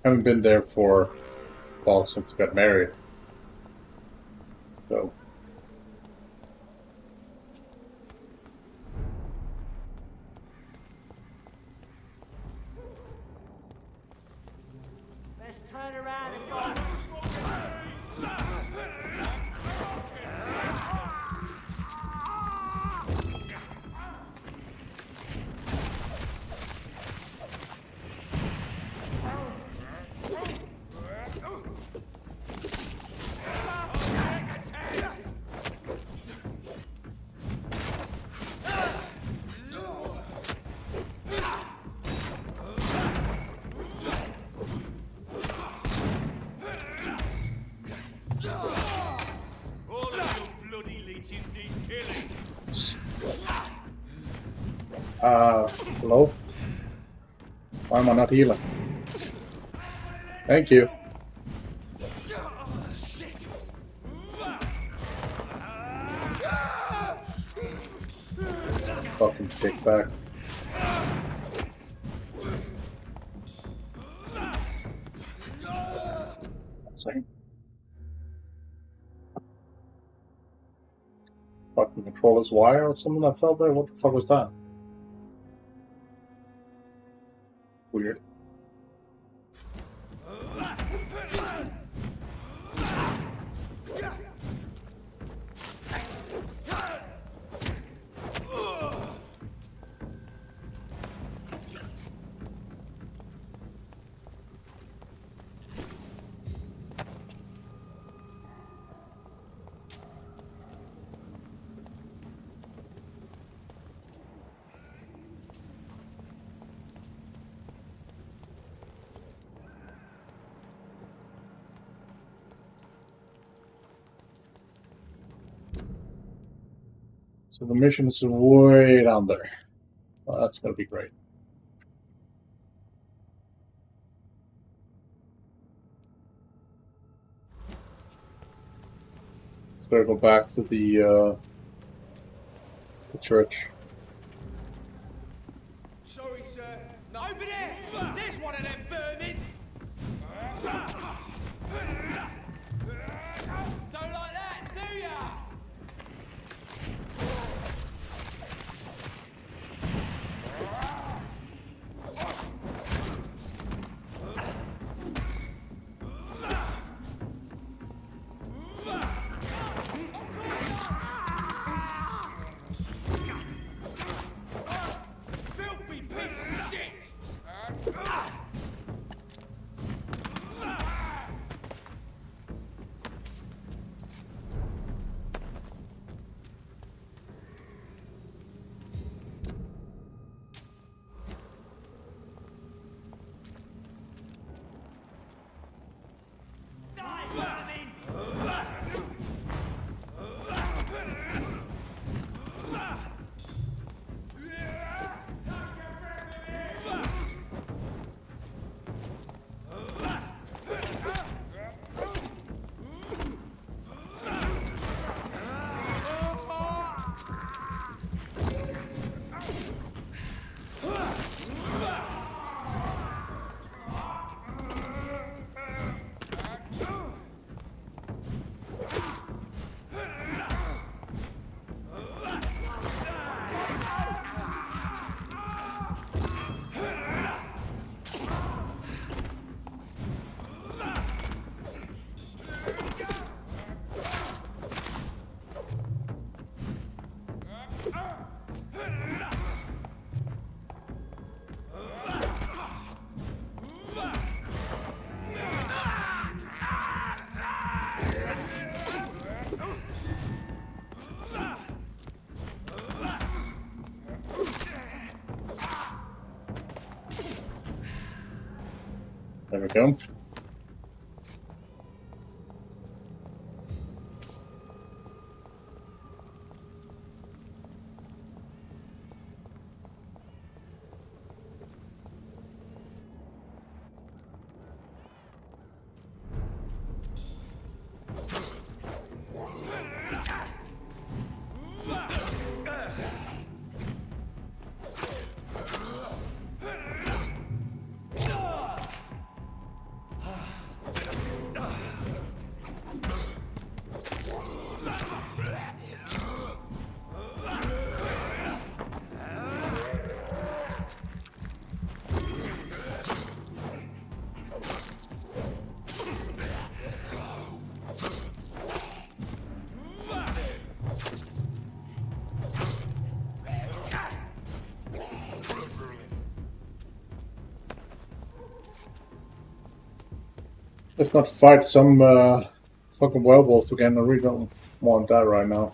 Haven't been there for, well, since I got married. So. Let's turn around and go. Hello? Why am I not healing? Thank you. Fucking kick back. Second. Fucking controller's wire or something that fell there? What the fuck was that? Weird. So the mission is way down there. Well, that's gonna be great. So I go back to the church. Sorry, sir. No. Over there! There's one of them vermin! Don't like that, do ya? Filthy piece of shit! There we go. Let's not fight some fucking werewolf again. I really don't want that right now.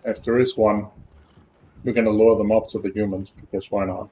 If there is one, we're gonna lure them up to the humans, because why not?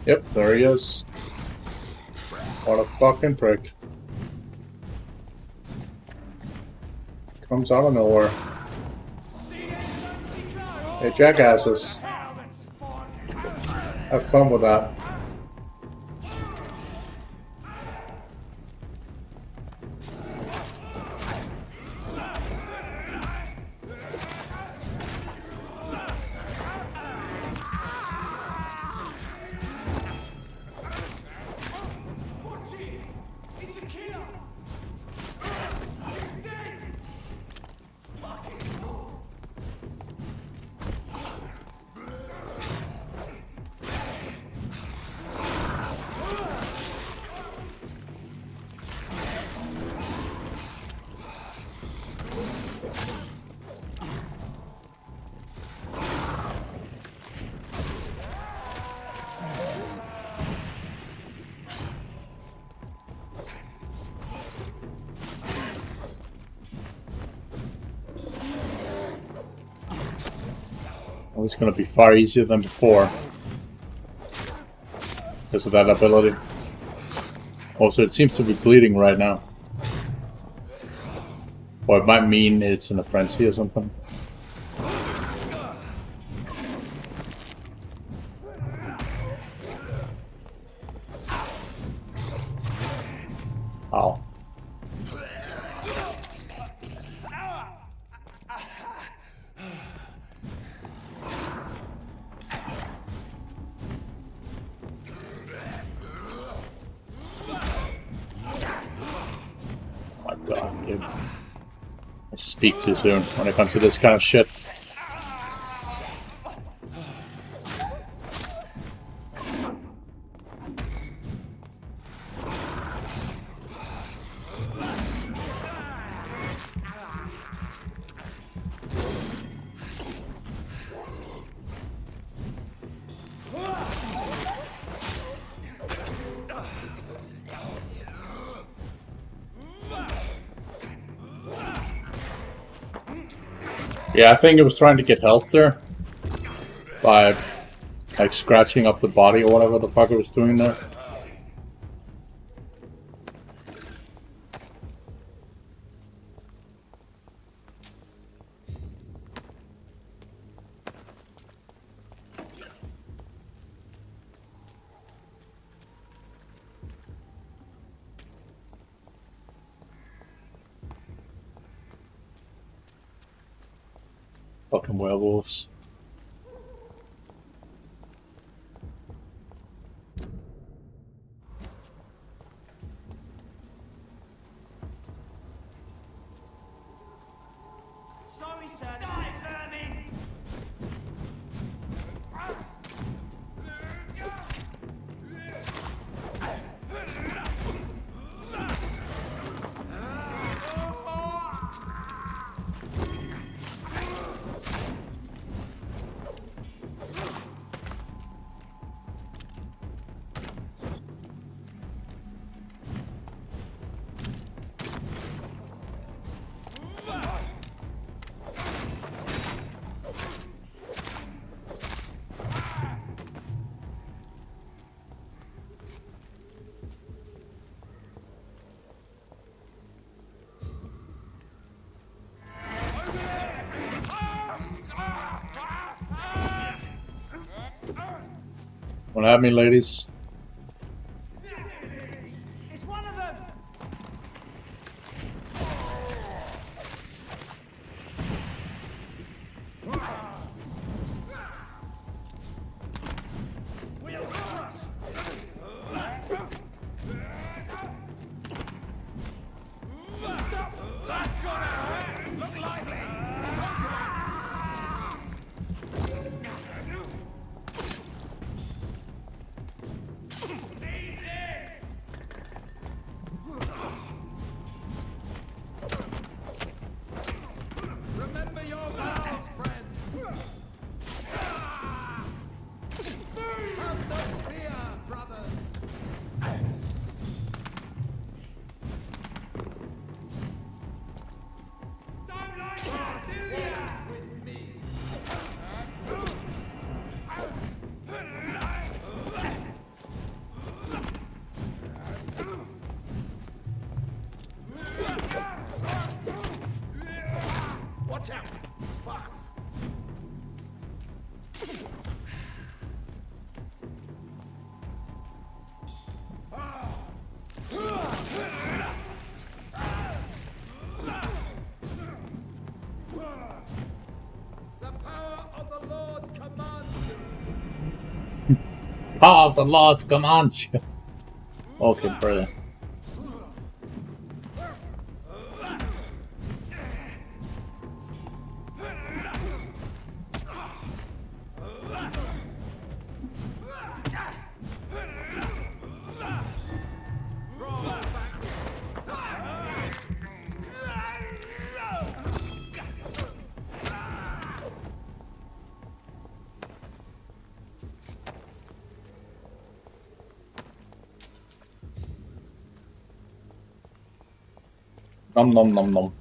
Yep, there he is. What a fucking prick. Comes out of nowhere. Hey, jackasses. Have fun with that. Well, it's going to be far easier than before because of that ability. Also, it seems to be bleeding right now. Or it might mean it's in a frenzy or something. Ow. My god, dude. I speak too soon when it comes to this kind of shit. Yeah, I think it was trying to get health there by like scratching up the body or whatever the fuck it was doing there. Fucking werewolves. Sorry, sir. Die, vermin! Wanna have me, ladies? It's one of them! That's gonna hurt! Look lively! Talk to us! Watch out! It's fast! The power of the Lord commands Power of the Lord commands you. Okay, brilliant. Nom nom nom nom.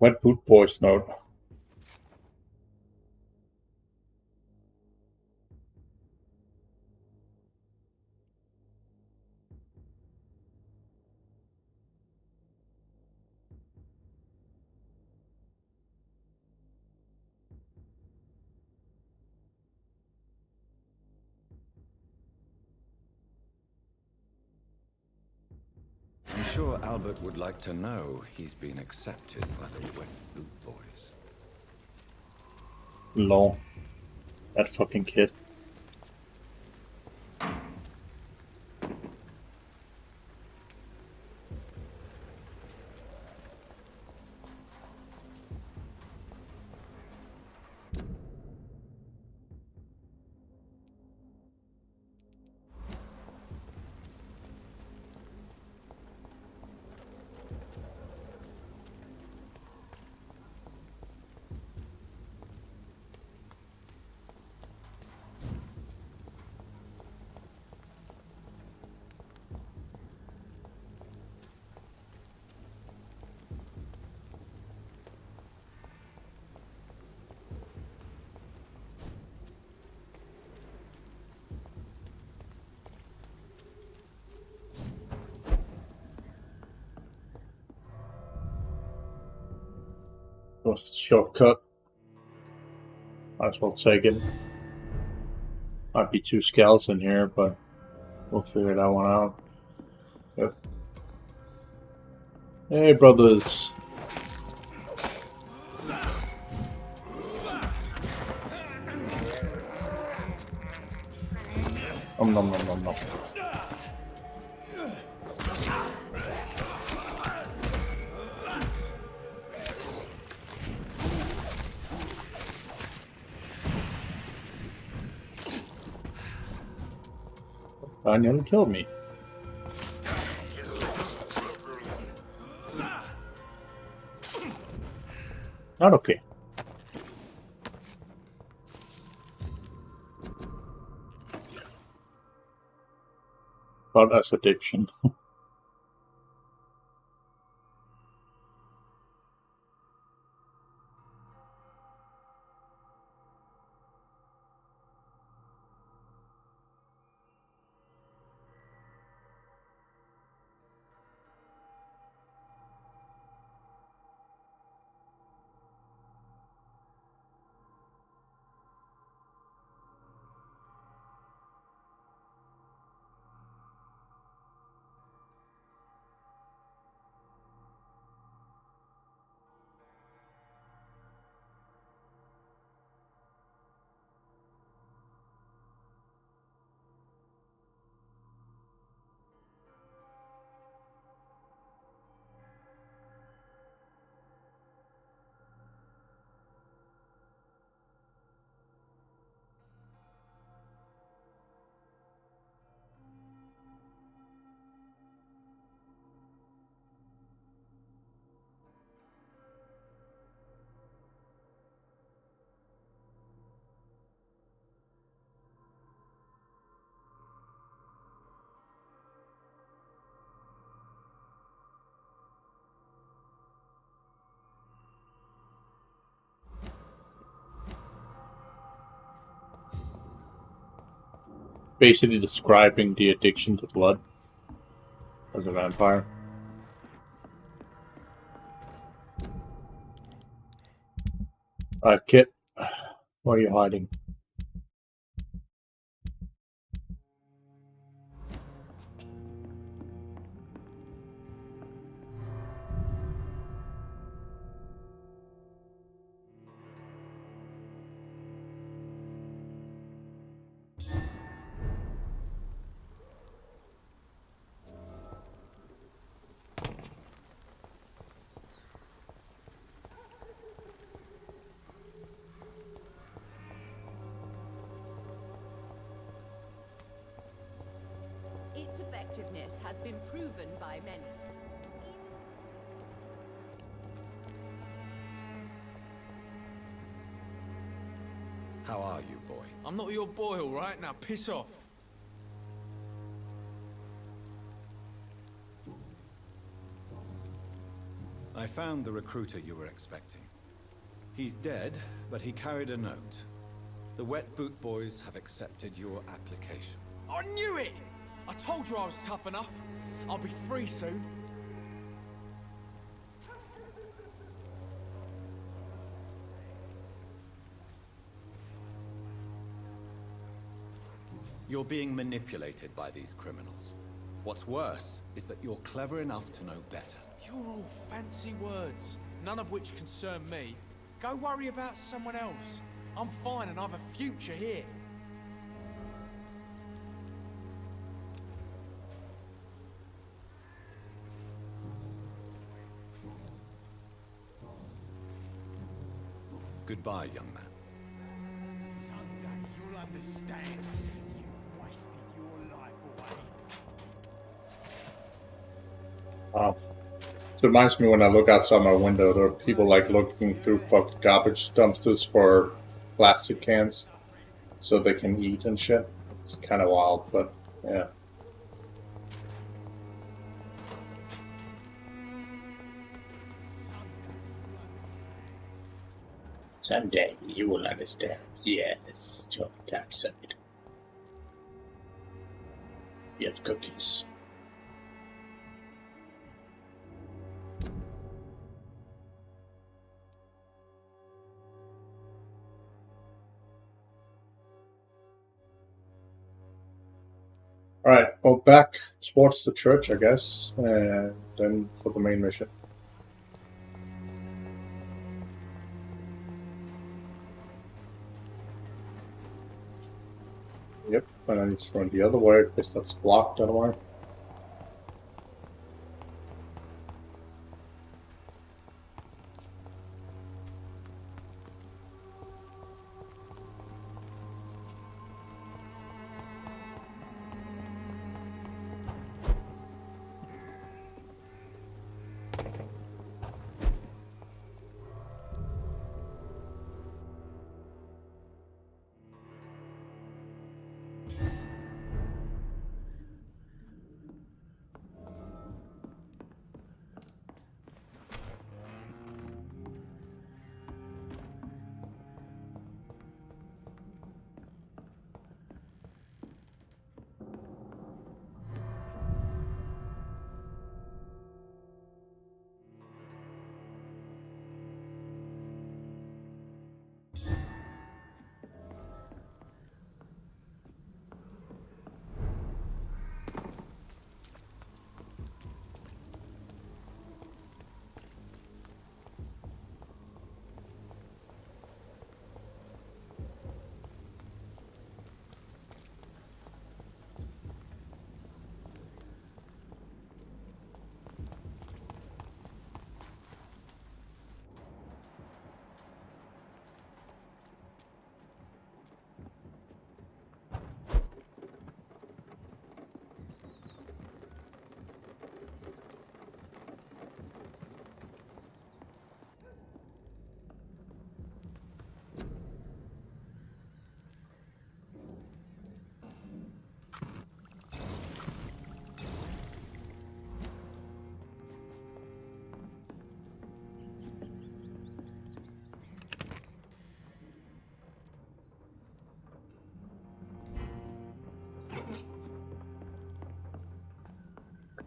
Wet boot boys note. I'm sure Albert would like to know he's been accepted by the Wet Boot Boys. Lol. That fucking kid. Was the shortcut. Might as well take it. Might be two scouts in here, but we'll figure that one out. Yep. Hey, brothers. Nom nom nom nom nom. I nearly killed me. Not okay. But as addiction. basically describing the addiction to blood as a vampire. Kit, why are you hiding? Its effectiveness has been proven by many. How are you, boy? I'm not your boy, all right? Now piss off. I found the recruiter you were expecting. He's dead, but he carried a note. The Wet Boot Boys have accepted your application. I knew it! I told you I was tough enough. I'll be free soon. You're being manipulated by these criminals. What's worse is that you're clever enough to know better. You're all fancy words, none of which concern me. Go worry about someone else. I'm fine and I've a future here. Goodbye, young man. Someday you'll understand. You wasted your life away. It reminds me when I look outside my window, there are people like looking through fucking garbage dumpsters for plastic cans so they can eat and shit. It's kind of wild, but yeah. Someday you will understand. Yes, Johnny Taxide. You have cookies. Alright, well, back towards the church, I guess, and then for the main mission. Yep, and then it's run the other way, because that's blocked otherwise.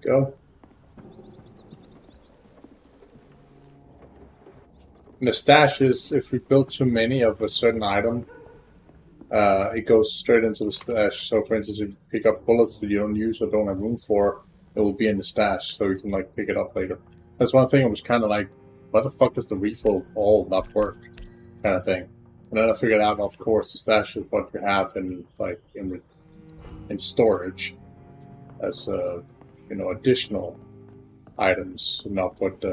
Go. And the stash is, if we build too many of a certain item, it goes straight into the stash. So for instance, if you pick up bullets that you don't use or don't have room for, it will be in the stash, so you can like pick it up later. That's one thing I was kind of like, why the fuck does the refill all not work? Kind of thing. And then I figured out, of course, the stash is what you have in like in storage as additional items, not what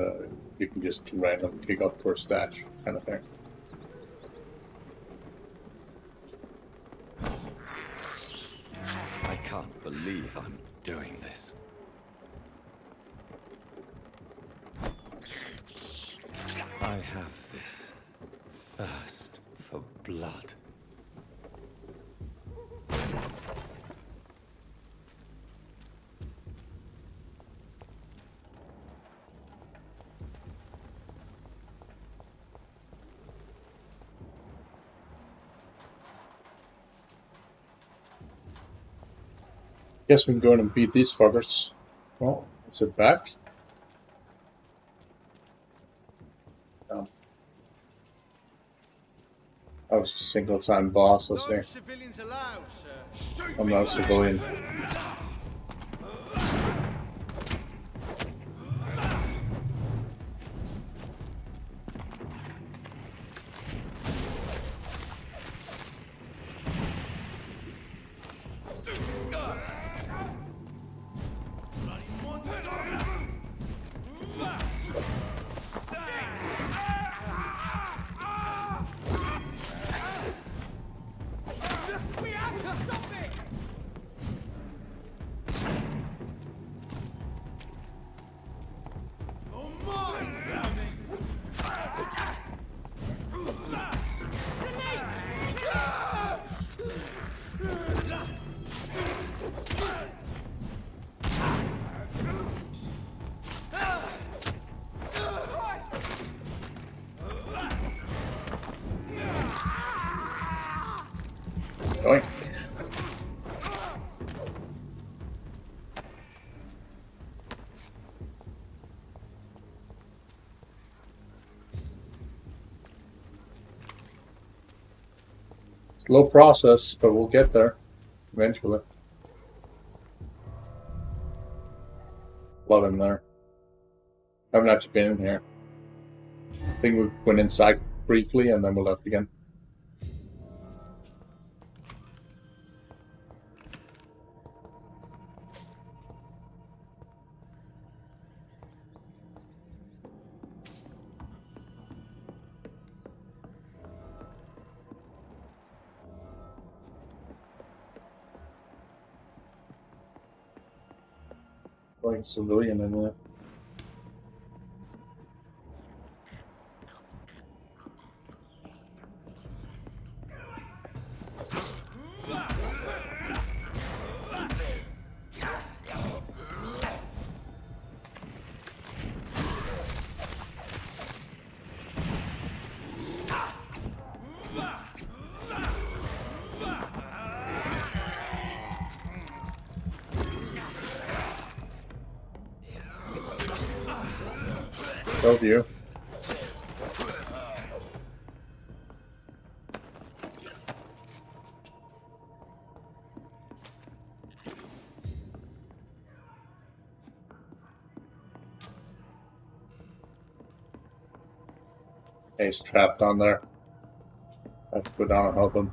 you can just randomly pick up per stash, kind of thing. I can't believe I'm doing this. I have this thirst for blood. Guess we can go in and beat these fuckers. Well, let's head back. Oh. I was a single-time boss, let's see. I'm not a civilian. Going. Slow process, but we'll get there eventually. Love him there. I haven't actually been in here. I think we went inside briefly and then we left again. Like a civilian in there. Told you. He's trapped on there. I have to go down and help him.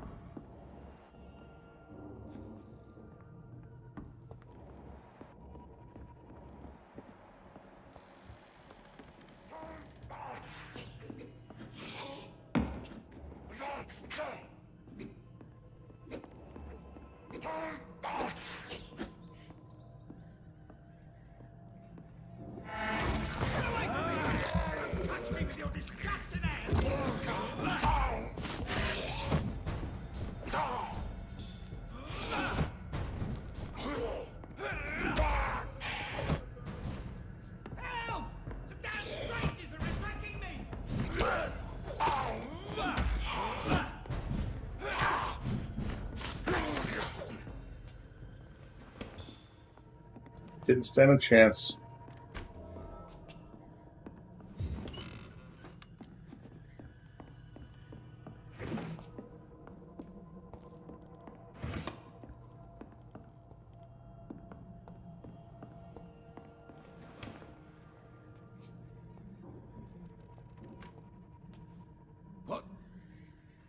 Didn't stand a chance.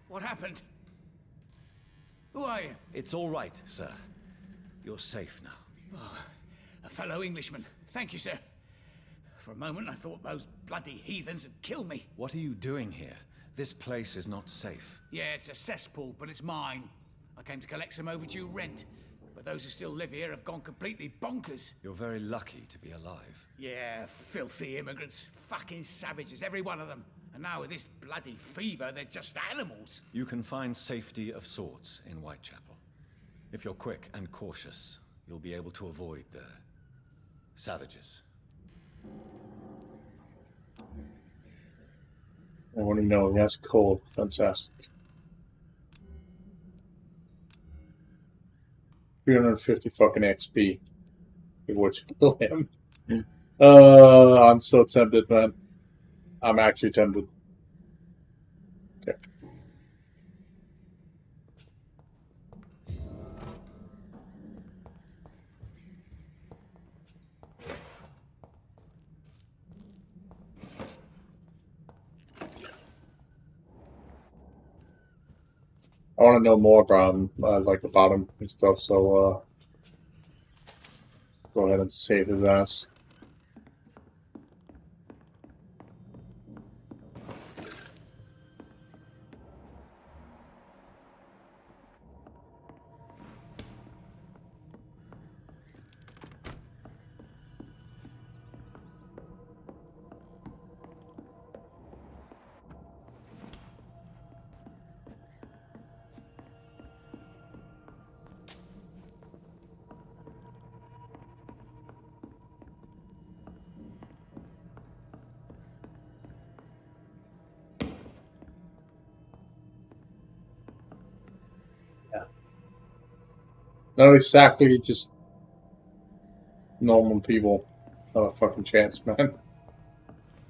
What happened? Who are you? It's all right, sir. You're safe now. Oh, a fellow Englishman. Thank you, sir. For a moment, I thought those bloody heathens had killed me. What are you doing here? This place is not safe. Yeah, it's a cesspool, but it's mine. I came to collect some overdue rent, but those who still live here have gone completely bonkers. You're very lucky to be alive. Yeah, filthy immigrants. Fucking savages, every one of them. And now with this bloody fever, they're just animals. You can find safety of sorts in Whitechapel. If you're quick and cautious, you'll be able to avoid the savages. I want to know. That's cool. Fantastic. 350 fucking XP. What you kill him? I'm so tempted, man. I'm actually tempted. Okay. I want to know more about him, like about him and stuff. So go ahead and save his ass. Not exactly just normal people. Not a fucking chance, man.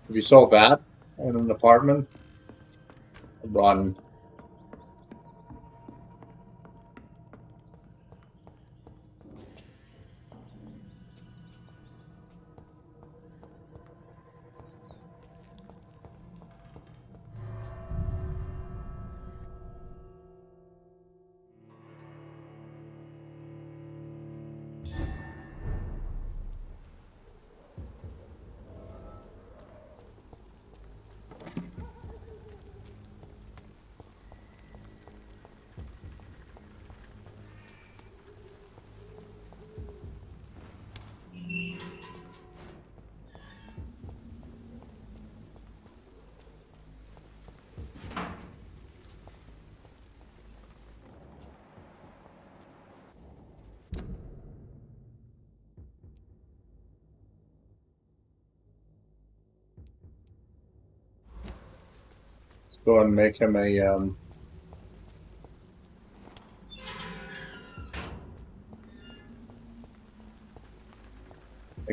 If you saw that in an apartment, run. Go and make him a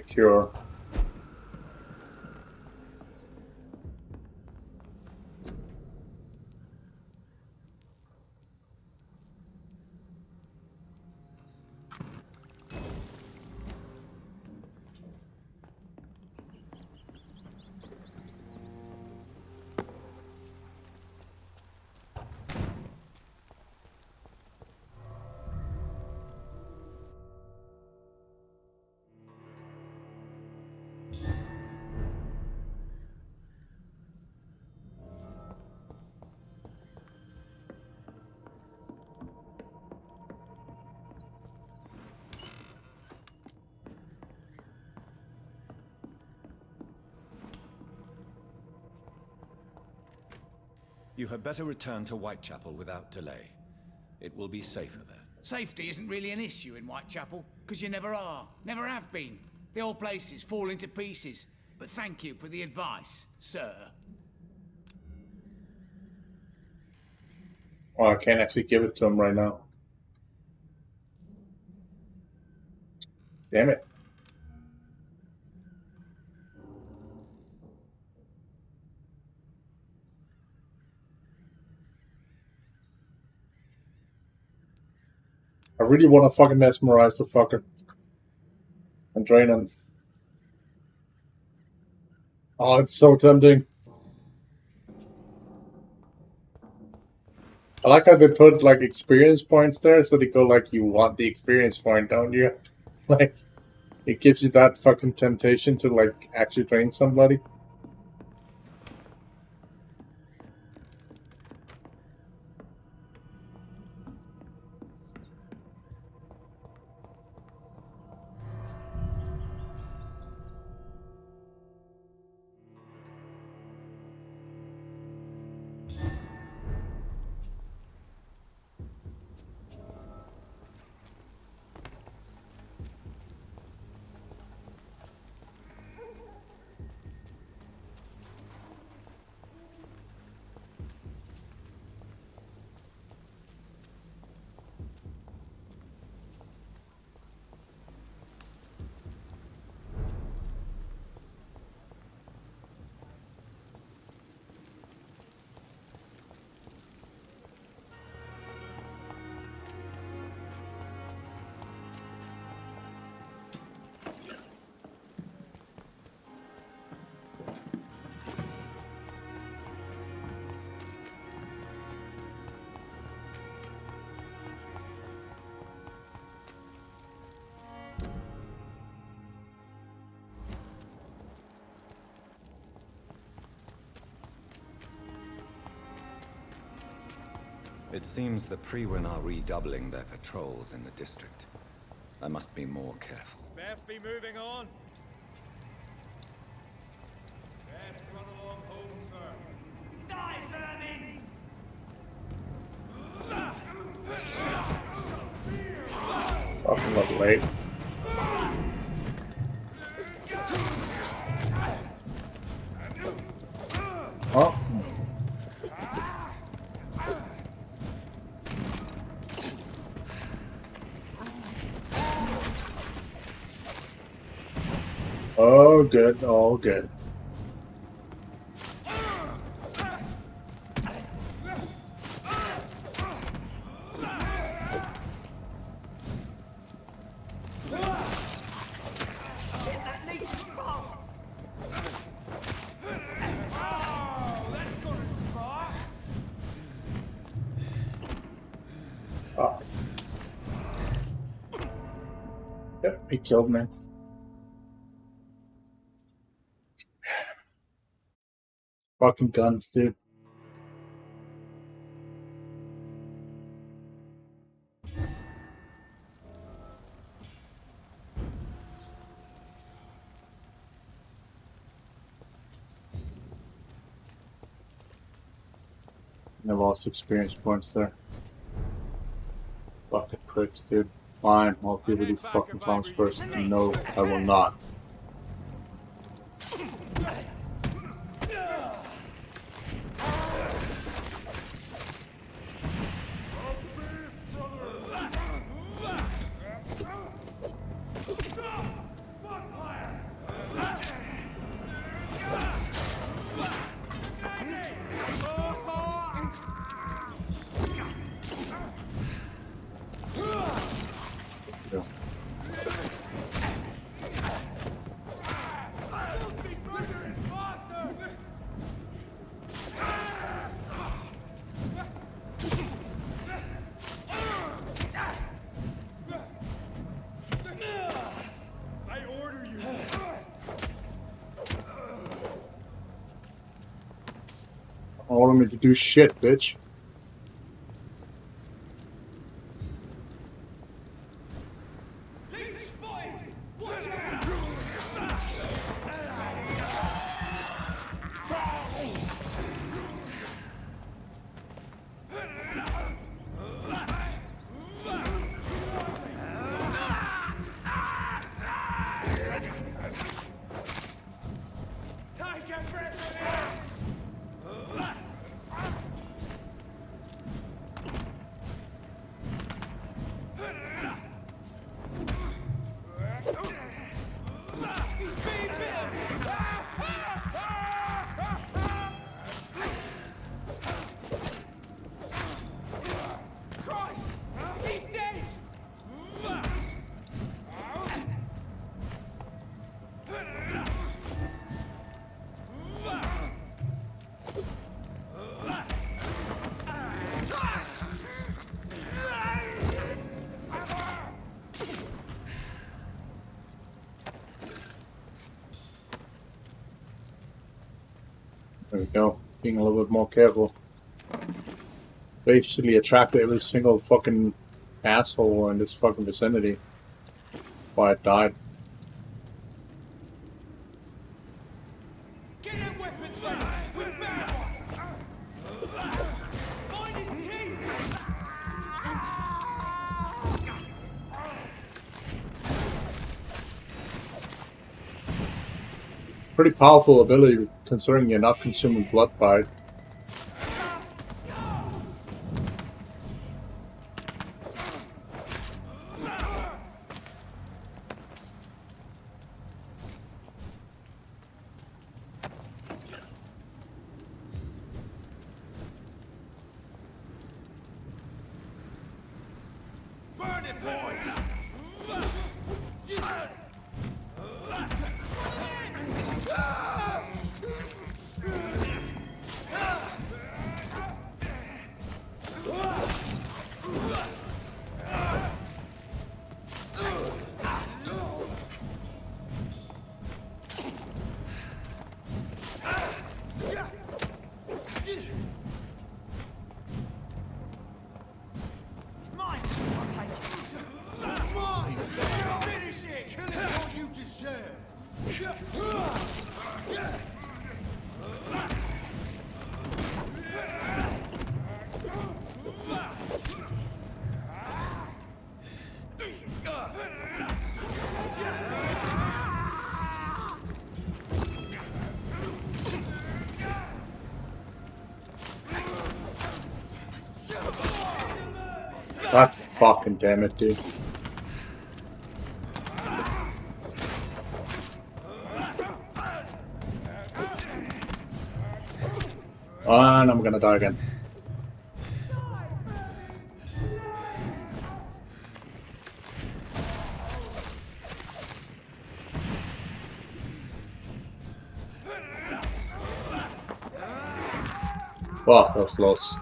cure. You had better return to Whitechapel without delay. It will be safer there. Safety isn't really an issue in Whitechapel, because you never are. Never have been. The old place is falling to pieces. But thank you for the advice, sir. Well, I can't actually give it to him right now. Damn it. I really want to fucking mesmerize the fucker and drain him. Oh, it's so tempting. I like how they put like experience points there, so they go like, you want the experience point, don't you? Like, it gives you that fucking temptation to like actually drain somebody. It seems the Priwen are redoubling their patrols in the district. I must be more careful. Best be moving on. Best run along home, sir. Die, vermin! Fucking look late. Oh. Oh, good. Oh, good. Oh. Yep, he killed me. Fucking guns, dude. I lost experience points there. Fucking pricks, dude. Fine, I'll give you fucking clowns first. No, I will not. Order me to do shit, bitch. There we go. Being a little bit more careful. Basically attracted every single fucking asshole in this fucking vicinity. Why it died. Pretty powerful ability considering you're not consuming blood by it. Burn it, boys! God fucking damn it, dude. And I'm gonna die again. Fuck, that was close.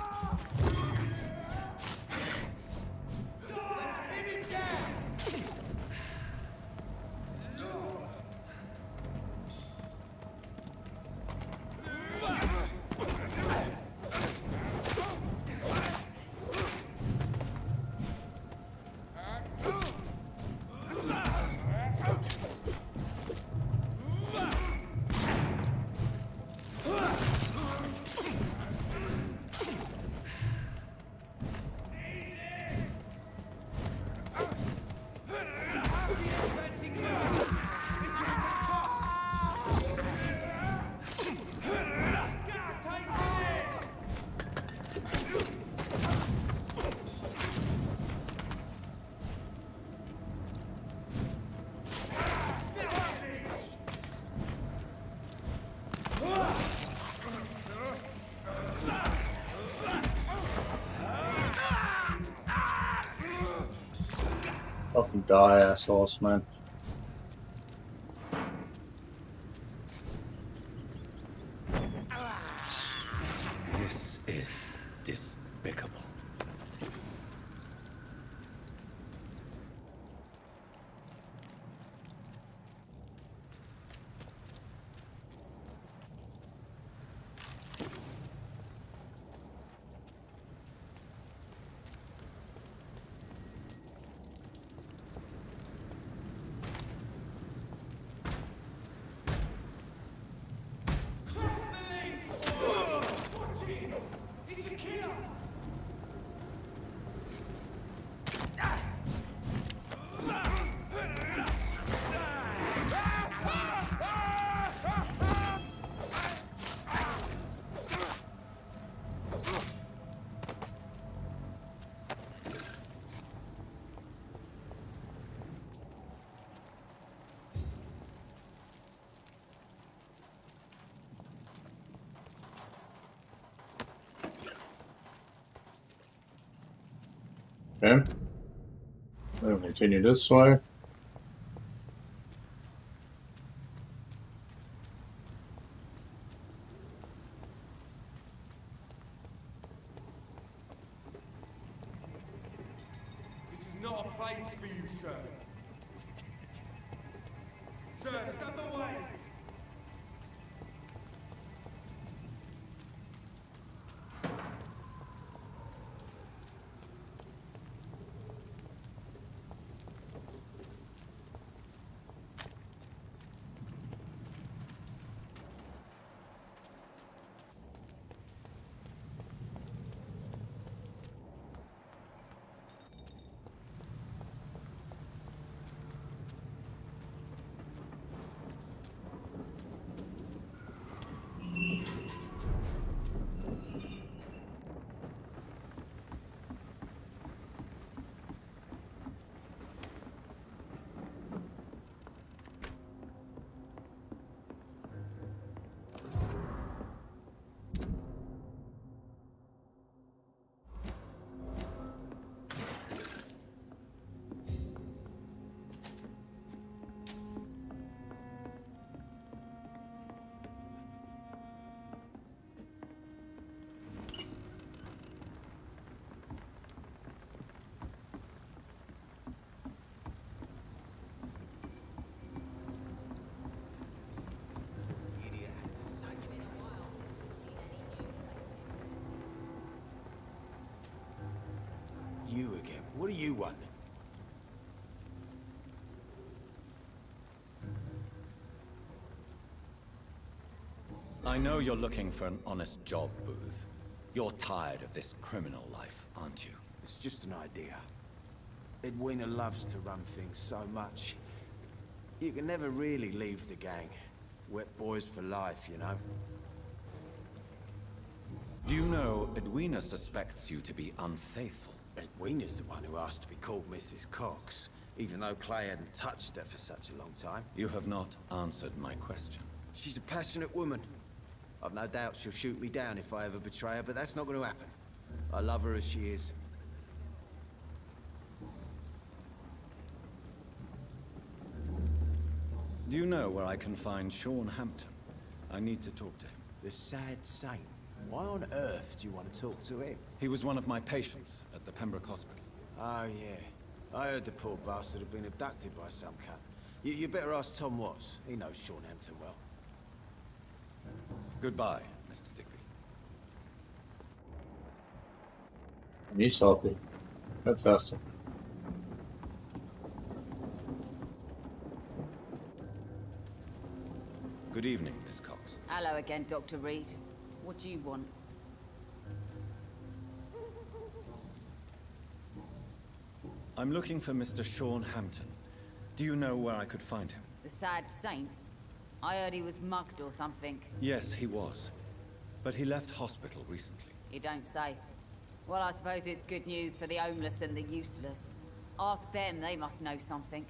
Fucking die, assholes, man. This is despicable. Okay. We'll continue this way. This is not a place for you, sir. Sir, step away! What do you want? I know you're looking for an honest job, Booth. You're tired of this criminal life, aren't you? It's just an idea. Edwina loves to run things so much. You can never really leave the gang. Wet boys for life, you know? Do you know Edwina suspects you to be unfaithful? Edwina's the one who asked to be called Mrs. Cox, even though Clay hadn't touched her for such a long time. You have not answered my question. She's a passionate woman. I've no doubt she'll shoot me down if I ever betray her, but that's not going to happen. I love her as she is. Do you know where I can find Sean Hampton? I need to talk to him. The sad saint. Why on earth do you want to talk to him? He was one of my patients at the Pembroke Hospital. Oh, yeah. I heard the poor bastard had been abducted by some cunt. You better ask Tom Watts. He knows Sean Hampton well. Goodbye, Mr. Digby. He's healthy. Fantastic. Good evening, Miss Cox. Hello again, Dr. Reed. What do you want? I'm looking for Mr. Sean Hampton. Do you know where I could find him? The sad saint? I heard he was mugged or something. Yes, he was. But he left hospital recently. You don't say. Well, I suppose it's good news for the homeless and the useless. Ask them, they must know something.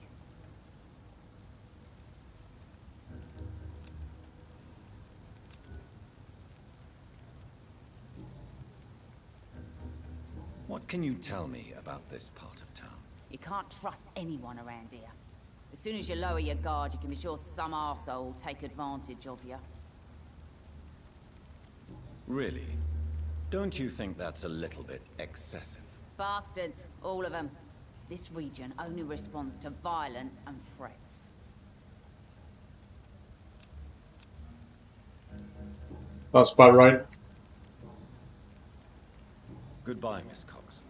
What can you tell me about this part of town? You can't trust anyone around here. As soon as you lower your guard, you can be sure some arsehole will take advantage of you. Really? Don't you think that's a little bit excessive? Bastards, all of them. This region only responds to violence and threats. That's about right. Goodbye, Miss Cox.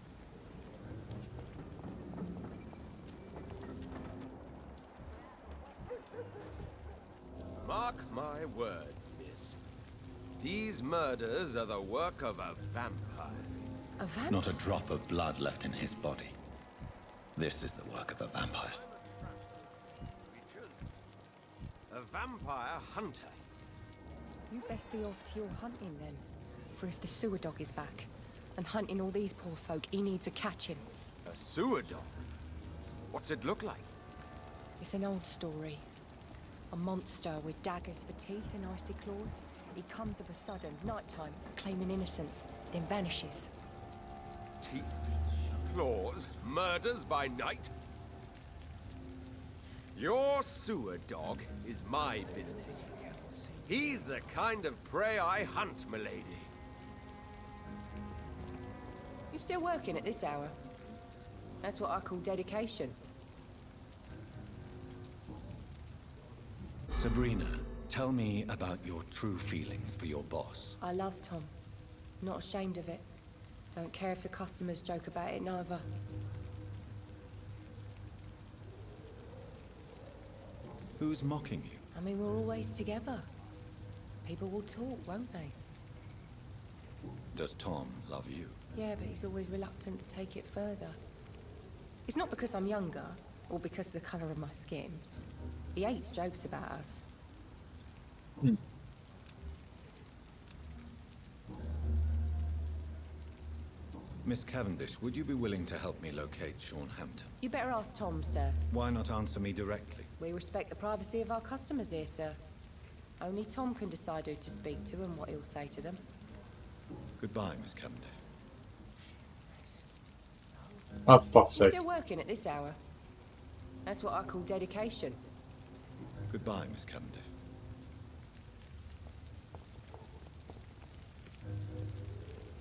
Mark my words, miss. These murders are the work of a vampire. A vampire? Not a drop of blood left in his body. This is the work of a vampire. A vampire hunter. You best be off to your hunting then. For if the sewer dog is back, and hunting all these poor folk, he needs a catching. A sewer dog? What's it look like? It's an old story. A monster with daggers for teeth and icy claws. He comes of a sudden, nighttime, claiming innocence, then vanishes. Teeth, claws, murders by night? Your sewer dog is my business. He's the kind of prey I hunt, milady. You still working at this hour? That's what I call dedication. Sabrina, tell me about your true feelings for your boss. I love Tom. Not ashamed of it. Don't care if the customers joke about it, neither. Who's mocking you? I mean, we're always together. People will talk, won't they? Does Tom love you? Yeah, but he's always reluctant to take it further. It's not because I'm younger, or because of the colour of my skin. He hates jokes about us. Miss Cavendish, would you be willing to help me locate Sean Hampton? You better ask Tom, sir. Why not answer me directly? We respect the privacy of our customers here, sir. Only Tom can decide who to speak to and what he'll say to them. Goodbye, Miss Cavendish. Oh, fuck's You're sake. still working at this hour. That's what I call dedication. Goodbye, Miss Cavendish.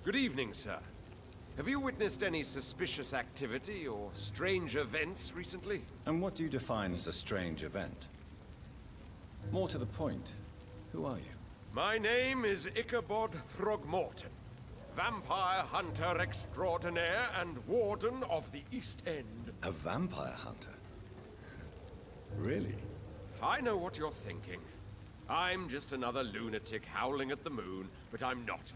Good evening, sir. Have you witnessed any suspicious activity or strange events recently? And what do you define as a strange event? More to the point, who are you? My name is Ichabod Throgmorton, Vampire hunter extraordinaire and warden of the East End. A vampire hunter? Really? I know what you're thinking. I'm just another lunatic howling at the moon, but I'm not.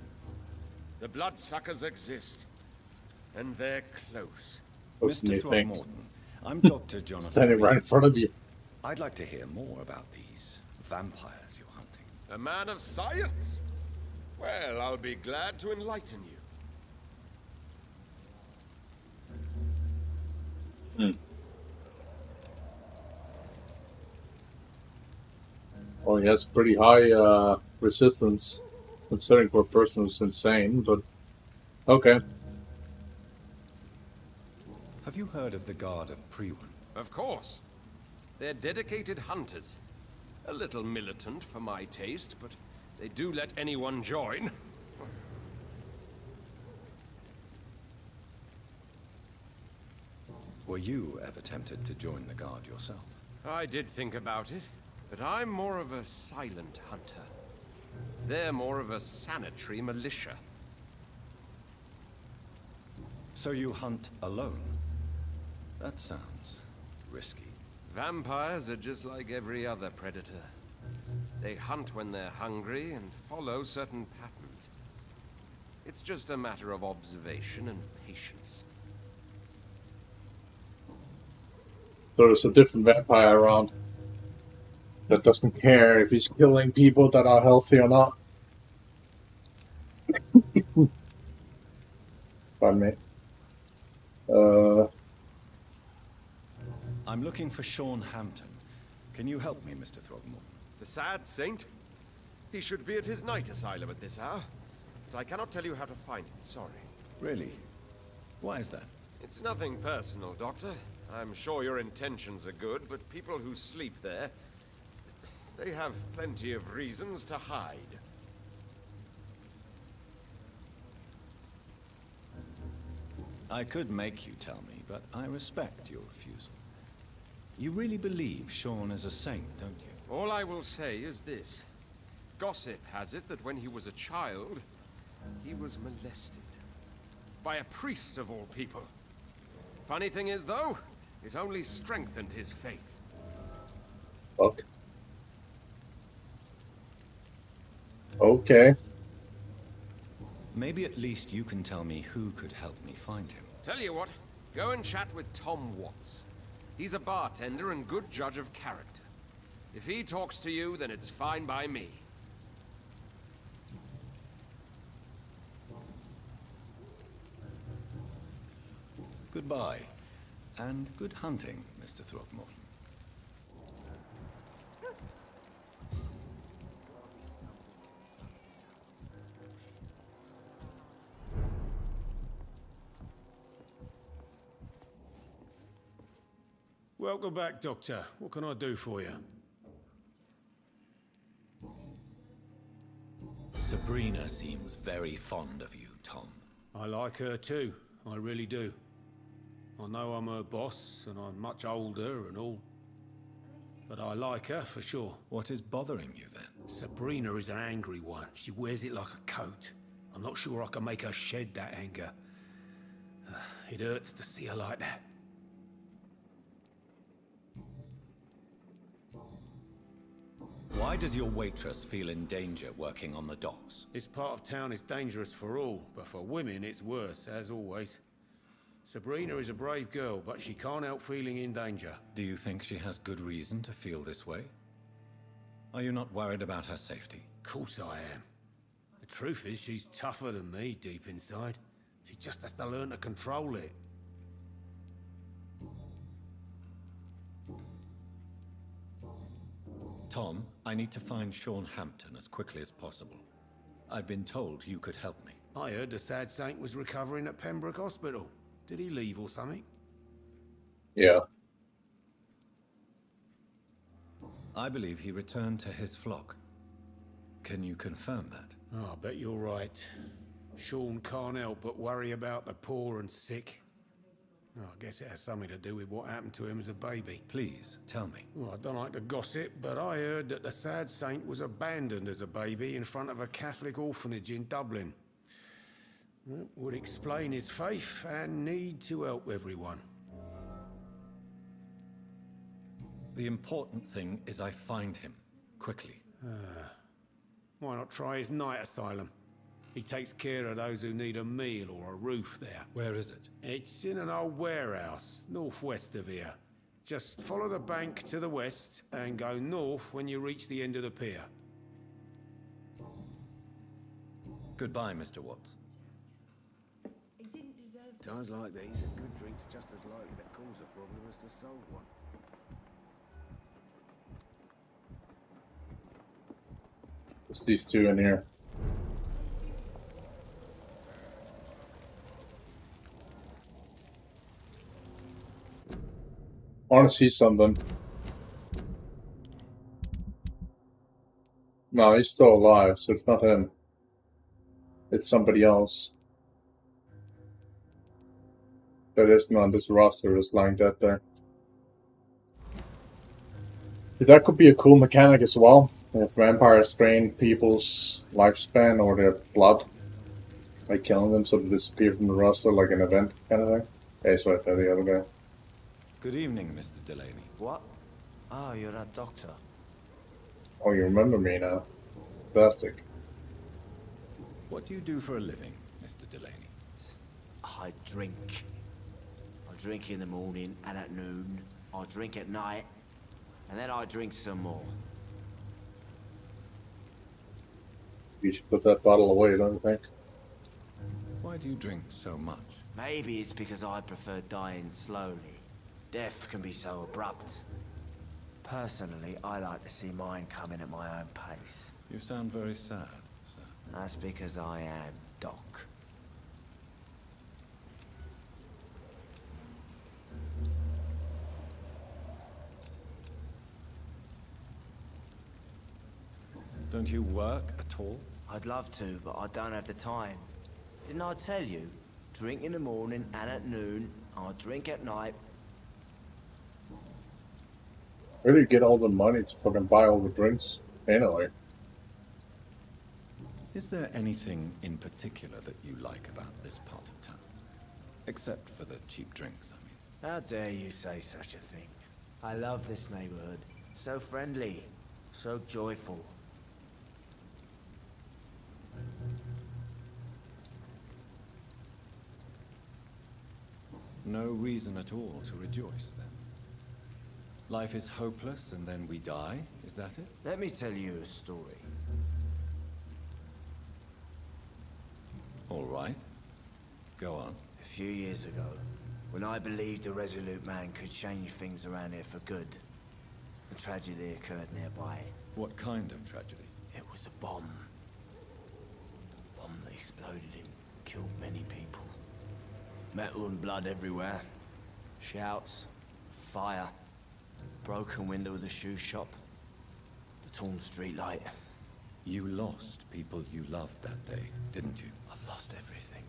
The bloodsuckers exist, and they're close. Mr. Throckmorton, I'm Dr. Jonathan. Standing right in front of you. I'd like to hear more about these vampires you're hunting. A man of science? Well, I'll be glad to enlighten you. Well, he has pretty high resistance, considering for a person who's insane, but okay. Have you heard of the Guard of Priwen? Of course. They're dedicated hunters. A little militant for my taste, but they do let anyone join. Were you ever tempted to join the Guard yourself? I did think about it, but I'm more of a silent hunter. They're more of a sanitary militia. So you hunt alone? That sounds risky. Vampires are just like every other predator. They hunt when they're hungry and follow certain patterns. It's just a matter of observation and patience. So there's a different vampire around that doesn't care if he's killing people that are healthy or not. Pardon me. I'm looking for Sean Hampton. Can you help me, Mr. Throgmorton? The sad saint? He should be at his night asylum at this hour. But I cannot tell you how to find it, sorry. Really? Why is that? It's nothing personal, Doctor. I'm sure your intentions are good, but people who sleep there, they have plenty of reasons to hide. I could make you tell me, but I respect your refusal. You really believe Sean is a saint, don't you? All I will say is this. Gossip has it that when he was a child, he was molested. By a priest of all people. Funny thing is, though, it only strengthened his faith. Fuck. Okay. Maybe at least you can tell me who could help me find him. Tell you what, go and chat with Tom Watts. He's a bartender and good judge of character. If he talks to you, then it's fine by me. Goodbye, and good hunting, Mr. Throckmorton. Welcome back, Doctor. What can I do for you? Sabrina seems very fond of you, Tom. I like her too. I really do. I know I'm her boss, and I'm much older and all. But I like her, for sure. What is bothering you, then? Sabrina is an angry one. She wears it like a coat. I'm not sure I can make her shed that anger. It hurts to see her like that. Why does your waitress feel in danger working on the docks? This part of town is dangerous for all, but for women it's worse, as always. Sabrina is a brave girl, but she can't help feeling in danger. Do you think she has good reason to feel this way? Are you not worried about her safety? Of course I am. The truth is, she's tougher than me deep inside. She just has to learn to control it. Tom, I need to find Sean Hampton as quickly as possible. I've been told you could help me. I heard the sad saint was recovering at Pembroke Hospital. Did he leave or something? Yeah. I believe he returned to his flock. Can you confirm that? Oh, I bet you're right. Sean can't help but worry about the poor and sick. Oh, I guess it has something to do with what happened to him as a baby. Please, tell me. Well, I don't like to gossip, but I heard that the sad saint was abandoned as a baby in front of a Catholic orphanage in Dublin. That would explain his faith and need to help everyone. The important thing is I find him, quickly. Why not try his night asylum? He takes care of those who need a meal or a roof there. Where is it? It's in an old warehouse, northwest of here. Just follow the bank to the west and go north when you reach the end of the pier. Goodbye, Mr. Watts. Times like these, a good drink's just as likely to cause a problem as to solve one. It's these two in here. I want to see something. No, he's still alive, so it's not him. It's somebody else. That isn't on this roster, is lying dead there. That could be a cool mechanic as well. If vampires drain people's lifespan or their blood, like killing them so they disappear from the roster, like an event kind of thing. Hey, so I the other guy. Good evening, Mr. Delaney. What? Oh, you're that doctor. Oh, you remember me now. Fantastic. What do you do for a living, Mr. Delaney? I drink. I drink in the morning and at noon. I drink at night. And then I drink some more. You should put that bottle away, don't you think? Why do you drink so much? Maybe it's because I prefer dying slowly. Death can be so abrupt. Personally, I like to see mine coming at my own pace. You sound very sad, sir. That's because I am Doc. Don't you work at all? I'd love to, but I don't have the time. Didn't I tell you? Drink in the morning and at noon. I drink at night. Where do you get all the money to fucking buy all the drinks? Anyway. Is there anything in particular that you like about this part of town? Except for the cheap drinks, I mean. How dare you say such a thing? I love this neighborhood. So friendly. So joyful. No reason at all to rejoice, then. Life is hopeless, and then we die, is that it? Let me tell you a story. All right. Go on. A few years ago, when I believed a resolute man could change things around here for good, a tragedy occurred nearby. What kind of tragedy? It was a bomb. A bomb that exploded and killed many people. Metal and blood everywhere. Shouts, fire, broken window of the shoe shop, the torn street light. You lost people you loved that day, didn't you? I've lost everything.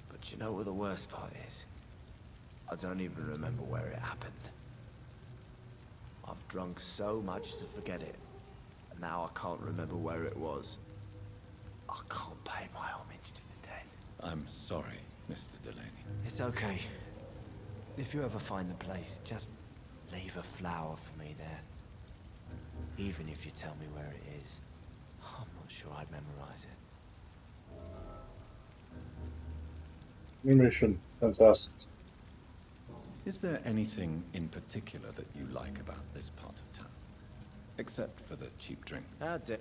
But you know what the worst part is? I don't even remember where it happened. I've drunk so much to forget it. And now I can't remember where it was. I can't pay my homage to the dead. I'm sorry, Mr. Delaney. It's okay. If you ever find the place, just leave a flower for me there. Even if you tell me where it is. I'm not sure I'd memorize it. New mission. Fantastic. Is there anything in particular that you like about this part of town? Except for the cheap drink. How dare...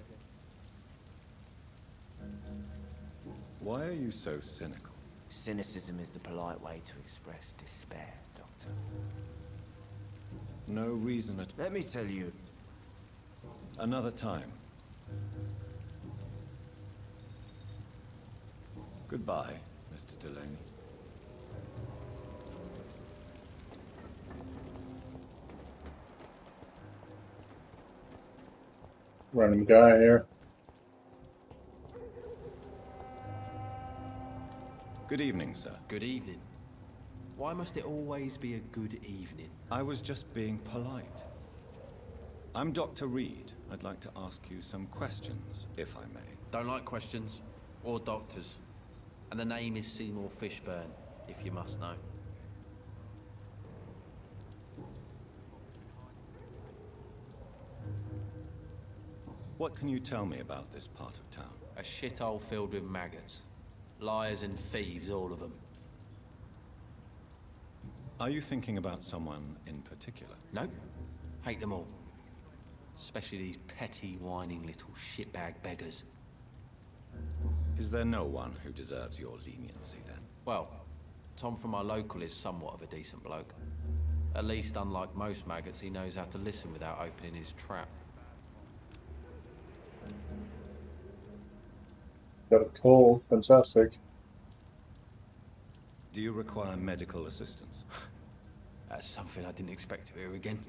Why are you so cynical? Cynicism is the polite way to express despair, Doctor. No reason at... Let me tell you... Another time. Goodbye, Mr. Delaney. Random guy here. Good evening, sir. Good evening. Why must it always be a good evening? I was just being polite. I'm Dr. Reed. I'd like to ask you some questions, if I may. Don't like questions. Or doctors. And the name is Seymour Fishburne, if you must know. What can you tell me about this part of town? A shithole filled with maggots. Liars and thieves, all of them. Are you thinking about someone in particular? Nope. Hate them all. Especially these petty, whining little shitbag beggars. Is there no one who deserves your leniency, then? Well, Tom from our local is somewhat of a decent bloke. At least, unlike most maggots, he knows how to listen without opening his trap. Got a cold, fantastic. Do you require medical assistance? That's something I didn't expect to hear again.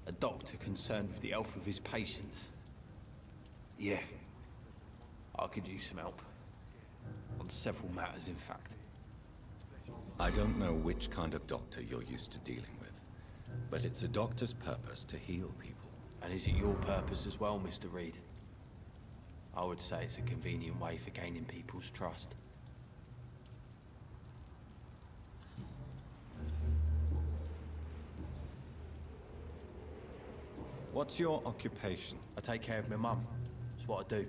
A doctor concerned with the health of his patients. Yeah. I could use some help. On several matters, in fact. I don't know which kind of doctor you're used to dealing with, but it's a doctor's purpose to heal people. And is it your purpose as well, Mr. Reed? I would say it's a convenient way for gaining people's trust. What's your occupation? I take care of my mum. It's what I do.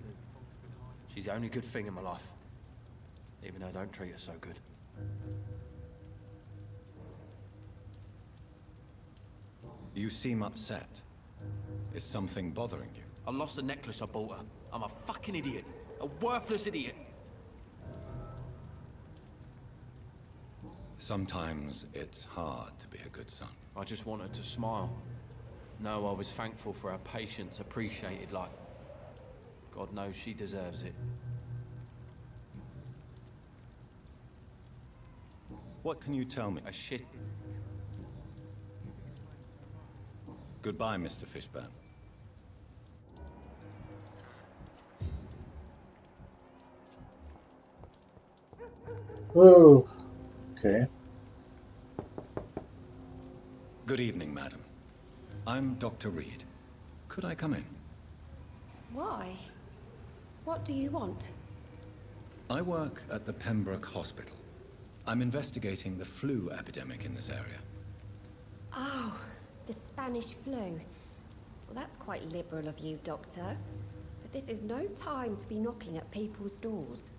She's the only good thing in my life. Even though I don't treat her so good. You seem upset. Is something bothering you? I lost the necklace I bought her. I'm a fucking idiot. A worthless idiot. Sometimes it's hard to be a good son. I just want her to smile. No, I was thankful for her patience, appreciated like... God knows she deserves it. What can you tell me? A shit... Goodbye, Mr. Fishburne. Oh, okay. Good evening, madam. I'm Dr. Reed. Could I come in? Why? What do you want? I work at the Pembroke Hospital. I'm investigating the flu epidemic in this area. Oh, the Spanish flu. Well, that's quite liberal of you, Doctor. But this is no time to be knocking at people's doors.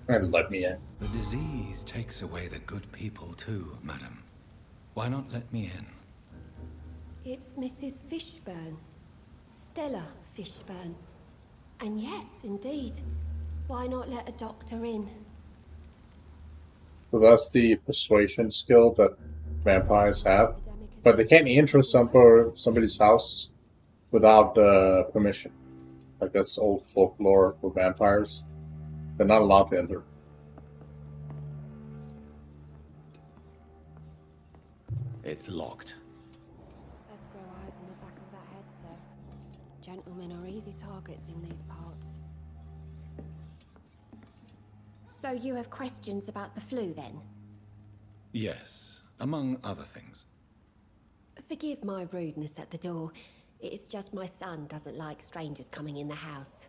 And let me in. The disease takes away the good people too, madam. Why not let me in? It's Mrs. Fishburne. Stella Fishburne. And yes, indeed. Why not let a doctor in? So that's the persuasion skill that vampires have. But they can't enter somebody's house without permission. Like, that's old folklore for vampires. They're not allowed to enter. It's locked. Let's grow eyes in the back of that head, sir. Gentlemen are easy targets in these parts. So you have questions about the flu, then? Yes, among other things. Forgive my rudeness at the door. It's just my son doesn't like strangers coming in the house.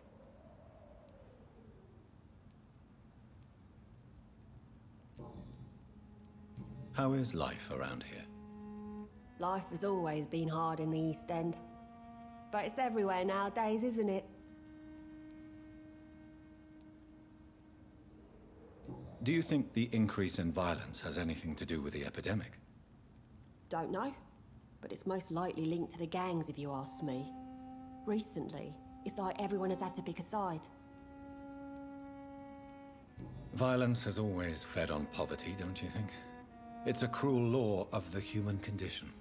How is life around here? Life has always been hard in the East End. But it's everywhere nowadays, isn't it? Do you think the increase in violence has anything to do with the epidemic? Don't know. But it's most likely linked to the gangs, if you ask me. Recently, it's like everyone has had to pick a side. Violence has always fed on poverty, don't you think? It's a cruel law of the human condition.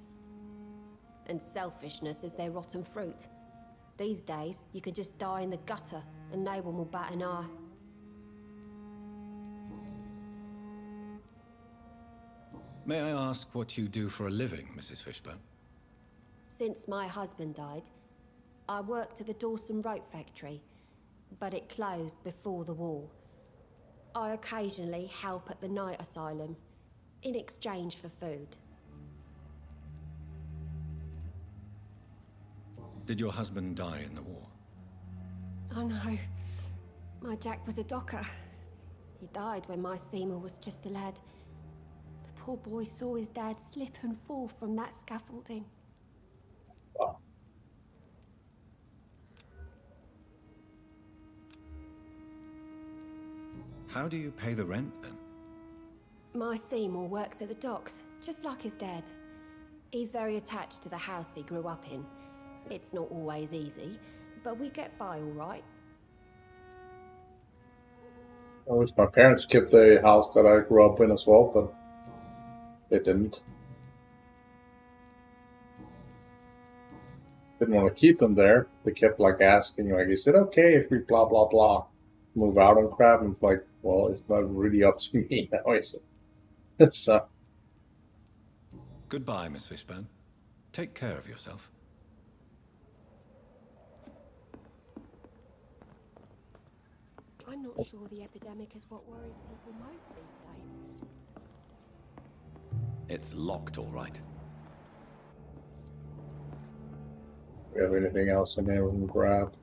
And selfishness is their rotten fruit. These days, you can just die in the gutter, and no one will bat an eye. May I ask what you do for a living, Mrs. Fishburne? Since my husband died, I worked at the Dawson Rope factory, but it closed before the war. I occasionally help at the night asylum, in exchange for food. Did your husband die in the war? Oh no, My Jack was a docker. He died when my Seymour was just a lad. The poor boy saw his dad slip and fall from that scaffolding. Wow. How do you pay the rent, then? My Seymour works at the docks, just like his dad. He's very attached to the house he grew up in. It's not always easy, but we get by all right. I wish my parents kept the house that I grew up in as well, but they didn't. Didn't want to keep them there. They kept like asking, like, is it okay if we blah blah blah move out and crap? And it's like, well, it's not really up to me now, is it? It's Goodbye, Miss Fishburne. Take care of yourself. I'm not sure the epidemic is what worries people most these days. It's locked, all right. if we have anything else in there we can grab.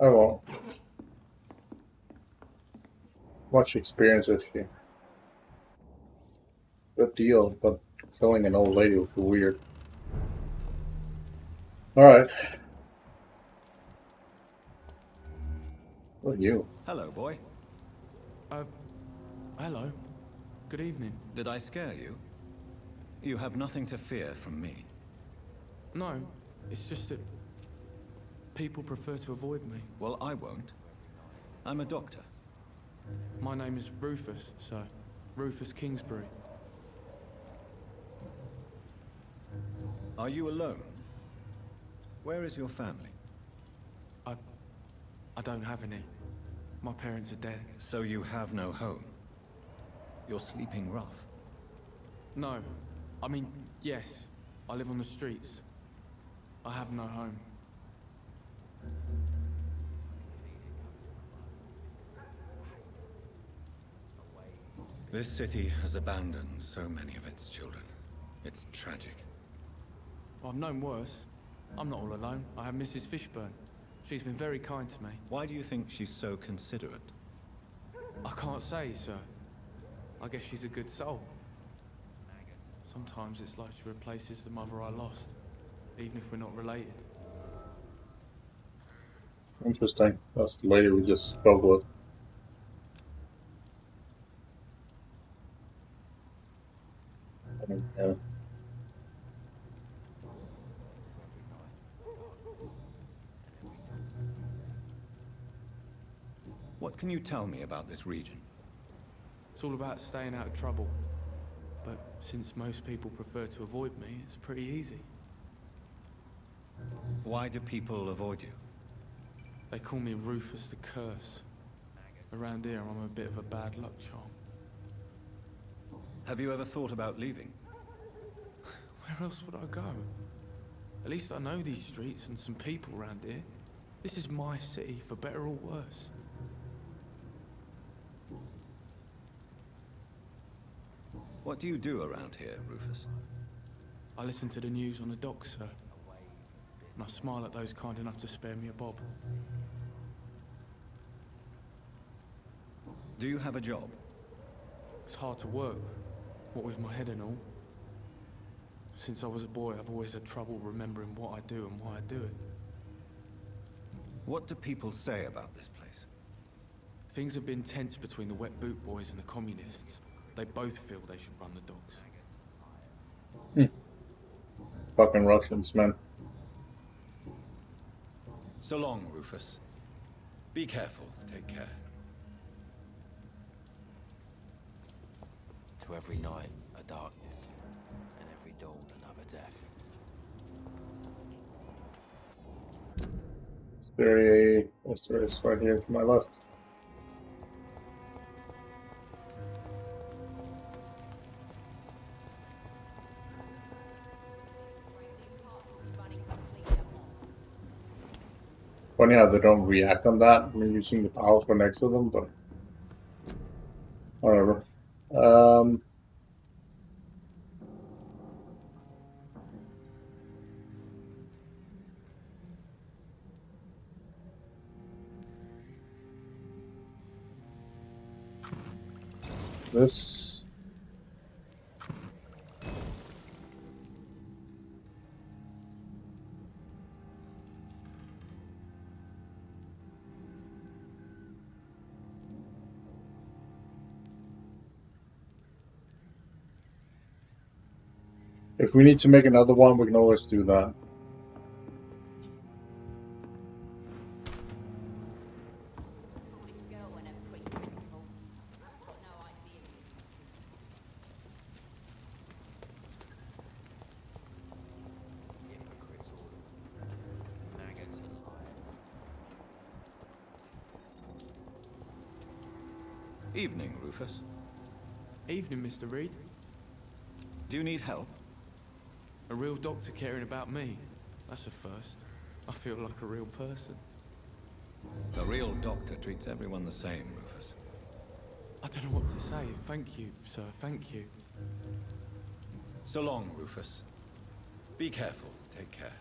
I won't. Much experience is she? Good deal, but killing an old lady would be weird. Alright. What are you? Hello, boy. Hello. Good evening. Did I scare you? You have nothing to fear from me. No, it's just that people prefer to avoid me. Well, I won't. I'm a doctor. My name is Rufus, sir. Rufus Kingsbury. Are you alone? Where is your family? I don't have any. My parents are dead. So you have no home? You're sleeping rough? No. I mean, yes. I live on the streets. I have no home. This city has abandoned so many of its children. It's tragic. I've known worse. I'm not all alone. I have Mrs. Fishburne. She's been very kind to me. Why do you think she's so considerate? I can't say, sir. I guess she's a good soul. Sometimes it's like she replaces the mother I lost, even if we're not related. Interesting. That's the lady we just spoke with. Yeah. What can you tell me about this region? It's all about staying out of trouble. But since most people prefer to avoid me, it's pretty easy. Why do people avoid you? They call me Rufus the Curse. Around here, I'm a bit of a bad luck charm. Have you ever thought about leaving? Where else would I go? At least I know these streets and some people around here. This is my city, for better or worse. What do you do around here, Rufus? I listen to the news on the docks, sir. And I smile at those kind enough to spare me a bob. Do you have a job? It's hard to work, what with my head and all. Since I was a boy, I've always had trouble remembering what I do and why I do it. What do people say about this place? Things have been tense between the wet boot boys and the communists. They both feel they should run the docks. Fucking Russians, man. So long, Rufus. Be careful. Take care. To every night, a darkness, and every dawn, another death. There is right here to my left. Funny how they don't react on that when using the power for next to them, but Whatever. This. If we need to make another one, we can always do that. Evening, Rufus. Evening, Mr. Reed. Do you need help? A real doctor caring about me. That's a first. I feel like a real person. A real doctor treats everyone the same, Rufus. I don't know what to say. Thank you, sir. Thank you. So long, Rufus. Be careful. Take care.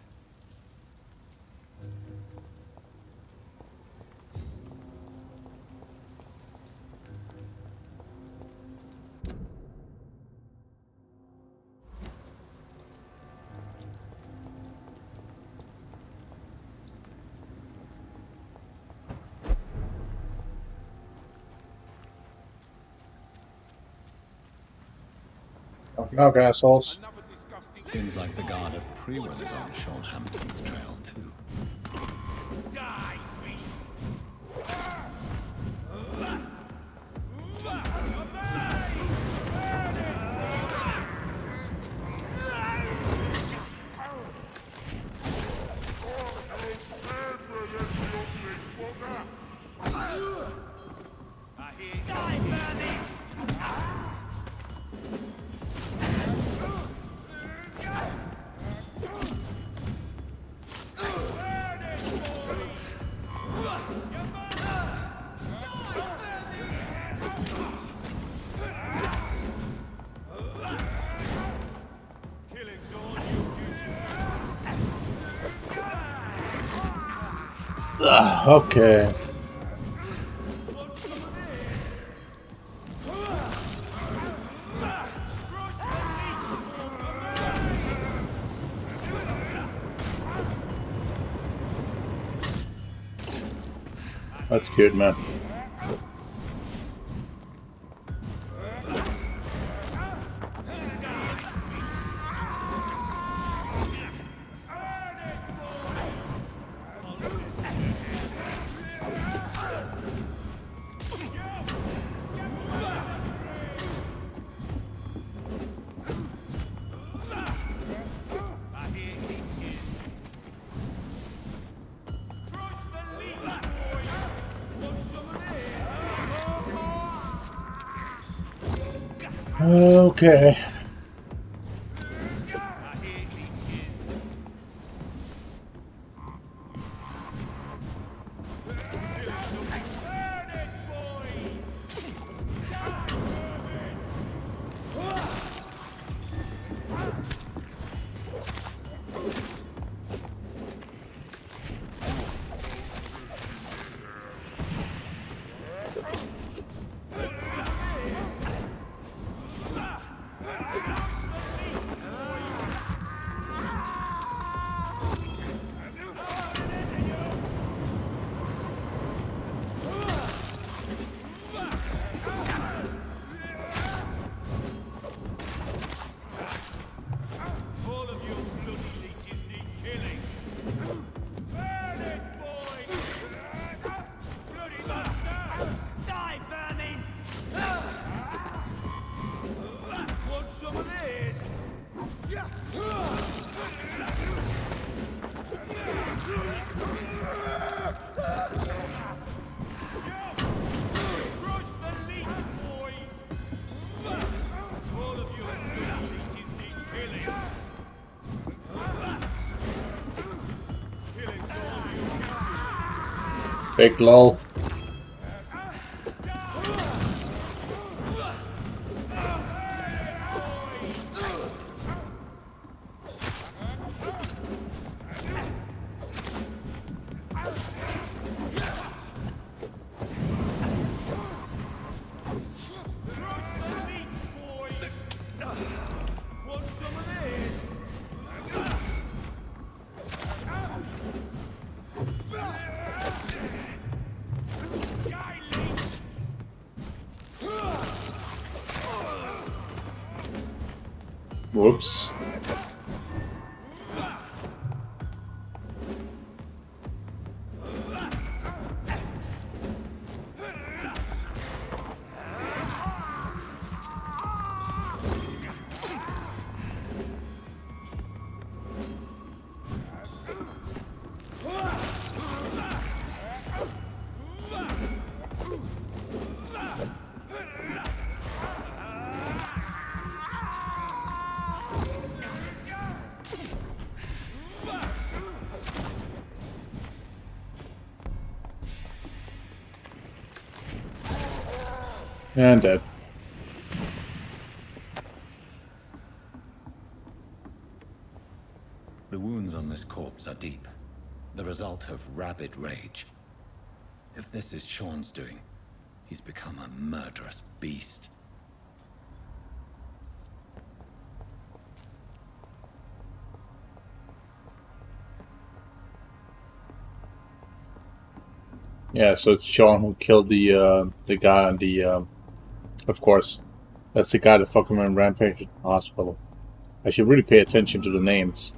Now, assholes. Seems like the guard of Prewen is on Sean Hampton's trail, too. Die, beast! Okay. That's cute, man. Okay. Big lol. Whoops. And dead. The wounds on this corpse are deep, the result of rabid rage. If this is Sean's doing, he's become a murderous beast. Yeah, so it's Sean who killed the guy on the, of course, that's the guy that fucking ran rampage at the hospital. I should really pay attention to the names.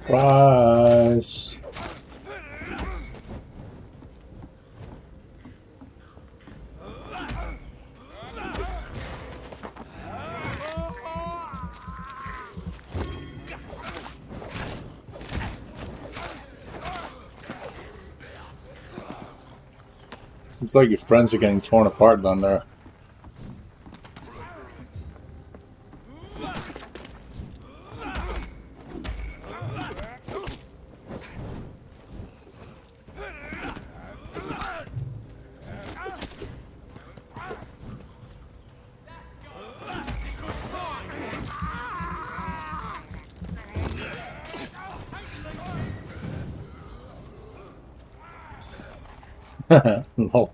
Rise. Looks like your friends are getting torn apart down there. Lol.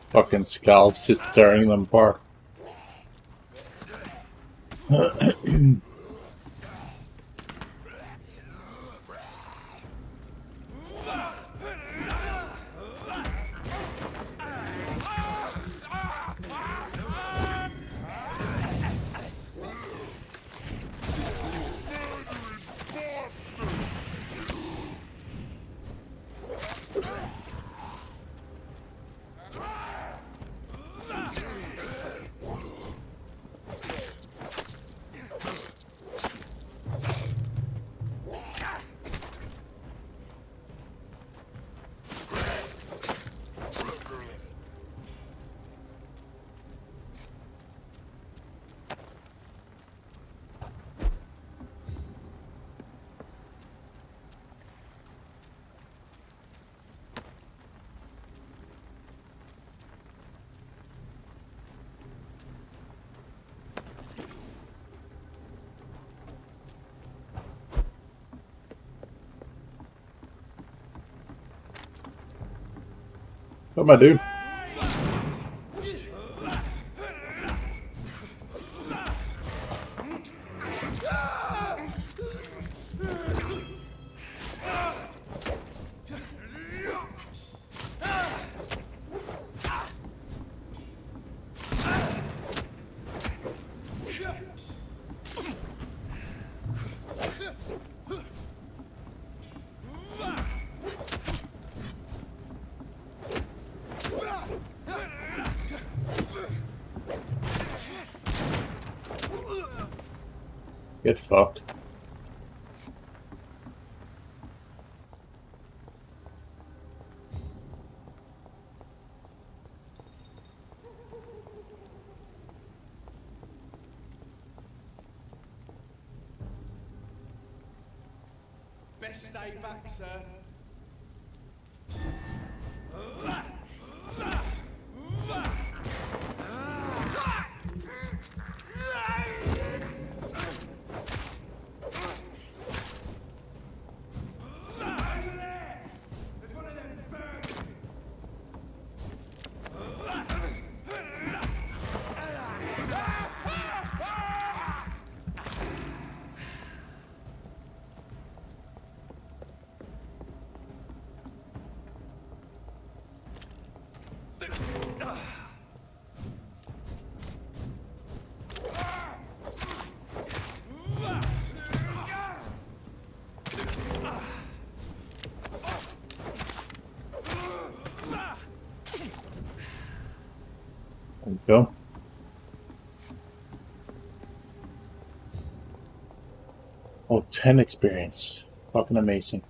Fucking scouts just tearing them apart. What am I doing? Get fucked. Best stay back, sir. There you go. Oh, 10 experience. Fucking amazing.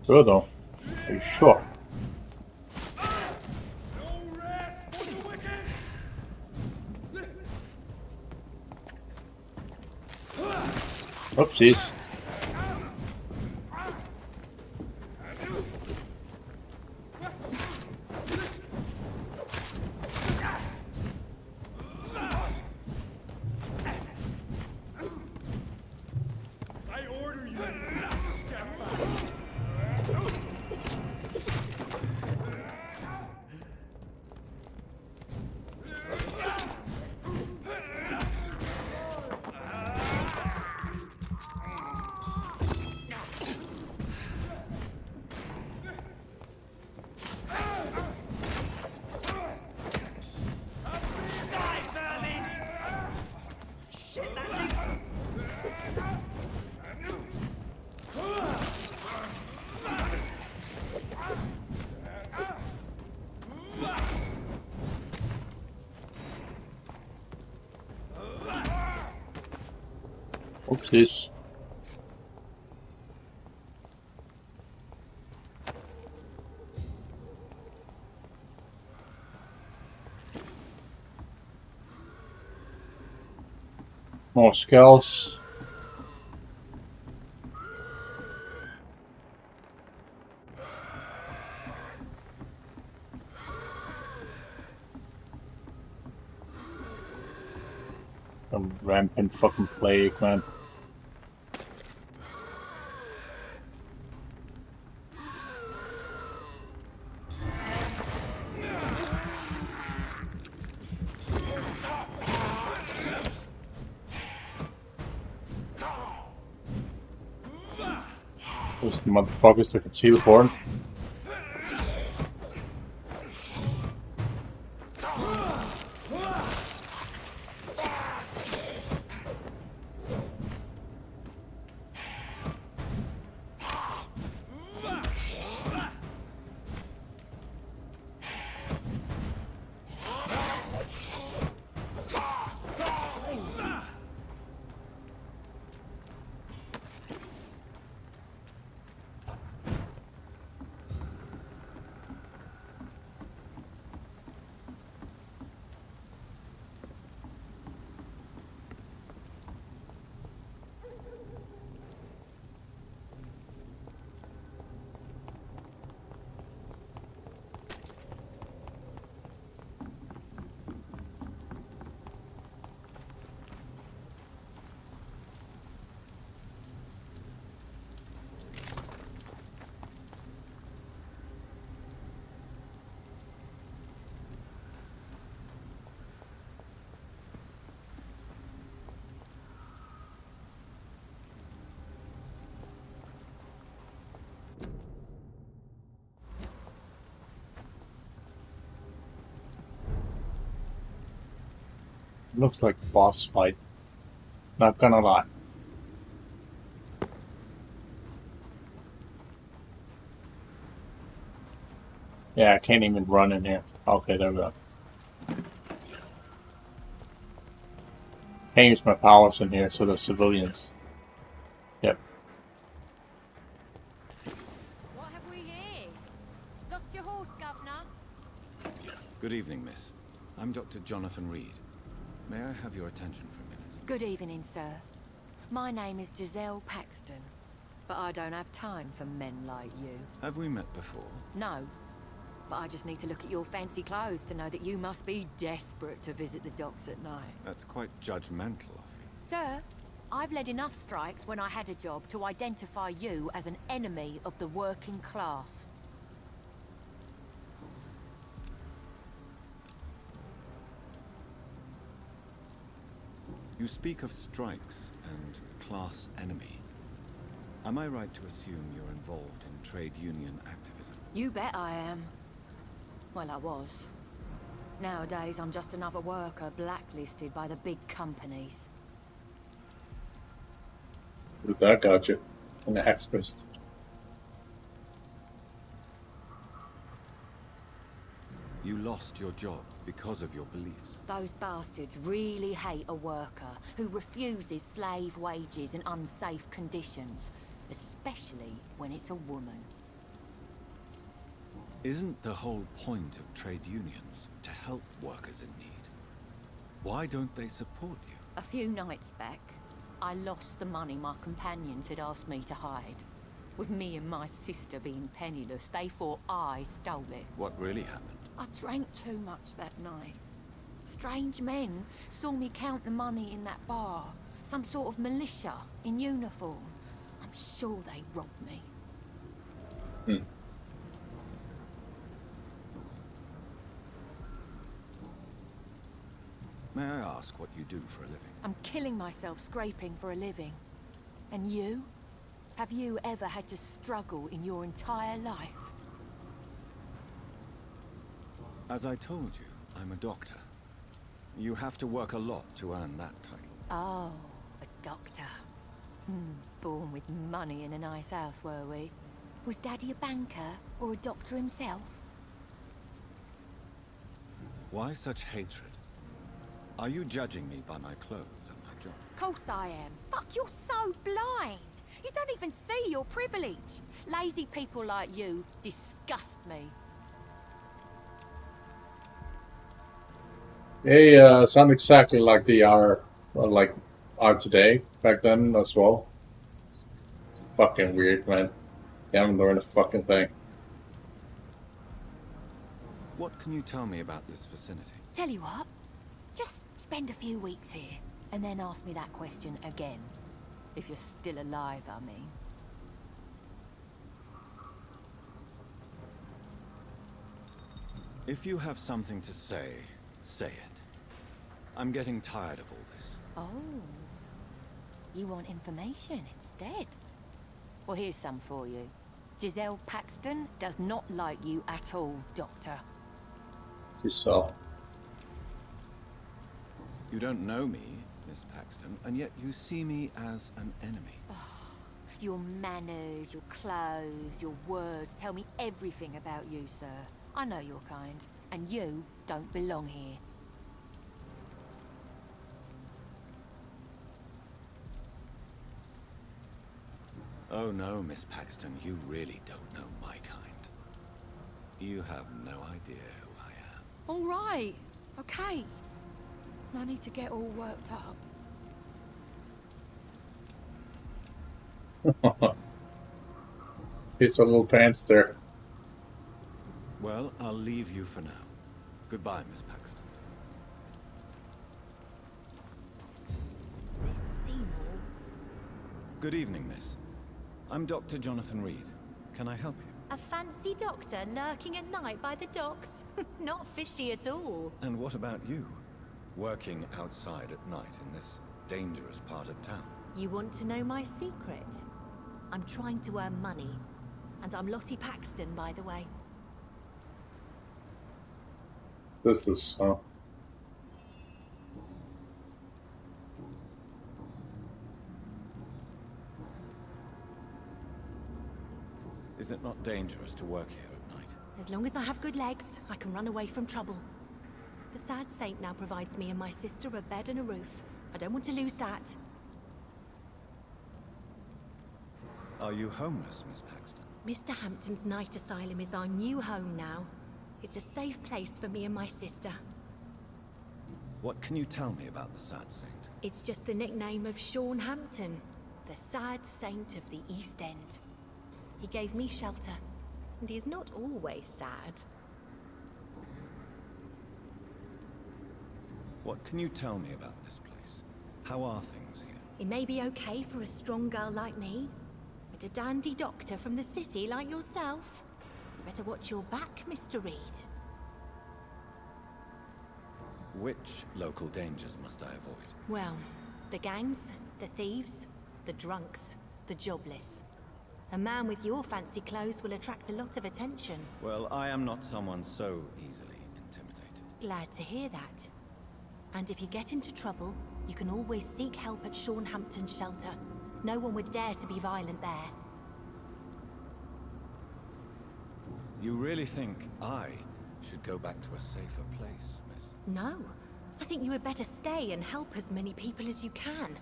Sure though. Are you sure? Oopsies. Oopsies. More skulls. Some rampant fucking plague, man. Those motherfuckers that can see the board. Looks like a boss fight. Not gonna lie. Yeah, I can't even run in here. Okay, there we go. Can't use my powers in here, so the civilians. Yep. What have we here? Lost your horse, Governor? Good evening, miss. I'm Dr. Jonathan Reed. May I have your attention for a minute? Good evening, sir. My name is Giselle Paxton, but I don't have time for men like you. Have we met before? No, but I just need to look at your fancy clothes to know that you must be desperate to visit the docks at night. That's quite judgmental of you. Sir, I've led enough strikes when I had a job to identify you as an enemy of the working class. You speak of strikes and class enemy. Am I right to assume you're involved in trade union activism? You bet I am. Well, I was. Nowadays, I'm just another worker blacklisted by the big companies. That got you. In the Hexfist. You lost your job because of your beliefs. Those bastards really hate a worker who refuses slave wages and unsafe conditions, especially when it's a woman. Isn't the whole point of trade unions to help workers in need? Why don't they support you? A few nights back, I lost the money my companions had asked me to hide. With me and my sister being penniless, they thought I stole it. What really happened? I drank too much that night. Strange men saw me count the money in that bar. Some sort of militia in uniform. I'm sure they robbed me. May I ask what you do for a living? I'm killing myself scraping for a living. And you? Have you ever had to struggle in your entire life? As I told you, I'm a doctor. You have to work a lot to earn that title. Oh, a doctor. Born with money in a nice house, were we? Was Daddy a banker or a doctor himself? Why such hatred? Are you judging me by my clothes and my job? Course I am. Fuck, you're so blind. You don't even see your privilege. Lazy people like you disgust me. They sound exactly like they are, are today, back then as well. It's fucking weird, man. They haven't learned a fucking thing. What can you tell me about this vicinity? Tell you what, just spend a few weeks here, and then ask me that question again. If you're still alive, I mean. If you have something to say, say it. I'm getting tired of all this. Oh. You want information instead? Well, here's some for you. Giselle Paxton does not like you at all, Doctor. Giselle. You don't know me, Miss Paxton, and yet you see me as an enemy. Your manners, your clothes, your words tell me everything about you, sir. I know your kind, and you don't belong here. Oh no, Miss Paxton, you really don't know my kind. You have no idea who I am. All right, okay. No need to get all worked up. Here's a little pants there. Well, I'll leave you for now. Goodbye, Miss Paxton. Good evening, miss. I'm Dr. Jonathan Reed. Can I help you? A fancy doctor lurking at night by the docks? Not fishy at all. And what about you? Working outside at night in this dangerous part of town? You want to know my secret? I'm trying to earn money. And I'm Lottie Paxton, by the way. This is, Is it not dangerous to work here at night? As long as I have good legs, I can run away from trouble. The Sad Saint now provides me and my sister a bed and a roof. I don't want to lose that. Are you homeless, Miss Paxton? Mr. Hampton's night asylum is our new home now. It's a safe place for me and my sister. What can you tell me about the Sad Saint? It's just the nickname of Sean Hampton, the Sad Saint of the East End. He gave me shelter, and he's not always sad. What can you tell me about this place? How are things here? It may be okay for a strong girl like me, but a dandy doctor from the city like yourself, you better watch your back, Mr. Reed. Which local dangers must I avoid? Well, the gangs, the thieves, the drunks, the jobless. A man with your fancy clothes will attract a lot of attention. Well, I am not someone so easily intimidated. Glad to hear that. And if you get into trouble, you can always seek help at Sean Hampton's shelter. No one would dare to be violent there. You really think I should go back to a safer place, miss? No. I think you had better stay and help as many people as you can.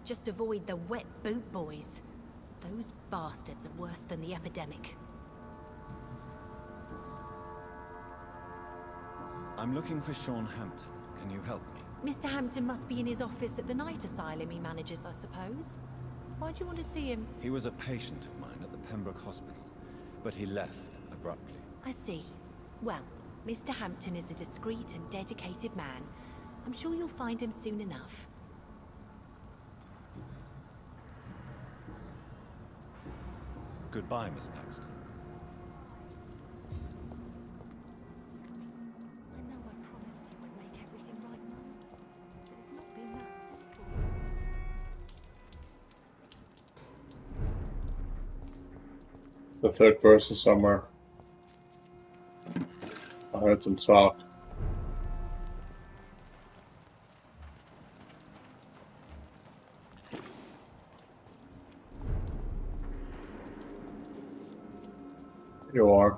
Just avoid the wet boot boys. Those bastards are worse than the epidemic. I'm looking for Sean Hampton. Can you help me? Mr. Hampton must be in his office at the night asylum he manages, I suppose. Why do you want to see him? He was a patient of mine at the Pembroke Hospital, but he left abruptly. I see. Well, Mr. Hampton is a discreet and dedicated man. I'm sure you'll find him soon enough. Goodbye, Miss Paxton. I know I promised you I'd make everything right, Mum. But it's not been that simple. The third person somewhere. I heard them talk. You are.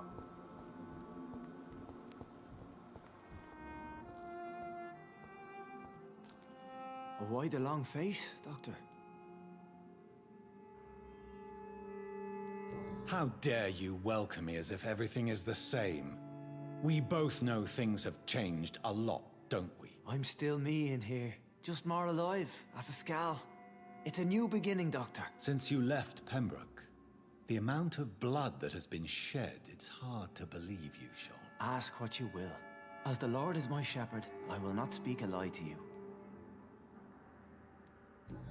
Why the long face, Doctor? How dare you welcome me as if everything is the same? We both know things have changed a lot, don't we? I'm still me in here, just more alive, as a Skal. It's a new beginning, Doctor. Since you left Pembroke, the amount of blood that has been shed, it's hard to believe you, Sean. Ask what you will. As the Lord is my shepherd, I will not speak a lie to you.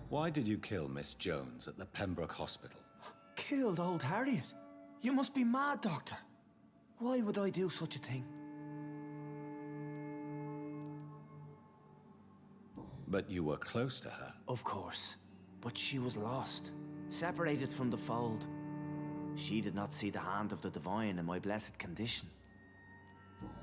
Why did you kill Miss Jones at the Pembroke Hospital? Killed old Harriet? You must be mad, Doctor. Why would I do such a thing? But you were close to her. Of course. But she was lost. Separated from the fold. She did not see the hand of the divine in my blessed condition.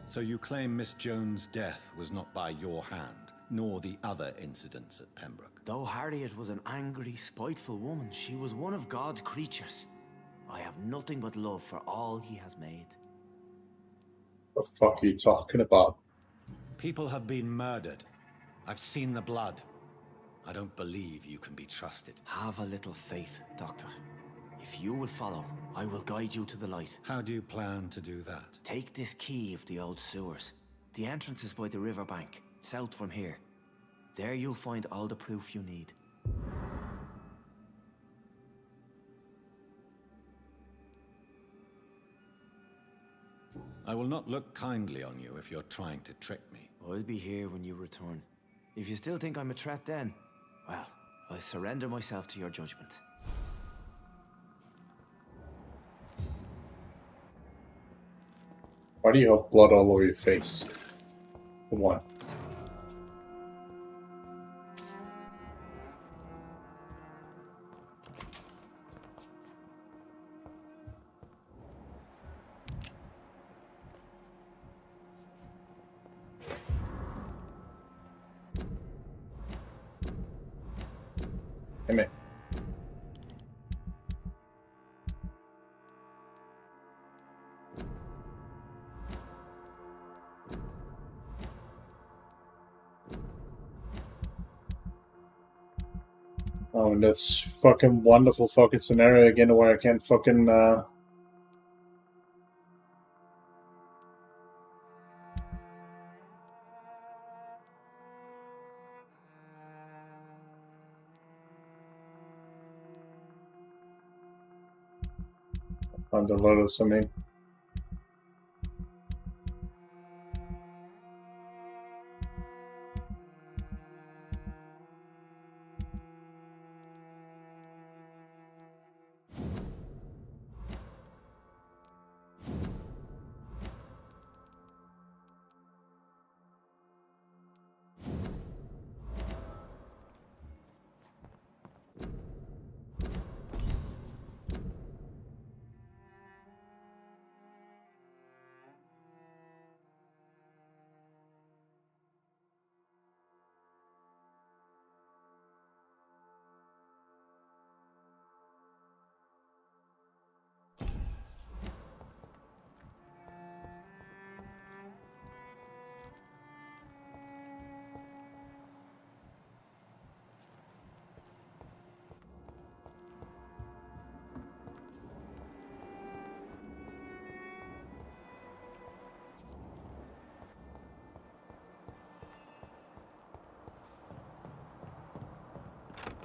So you claim Miss Jones' death was not by your hand, nor the other incidents at Pembroke? Though Harriet was an angry, spiteful woman, she was one of God's creatures. I have nothing but love for all he has made. The fuck are you talking about? People have been murdered. I've seen the blood. I don't believe you can be trusted. Have a little faith, Doctor. If you will follow, I will guide you to the light. How do you plan to do that? Take this key of the old sewers. The entrance is by the riverbank, south from here. There you'll find all the proof you need. I will not look kindly on you if you're trying to trick me. I'll be here when you return. If you still think I'm a threat then, well, I'll surrender myself to your judgment. Why do you have blood all over your face? For what? Come here. in this fucking wonderful fucking scenario again where I can't fucking find a lot of something.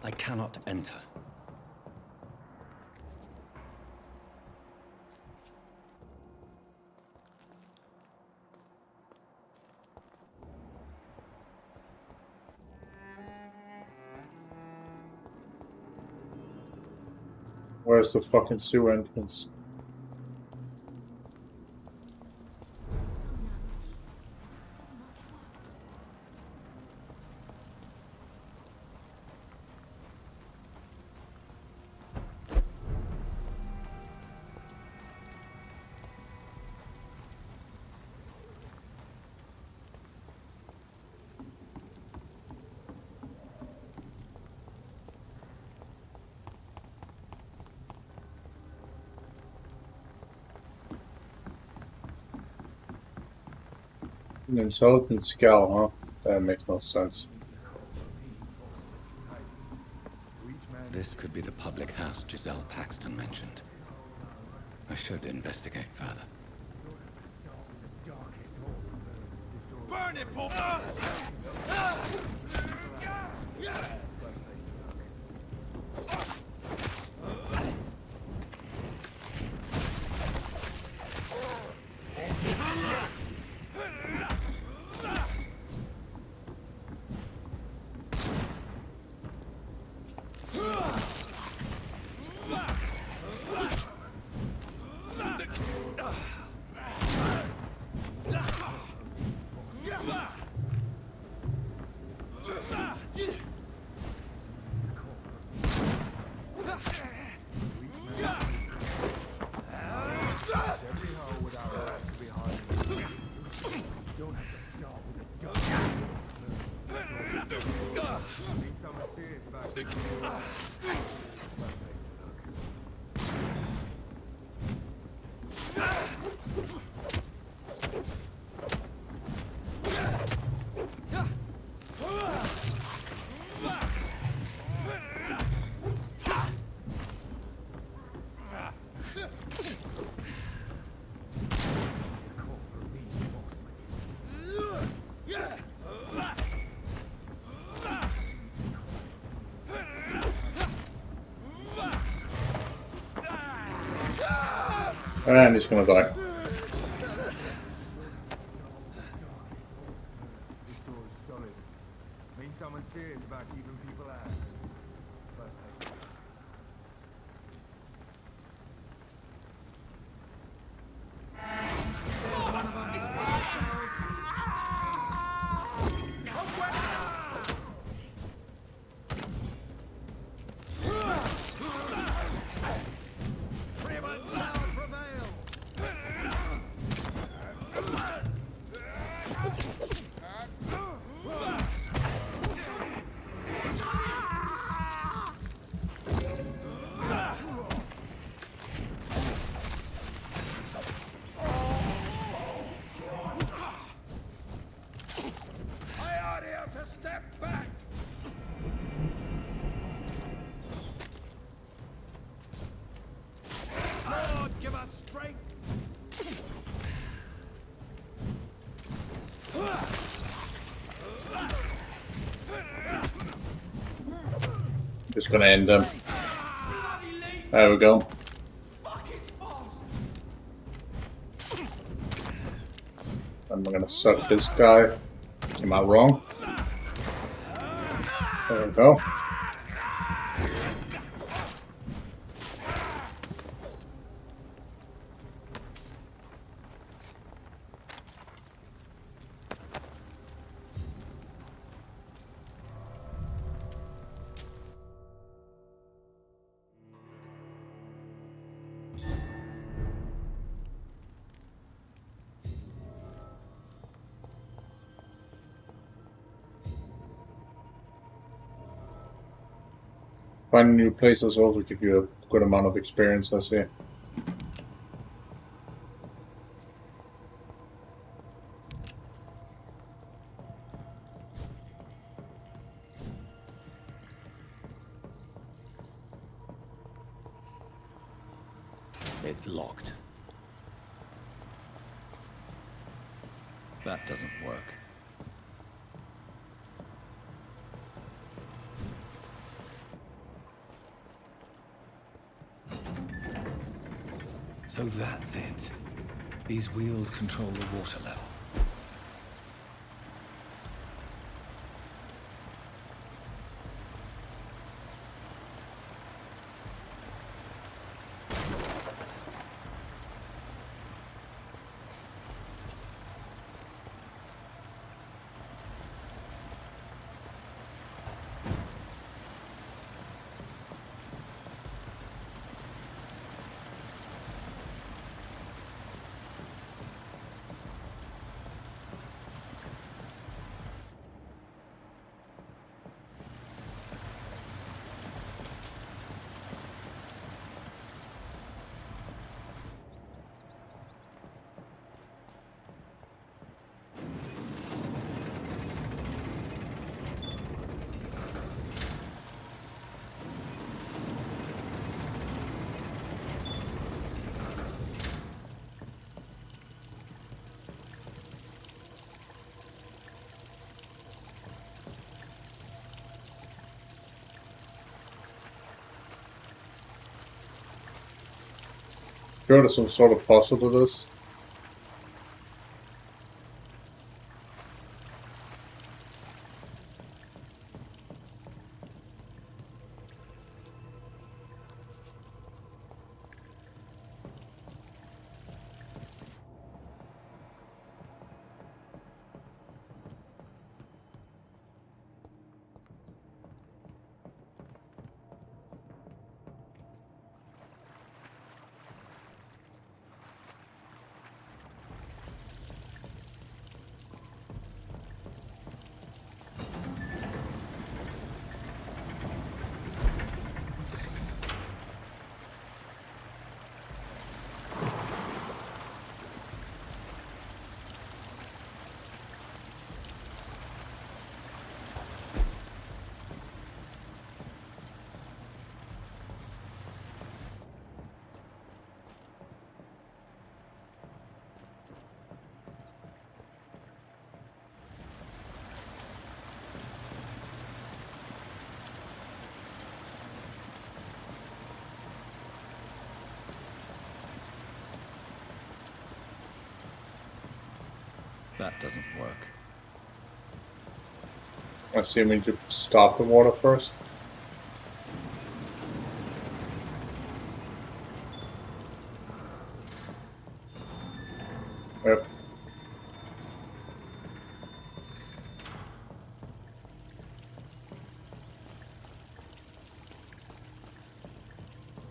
I cannot enter. Where's the fucking sewer entrance? An intelligent skull, huh? That makes no sense. This could be the public house Giselle Paxton mentioned. I should investigate further. Burn it, Paul! And he's gonna die. Means someone serious about keeping people out. Just gonna end them. There we go. I'm gonna suck this guy. Am I wrong? There we go. Finding new places also give you a good amount of experience, I see. It's locked. That doesn't work. So that's it. These wheels control the water level. Sure, there's some sort of puzzle to this. That doesn't work. I see we need to stop the water first. Yep.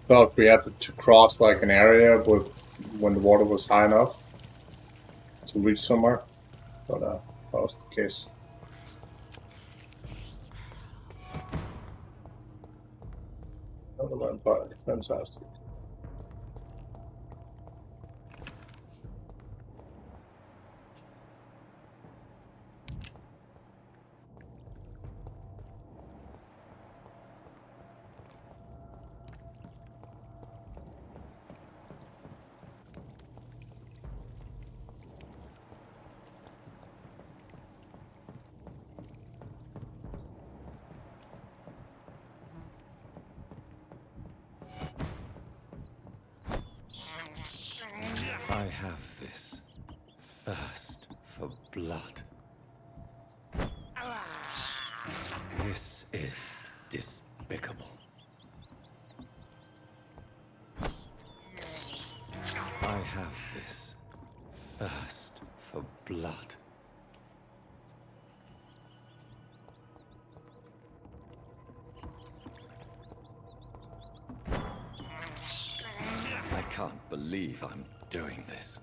Thought we had to cross like an area with when the water was high enough to reach somewhere, but that was the case. Another Vampyr, fantastic. have this thirst for blood. This is despicable. I have this thirst for blood. I can't believe I'm doing this.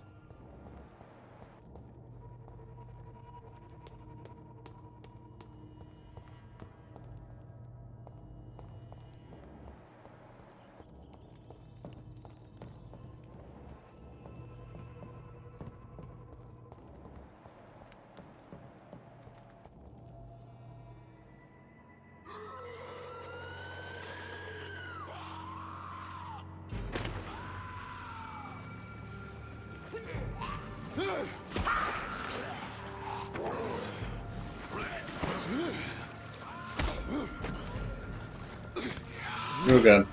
You again.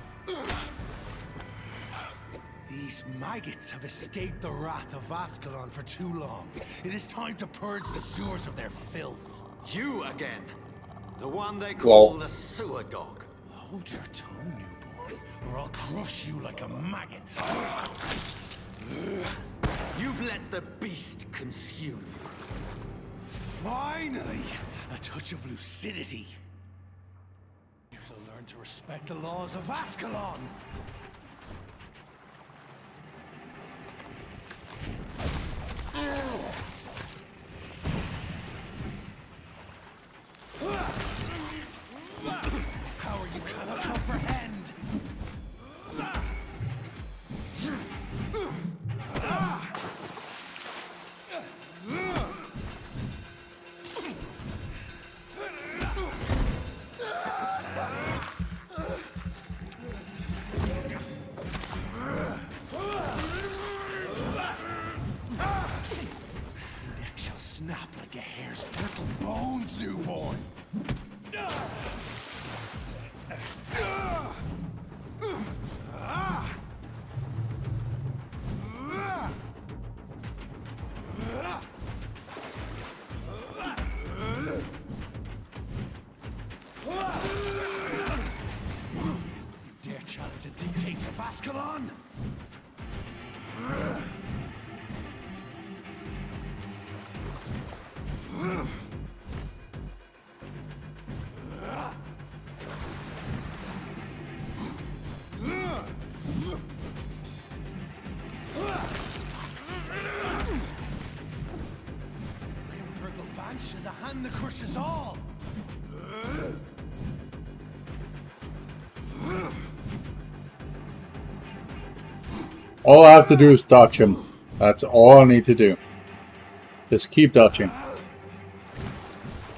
These maggots have escaped the wrath of Ascalon for too long. It is time to purge the sewers of their filth. You again. The one they call the sewer dog. Hold your tongue, newborn, or I'll crush you like a maggot. You've let the beast consume you. Finally, a touch of lucidity. You shall learn to respect the laws of Ascalon. Power you cannot comprehend. Neck shall snap like a hare's brittle bones, newborn. You dare challenge the dictates of Ascalon? Banshee, the hand that crushes all. All I have to do is dodge him. That's all I need to do. Just keep dodging.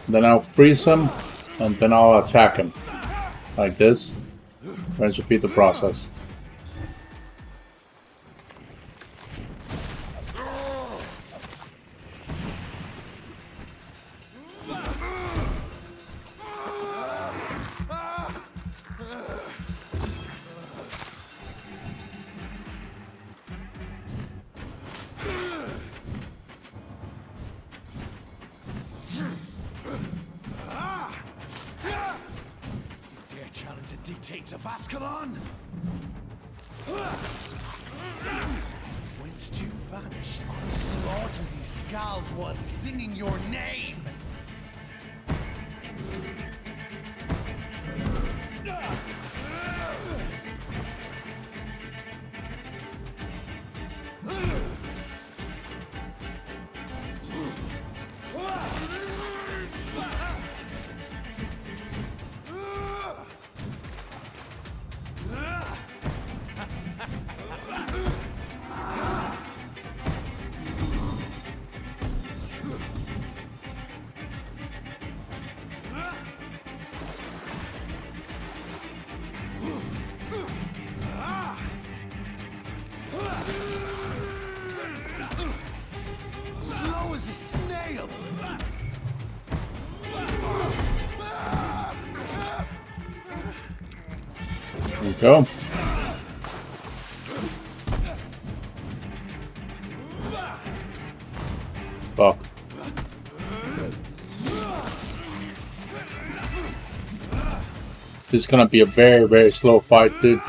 Then I'll freeze him, and then I'll attack him. Like this. Let's repeat the process. Dictates of Ascalon? Whence you vanished, I'll slaughter these skulls while singing your name! Slow as a snail! Here we go. Fuck. This is gonna be a very, very slow fight, dude.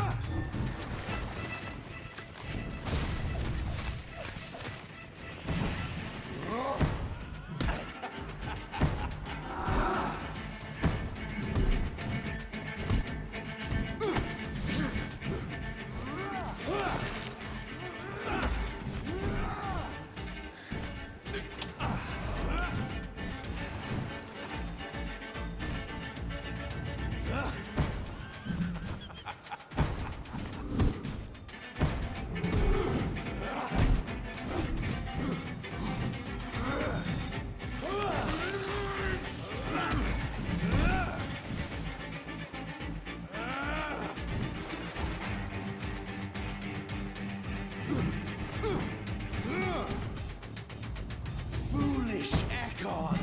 Foolish Ekon!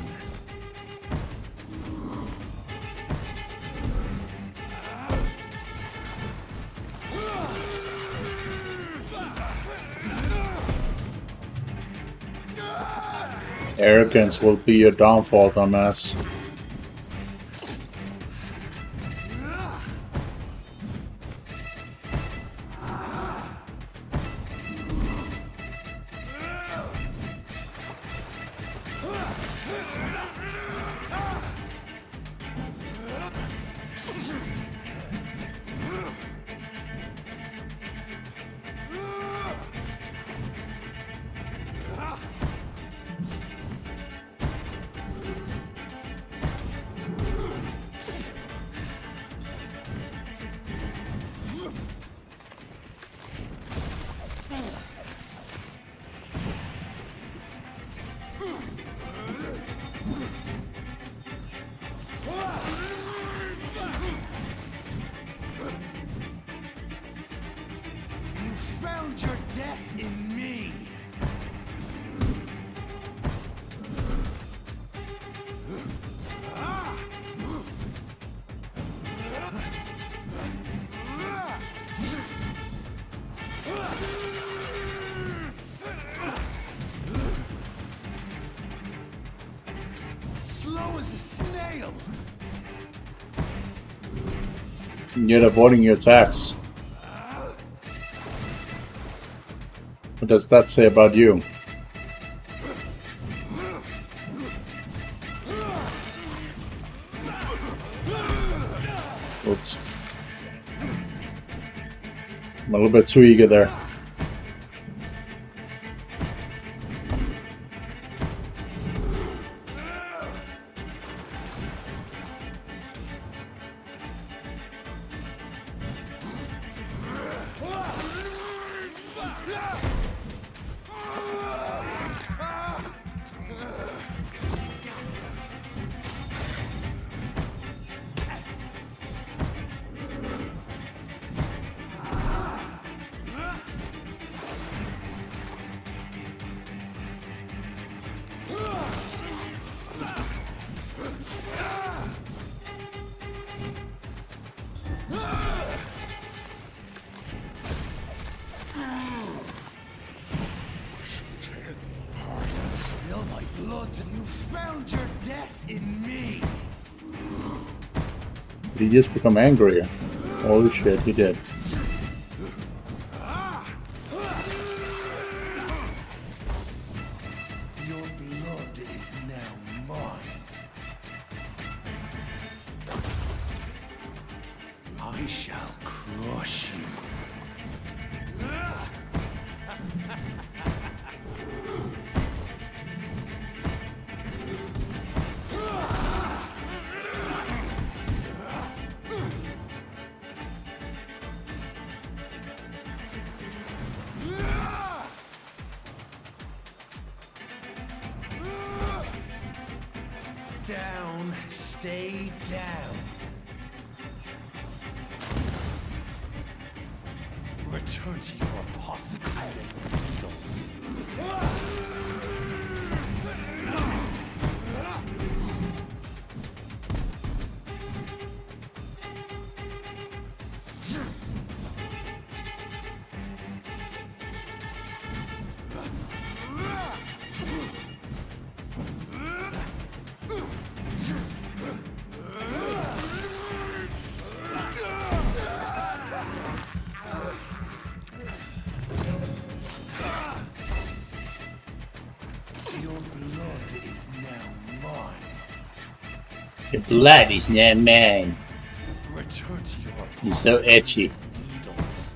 Arrogance will be your downfall, dumbass. You found your death in me! Slow as a snail! Yet avoiding your attacks. What does that say about you? Oops. I'm a little bit too eager there. Spill my blood till you found your death in me! Did he just become angrier? Holy shit, he did. Your blood is now mine. I shall crush you. Down, stay down. Return to your apothecary needles. Your blood is now mine. Your blood is now mine. Return to your You're so itchy. needles.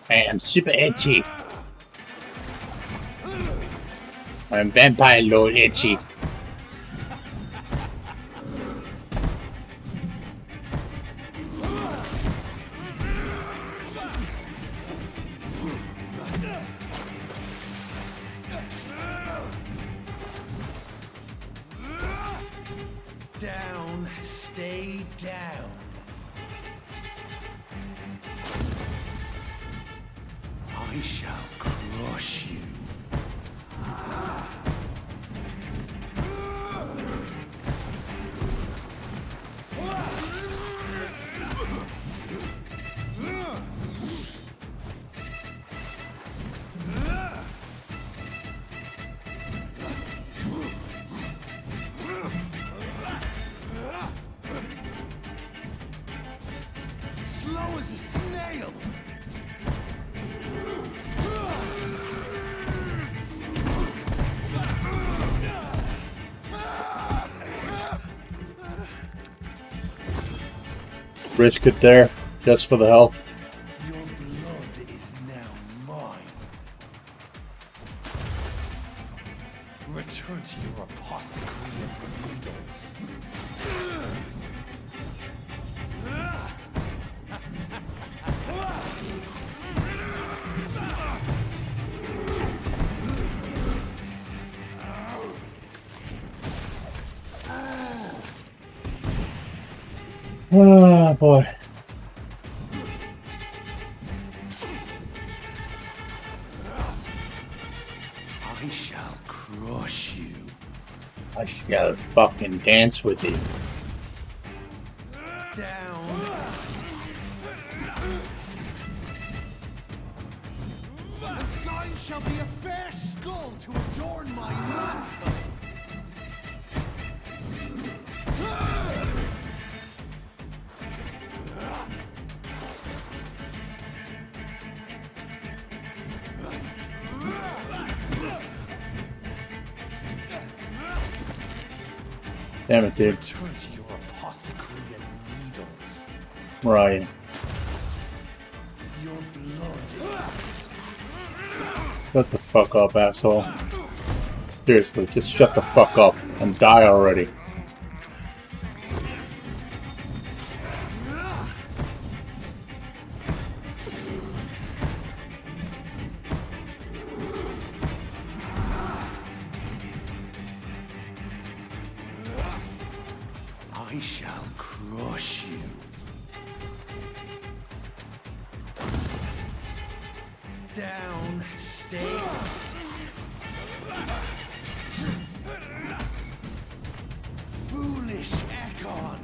I'm super itchy. I'm Vampire Lord Itchy. Down, stay down. I shall crush you. Slow as a snail. Risk it there, just for the health. Your blood is now mine. Return to your apothecary of needles. Oh boy. I shall crush you. I shall fucking dance with you. Down. Thine shall be a fair skull to adorn my mantle. Damn it, dude. Return to your apothecary and needles. Where are you? Your blood. Shut the fuck up, asshole. Seriously, just shut the fuck up and die already. I shall crush you. Down, stay. Foolish Ekon.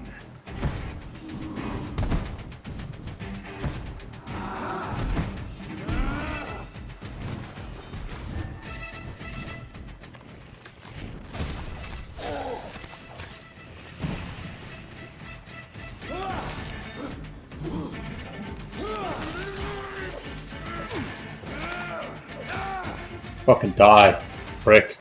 Fucking die, prick.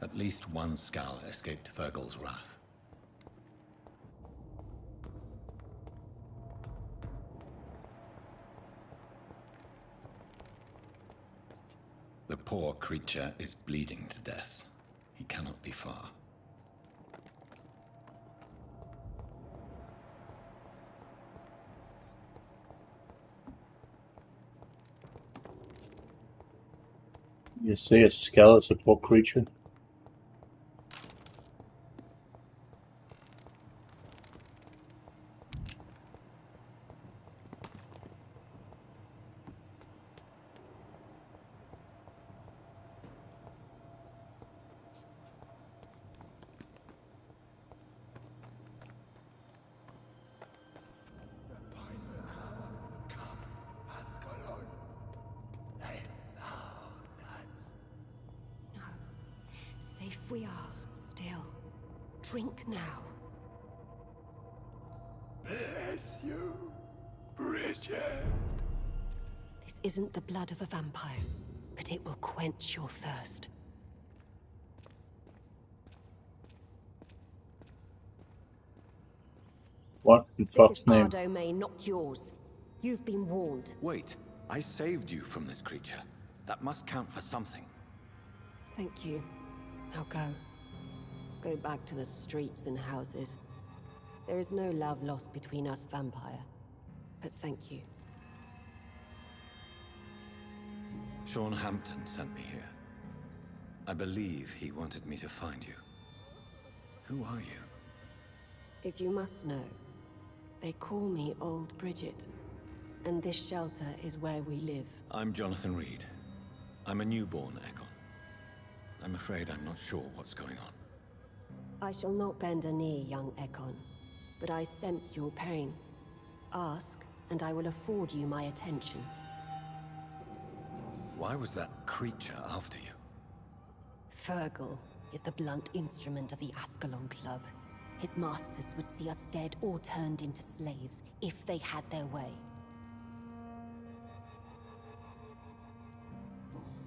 At least one Skull escaped Fergal's wrath. The poor creature is bleeding to death. He cannot be far. You say a skull is a poor creature? Safe we are, still. Drink now. Bless you, Bridget. This isn't the blood of a vampire, but it will quench your thirst. What in fuck's name? This is our domain, not yours. You've been warned. Wait, I saved you from this creature. That must count for something. Thank you. Now go. Go back to the streets and houses. There is no love lost between us, Vampire. But thank you. Sean Hampton sent me here. I believe he wanted me to find you. Who are you? If you must know, they call me Old Bridget. And this shelter is where we live. I'm Jonathan Reed. I'm a newborn Ekon. I'm afraid I'm not sure what's going on. I shall not bend a knee, young Ekon. But I sense your pain. Ask, and I will afford you my attention. Why was that creature after you? Fergal is the blunt instrument of the Ascalon Club. His masters would see us dead or turned into slaves if they had their way.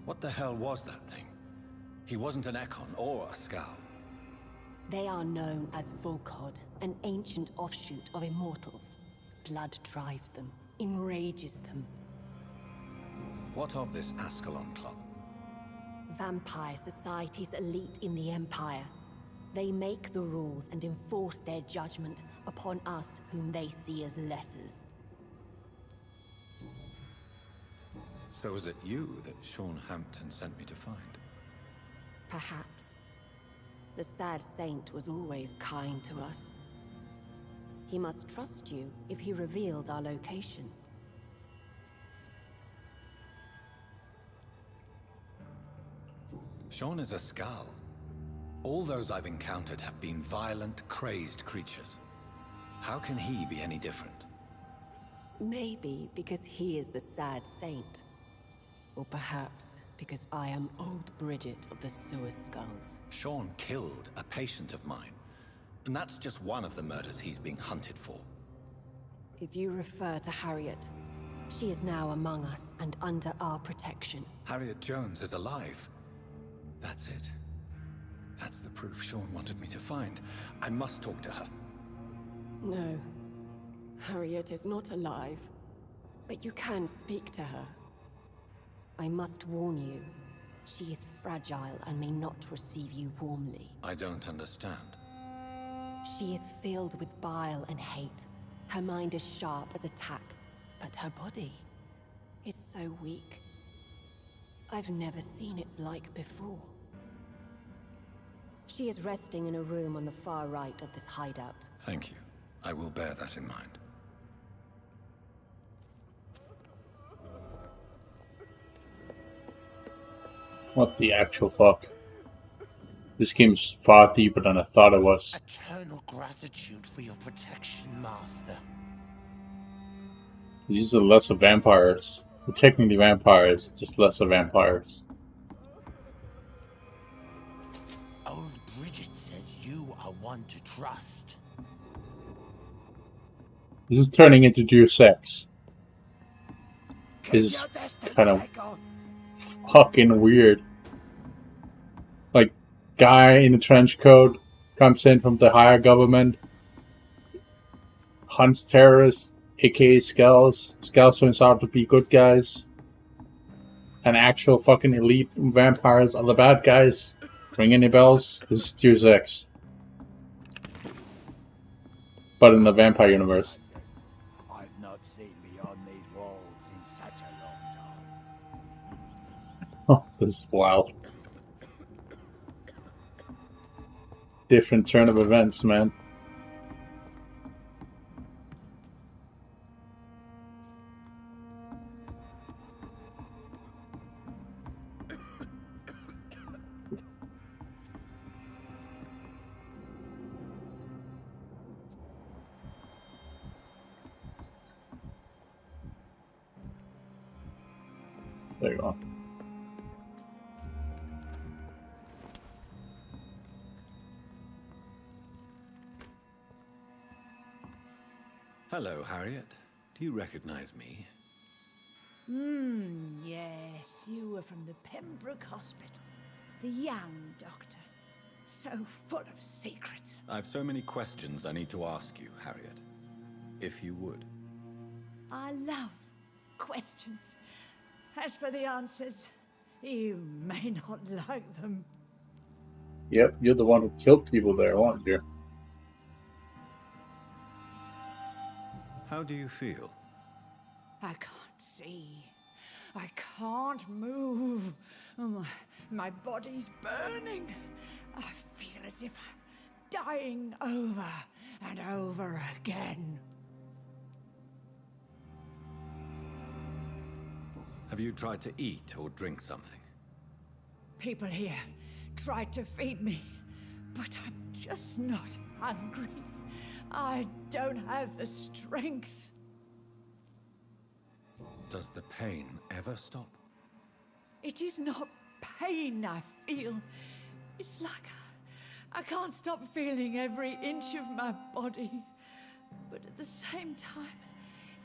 What the hell was that thing? He wasn't an Ekon or a Skal. They are known as Volkod, an ancient offshoot of immortals. Blood drives them, enrages them. What of this Ascalon Club? Vampire society's elite in the Empire. They make the rules and enforce their judgment upon us whom they see as lessers. So is it you that Sean Hampton sent me to find? Perhaps. The sad saint was always kind to us. He must trust you if he revealed our location. Sean is a Skal. All those I've encountered have been violent, crazed creatures. How can he be any different? Maybe because he is the sad saint. Or perhaps because I am Old Bridget of the Sewer Skulls. Sean killed a patient of mine. And that's just one of the murders he's being hunted for. If you refer to Harriet, she is now among us and under our protection. Harriet Jones is alive. That's it. That's the proof Sean wanted me to find. I must talk to her. No. Harriet is not alive. But you can speak to her. I must warn you. She is fragile and may not receive you warmly. I don't understand. She is filled with bile and hate. Her mind is sharp as a tack, but her body is so weak. I've never seen its like before. She is resting in a room on the far right of this hideout. Thank you. I will bear that in mind. What the actual fuck? This game's far deeper than I thought it was. Eternal gratitude for your protection, Master. These are lesser vampires. They're technically vampires, it's just lesser vampires. Old Bridget says you are one to trust. This is turning into Deus Ex. This is kind of fucking weird. Like, guy in the trench coat comes in from the higher government, hunts terrorists, aka Skulls. Skulls turns out to be good guys. and actual fucking elite vampires are the bad guys. Ring any bells? This is Deus Ex. But in the vampire universe. I've not seen beyond these walls in such a long time. Oh, this is wild. Different turn of events, man. There you go. Hello, Harriet. Do you recognize me? Yes, you were from the Pembroke Hospital. The young doctor. So full of secrets. I have so many questions I need to ask you, Harriet. If you would. I love questions. As for the answers, you may not like them. Yep, you're the one who killed people there, aren't you? How do you feel? I can't see. I can't move. My body's burning. I feel as if I'm dying over and over again. Have you tried to eat or drink something? People here tried to feed me, but I'm just not hungry. I don't have the strength. Does the pain ever stop? It is not pain I feel. It's like I can't stop feeling every inch of my body. But at the same time,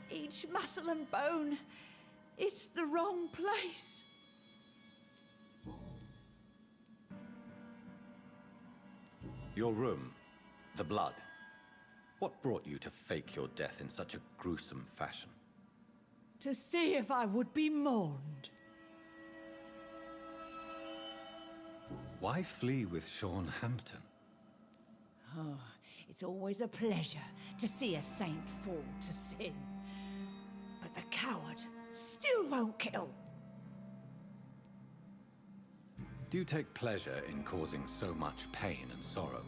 each muscle and bone is the wrong place. Your room, the blood. What brought you to fake your death in such a gruesome fashion? To see if I would be mourned. Why flee with Sean Hampton? Oh, it's always a pleasure to see a saint fall to sin. But the coward still won't kill. Do you take pleasure in causing so much pain and sorrow?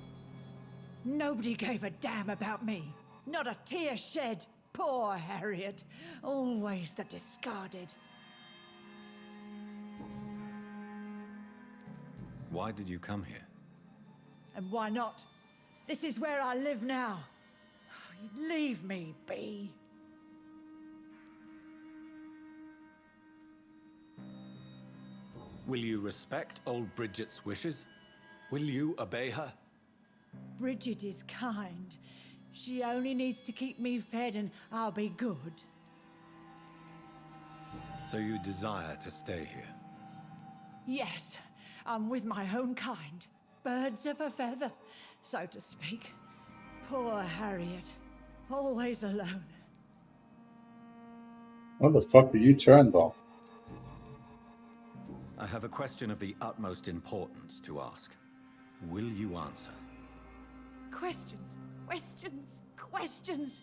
Nobody gave a damn about me. Not a tear shed. Poor Harriet. Always the discarded. Why did you come here? And why not? This is where I live now. Leave me be. Will you respect old Bridget's wishes? Will you obey her? Bridget is kind. She only needs to keep me fed and I'll be good. So you desire to stay here? Yes, I'm with my own kind. Birds of a feather, so to speak. Poor Harriet. Always alone. What the fuck did you turn, though? I have a question of the utmost importance to ask. Will you answer? Questions, questions, questions.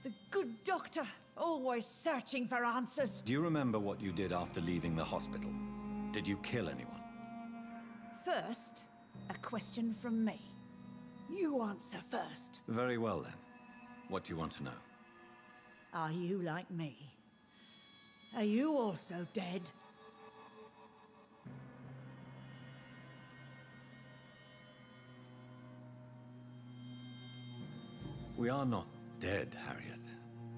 The good doctor, always searching for answers. Do you remember what you did after leaving the hospital? Did you kill anyone? First, a question from me. You answer first. Very well then. What do you want to know? Are you like me? Are you also dead? We are not dead, Harriet.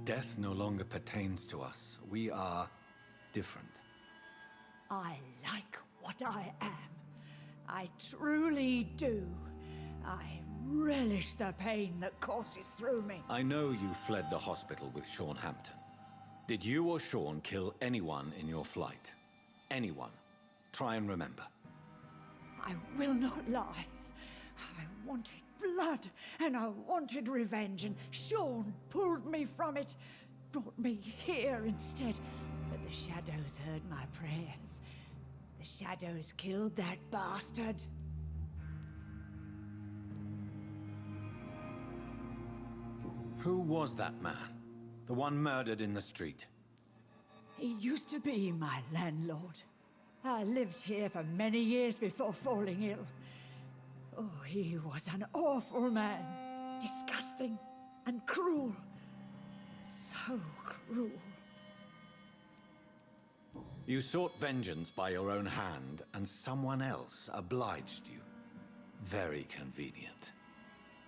Death no longer pertains to us. We are different. I like what I am. I truly do. I relish the pain that courses through me. I know you fled the hospital with Sean Hampton. Did you or Sean kill anyone in your flight? Anyone? Try and remember. I will not lie. I wanted blood, and I wanted revenge, and Sean pulled me from it, brought me here instead. But the shadows heard my prayers. The shadows killed that bastard. Who was that man? The one murdered in the street? He used to be my landlord. I lived here for many years before falling ill. Oh, he was an awful man. Disgusting and cruel. So cruel. You sought vengeance by your own hand, and someone else obliged you. Very convenient.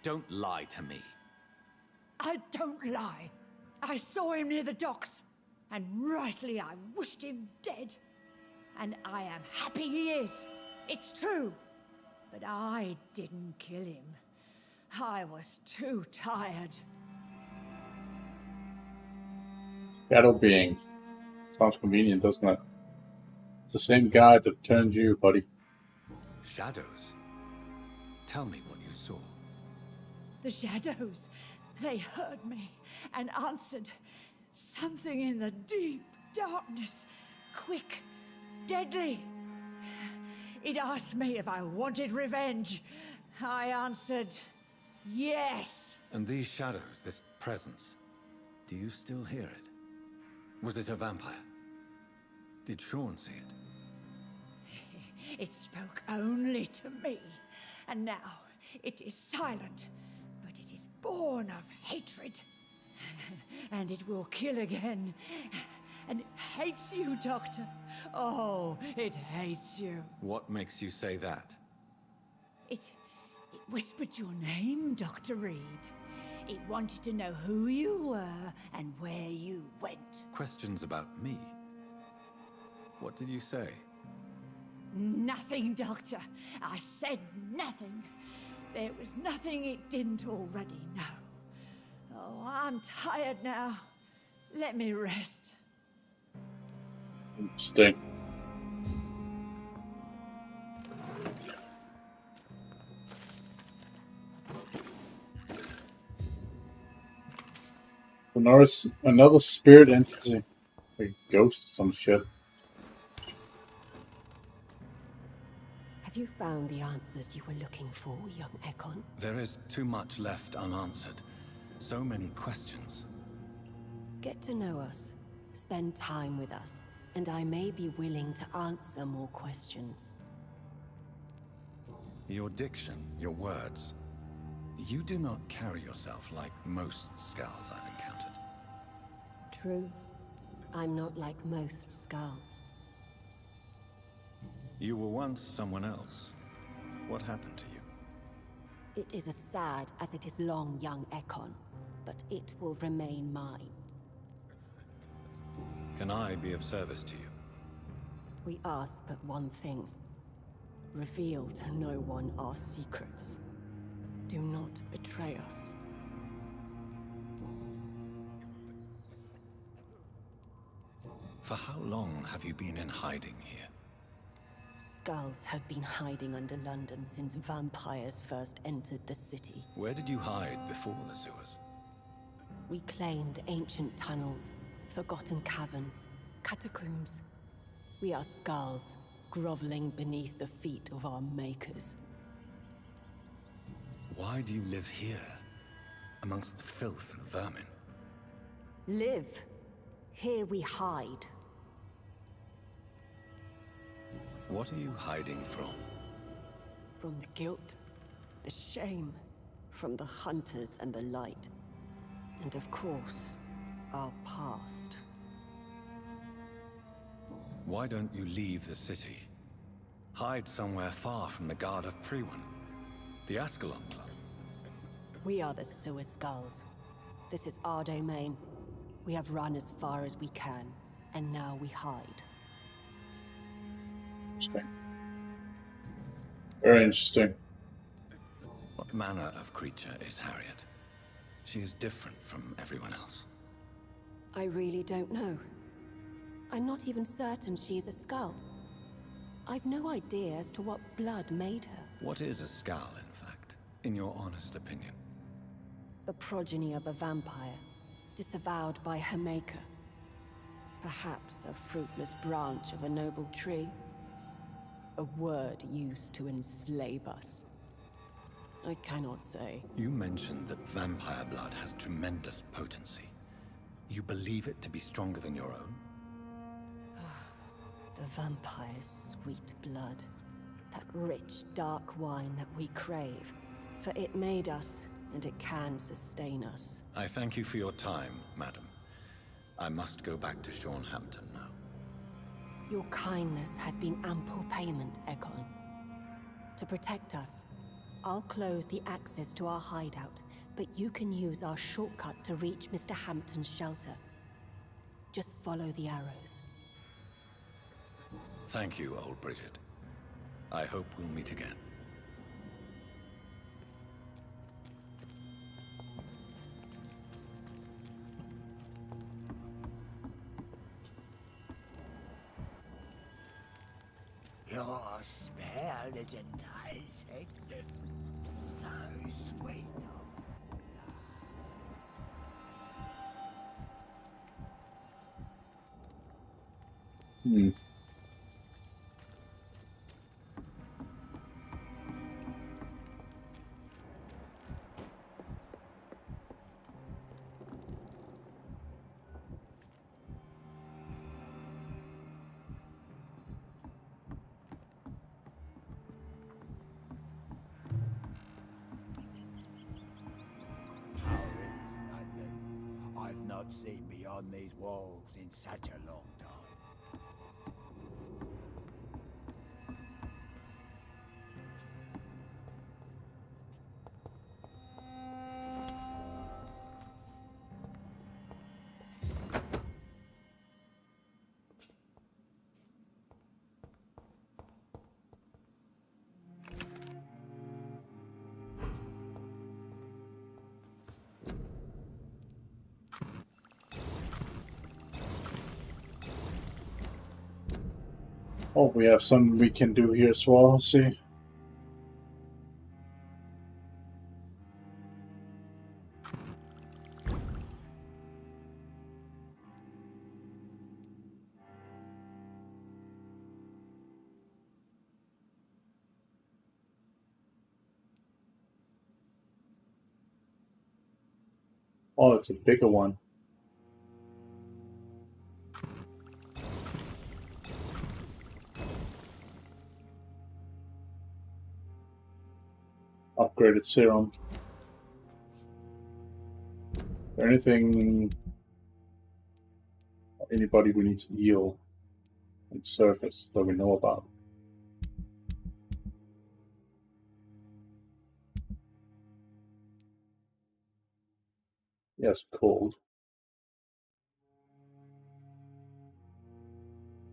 Don't lie to me. I don't lie. I saw him near the docks, and rightly I wished him dead. And I am happy he is. It's true. But I didn't kill him. I was too tired. Shadow being. Sounds convenient, doesn't it? It's the same guy that turned you, buddy. Shadows? Tell me what you saw. The shadows, they heard me and answered. Something in the deep darkness. Quick, deadly. It asked me if I wanted revenge. I answered, yes. And these shadows, this presence, do you still hear it? Was it a vampire? Did Sean see it? It spoke only to me. And now it is silent, but it is born of hatred. And it will kill again. And it hates you, Doctor. Oh, it hates you. What makes you say that? It whispered your name, Dr. Reed. It wanted to know who you were and where you went. Questions about me? What did you say? Nothing, Doctor. I said nothing. There was nothing it didn't already know. Oh, I'm tired now. Let me rest. Interesting. Another spirit entity. Like a ghost or some shit. Have you found the answers you were looking for, young Ekon? There is too much left unanswered. So many questions. Get to know us. Spend time with us. And I may be willing to answer more questions. Your diction, your words. You do not carry yourself like most Skulls I've encountered. True. I'm not like most Skulls. You were once someone else. What happened to you? It is as sad as it is long, young Ekon, but it will remain mine. Can I be of service to you? We ask but one thing. Reveal to no one our secrets. Do not betray us. For how long have you been in hiding here? Skulls have been hiding under London since vampires first entered the city. Where did you hide before the sewers? We claimed ancient tunnels, forgotten caverns, catacombs. We are Skulls, groveling beneath the feet of our makers. Why do you live here, amongst the filth and vermin? Live. Here we hide. What are you hiding from? From the guilt, the shame, from the hunters and the light. And of course, our past. Why don't you leave the city? Hide somewhere far from the Guard of Priwen, the Ascalon Club. We are the Sewer Skulls. This is our domain. We have run as far as we can, and now we hide. Interesting. Very interesting. What manner of creature is Harriet? She is different from everyone else. I really don't know. I'm not even certain she is a Skull. I've no idea as to what blood made her. What is a Skull, in fact, in your honest opinion? The progeny of a vampire, disavowed by her maker. Perhaps a fruitless branch of a noble tree? A word used to enslave us? I cannot say. You mentioned that vampire blood has tremendous potency. You believe it to be stronger than your own? The vampire's sweet blood. That rich, dark wine that we crave. For it made us, and it can sustain us. I thank you for your time, madam. I must go back to Hampton now. Your kindness has been ample payment, Egon. To protect us, I'll close the access to our hideout, but you can use our shortcut to reach Mr. Hampton's shelter. Just follow the arrows. Thank you, old Bridget. I hope we'll meet again. Your smell is enticing. So sweet. Hmm. I've not seen beyond these walls in such a long time. Oh, we have something we can do here as well. Let's see. Oh, it's a bigger one. Upgraded serum. Is there anything, or anybody we need to heal on the surface that we know about? Yes, cold.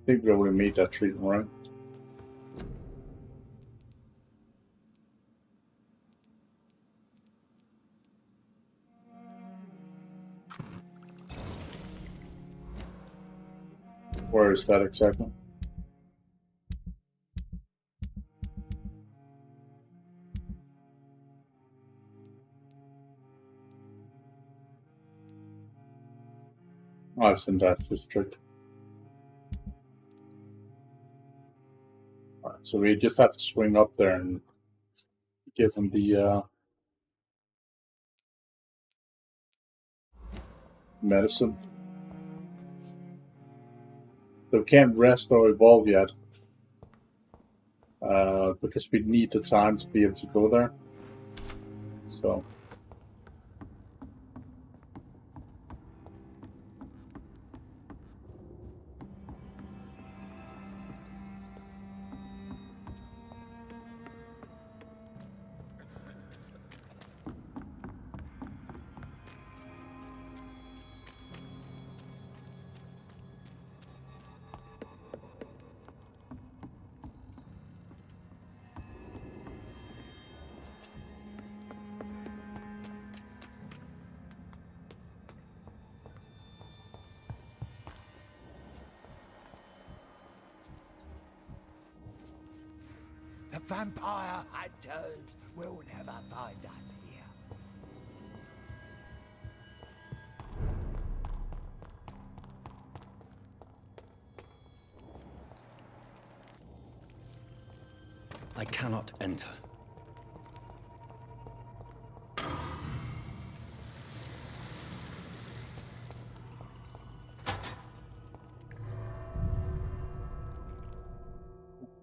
I think we already made that treatment, right? Where is that exactly? Oh, it's in that district. Alright, so we just have to swing up there and give them the medicine. So we can't rest or evolve yet. Because we need the time to be able to go there. So The vampire hunters will never find us here. I cannot enter.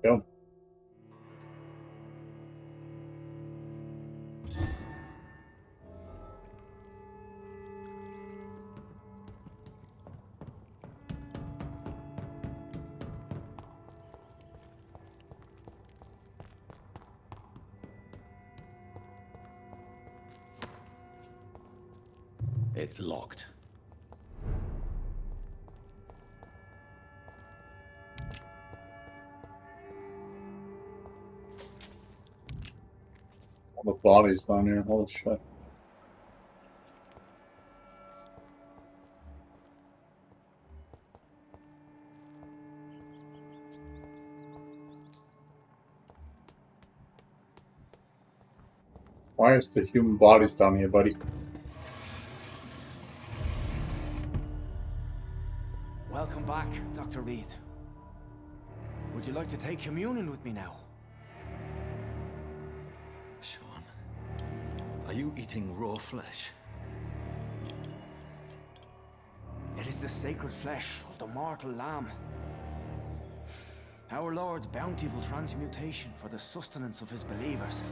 Go. It's locked. All the bodies down here. Holy shit. Why is the human bodies down here, buddy? Welcome back, Dr. Reed. Would you like to take communion with me now? Sean, are you eating raw flesh? It is the sacred flesh of the mortal lamb. Our Lord's bountiful transmutation for the sustenance of his believers.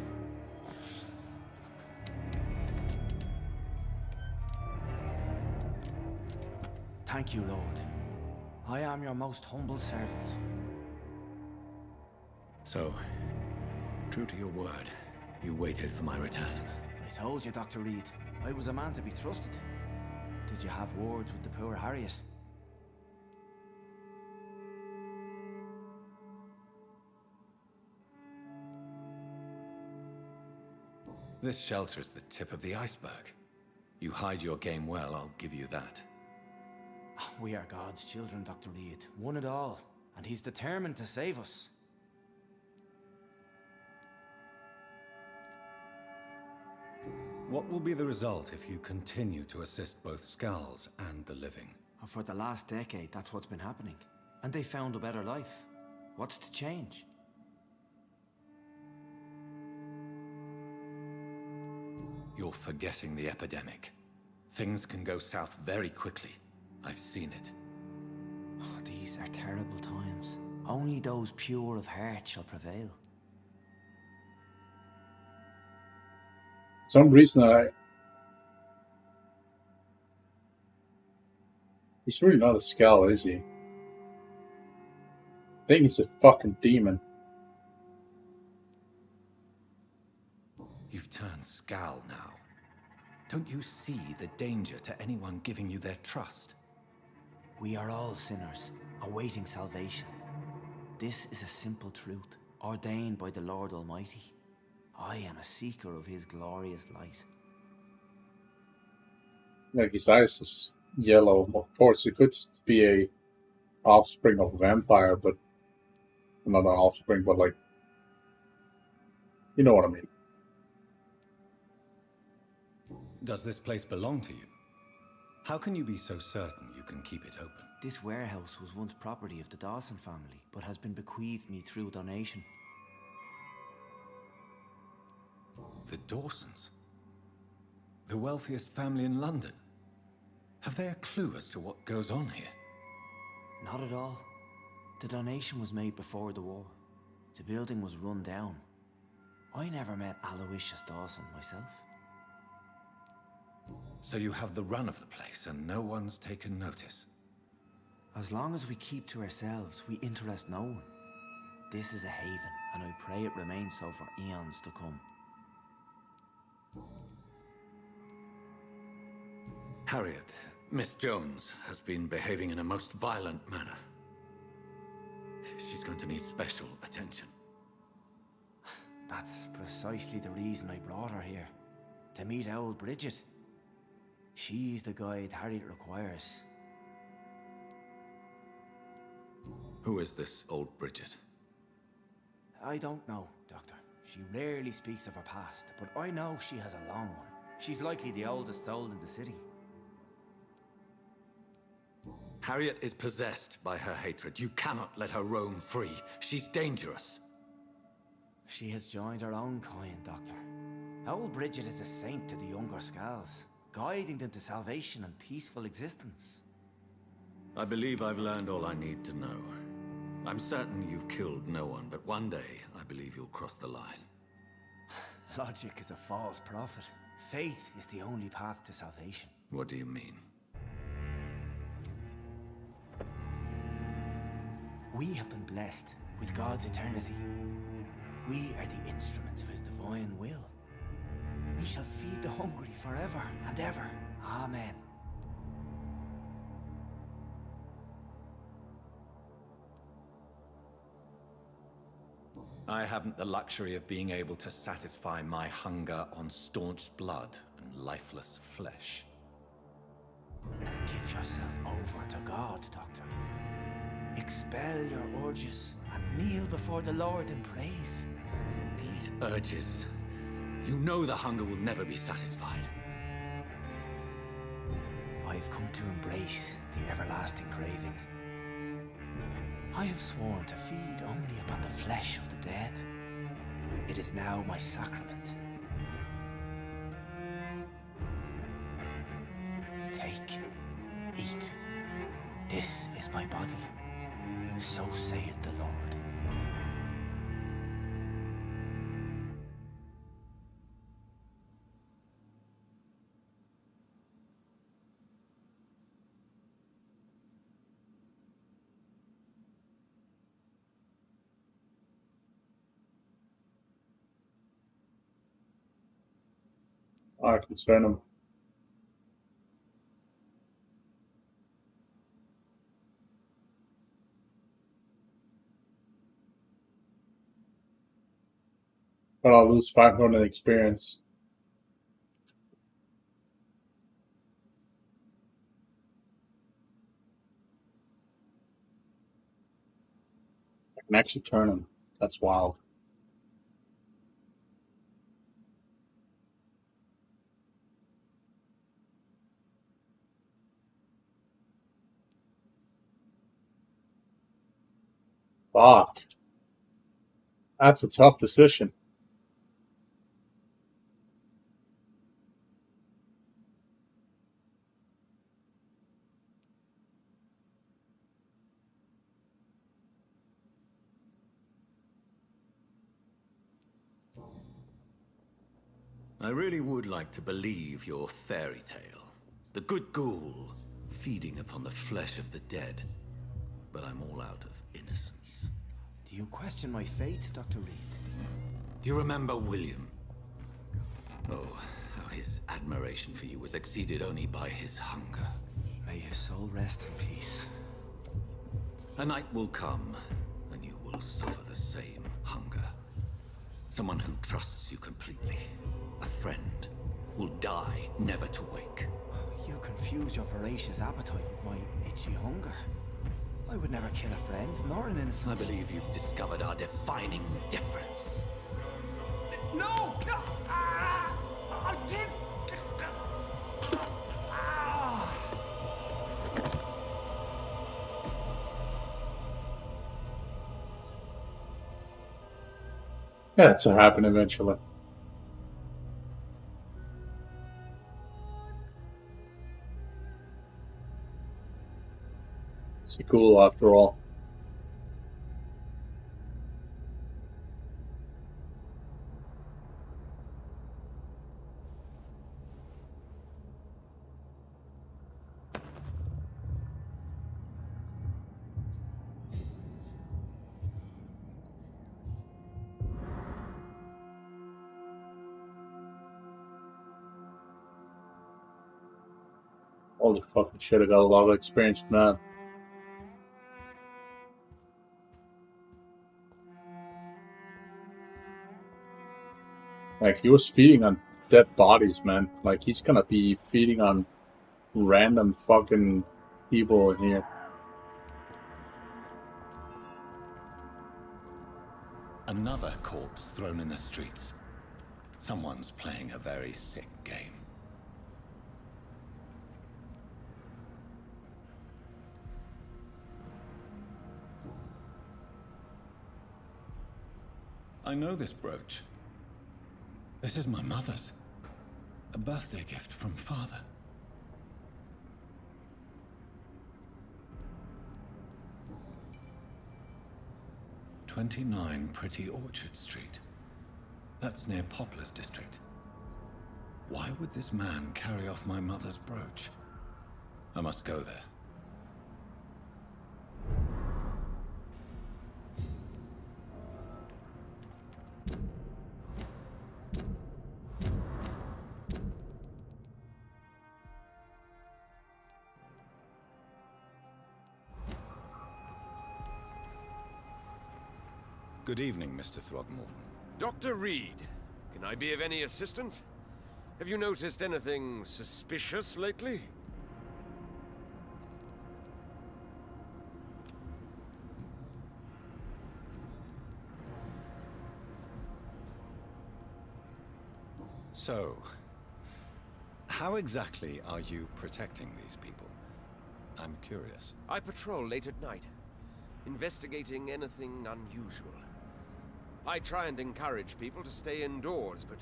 Thank you, Lord. I am your most humble servant. So, true to your word, you waited for my return. I told you, Dr. Reed, I was a man to be trusted. Did you have words with the poor Harriet? This shelter is the tip of the iceberg. You hide your game well, I'll give you that. We are God's children, Dr. Reed. One and all. And he's determined to save us. What will be the result if you continue to assist both Skulls and the living? For the last decade, that's what's been happening. And they found a better life. What's to change? You're forgetting the epidemic. Things can go south very quickly. I've seen it. Oh, these are terrible times. Only those pure of heart shall prevail. For some reason, he's really not a Skull, is he? I think he's a fucking demon. You've turned Skull now. Don't you see the danger to anyone giving you their trust? We are all sinners, awaiting salvation. This is a simple truth, ordained by the Lord Almighty. I am a seeker of his glorious light. Like his eyes is yellow. Of course, it could just be a offspring of a vampire, but not an offspring, but like, you know what I mean. Does this place belong to you? How can you be so certain you can keep it open? This warehouse was once property of the Dawson family, but has been bequeathed me through donation. The Dawsons? The wealthiest family in London? Have they a clue as to what goes on here? Not at all. The donation was made before the war. The building was run down. I never met Aloysius Dawson myself. So you have the run of the place and no one's taken notice? As long as we keep to ourselves, we interest no one. This is a haven, and I pray it remains so for eons to come. Harriet, Miss Jones, has been behaving in a most violent manner. She's going to need special attention. That's precisely the reason I brought her here. To meet old Bridget. She's the guide Harriet requires. Who is this old Bridget? I don't know, Doctor. She rarely speaks of her past, but I know she has a long one. She's likely the oldest soul in the city. Harriet is possessed by her hatred. You cannot let her roam free. She's dangerous. She has joined her own kind, Doctor. Old Bridget is a saint to the younger Skulls, guiding them to salvation and peaceful existence. I believe I've learned all I need to know. I'm certain you've killed no one, but one day I believe you'll cross the line. Logic is a false prophet. Faith is the only path to salvation. What do you mean? We have been blessed with God's eternity. We are the instruments of his divine will. We shall feed the hungry forever and ever. Amen. I haven't the luxury of being able to satisfy my hunger on staunched blood and lifeless flesh. Give yourself over to God, Doctor. Expel your urges and kneel before the Lord in praise. These urges... You know the hunger will never be satisfied. I've come to embrace the everlasting craving. I have sworn to feed only upon the flesh of the dead. It is now my sacrament. Take, eat. This is my body. So saith the Lord. I can spend them. But I'll lose 500 experience. I can actually turn them. That's wild. Fuck. That's a tough decision. I really would like to believe your fairy tale. The good ghoul feeding upon the flesh of the dead. But I'm all out of innocence. Do you question my faith, Dr. Reed? Do you remember William? Oh, how his admiration for you was exceeded only by his hunger. May his soul rest in peace. A night will come, and you will suffer the same hunger. Someone who trusts you completely. A friend will die, never to wake. You confuse your voracious appetite with my itchy hunger. I would never kill a friend, nor an innocent. I believe you've discovered our defining difference. No! No! Ah! I did! Ah! Yeah, it's to happen eventually. It's cool after all. Holy fucking shit, I got a lot of experience from that. Like, he was feeding on dead bodies, man. Like, he's gonna be feeding on random fucking people in here. Another corpse thrown in the streets. Someone's playing a very sick game. I know this brooch. This is my mother's. A birthday gift from father. "29 Pretty Orchard Street. That's near Poplar's district. Why would this man carry off my mother's brooch? I must go there. Good evening, Mr. Throgmorton. Dr. Reed, can I be of any assistance? Have you noticed anything suspicious lately? So, how exactly are you protecting these people? I'm curious. I patrol late at night, investigating anything unusual. I try and encourage people to stay indoors, but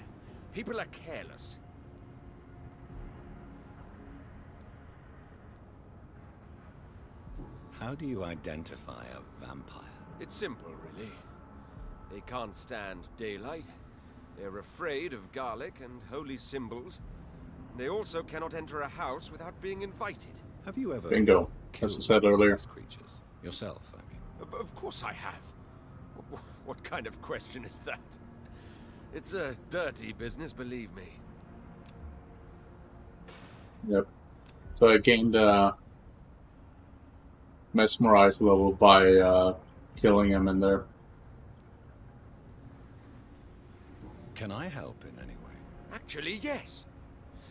people are careless. How do you identify a vampire? It's simple, really. They can't stand daylight. They're afraid of garlic and holy symbols. They also cannot enter a house without being invited. Have you ever Bingo, as I said earlier. Creatures yourself, I mean. Of course I have. What kind of question is that? It's a dirty business, believe me. Yep. So I gained mesmerized level by killing him in there. Can I help in any way? Actually, yes.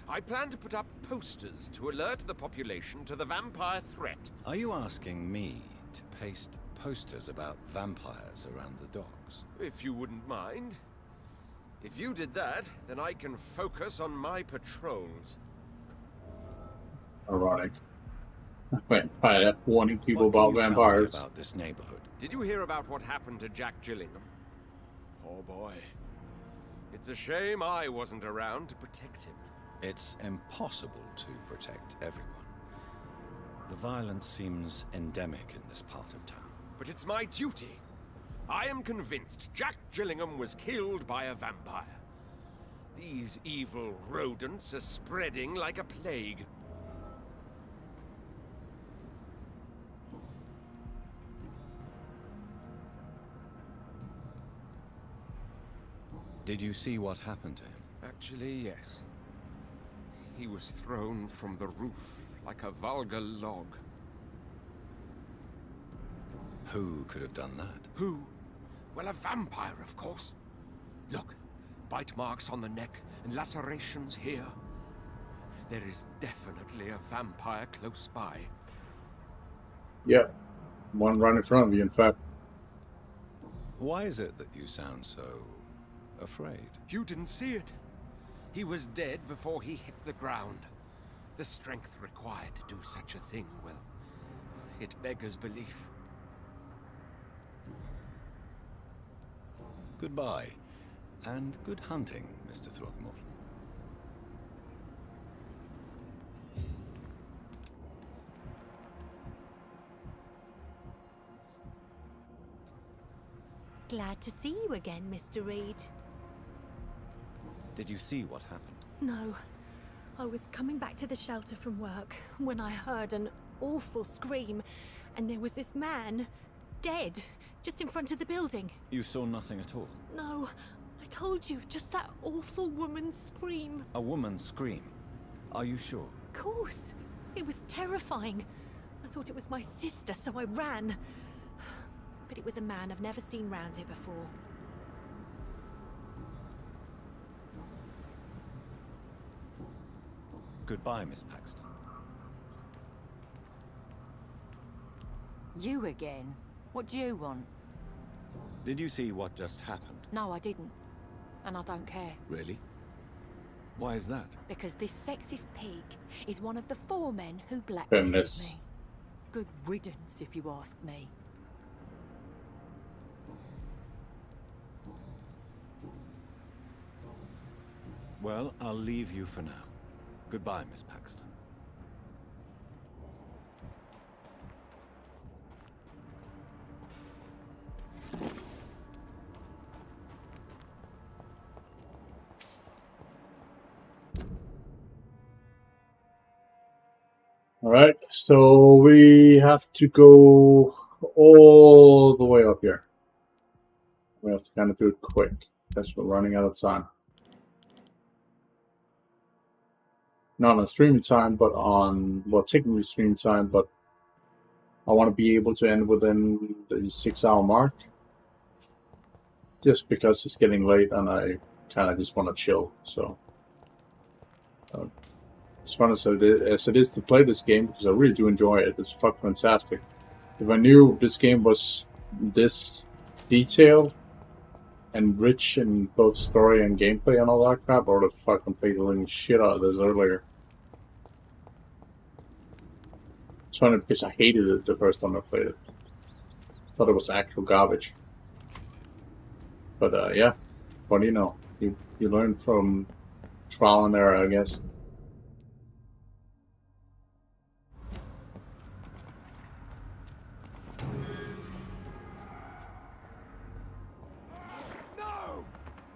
I plan to put up posters to alert the population to the vampire threat. Are you asking me to paste posters about vampires around the docks? If you wouldn't mind. If you did that, then I can focus on my patrols. Ironic. Vampire warning people What about can you vampires. tell me about this neighborhood? Did you hear about what happened to Jack Gillingham? Poor boy. It's a shame I wasn't around to protect him. It's impossible to protect everyone. The violence seems endemic in this part of town. But it's my duty. I am convinced Jack Gillingham was killed by a vampire. These evil rodents are spreading like a plague. Did you see what happened to him? Actually, yes. He was thrown from the roof like a vulgar log. Who could have done that? Who? Well, a vampire, of course. Look, bite marks on the neck and lacerations here. There is definitely a vampire close by. Yep. One right in front of you, in fact. Why is it that you sound so afraid? You didn't see it. He was dead before he hit the ground. The strength required to do such a thing, well, it beggars belief. Goodbye, and good hunting, Mr. Throgmorton. Glad to see you again, Mr. Reed. Did you see what happened? No. I was coming back to the shelter from work when I heard an awful scream, and there was this man, dead, just in front of the building. You saw nothing at all? No, I told you, just that awful woman's scream. A woman scream? Are you sure? Of course. It was terrifying. I thought it was my sister, so I ran. But it was a man I've never seen round here before. Goodbye, Miss Paxton. You again? What do you want? Did you see what just happened? No, I didn't. And I don't care. Really? Why is that? Because this sexist pig is one of the 4 men who blacklisted Feminists. me. Good riddance, if you ask me. Well, I'll leave you for now. Goodbye, Miss Paxton. Alright, so we have to go all the way up here. We have to kind of do it quick, because we're running out of time. Not on streaming time, but on, well, technically stream time, but I want to be able to end within the 6-hour mark. Just because it's getting late and I kind of just want to chill, so. As fun as it is to play this game, because I really do enjoy it. It's fucking fantastic. If I knew this game was this detailed and rich in both story and gameplay and all that crap, I would have fucking played the living shit out of this earlier. It's funny because I hated it the first time I played it. I thought it was actual garbage. But yeah, what do you know? You learn from trial and error, I guess.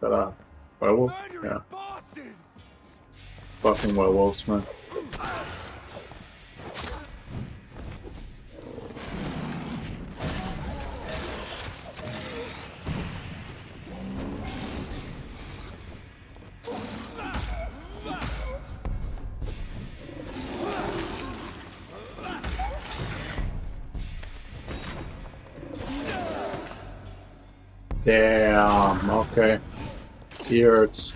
But werewolf? Yeah. Fucking werewolves, man. Damn, okay. He hurts.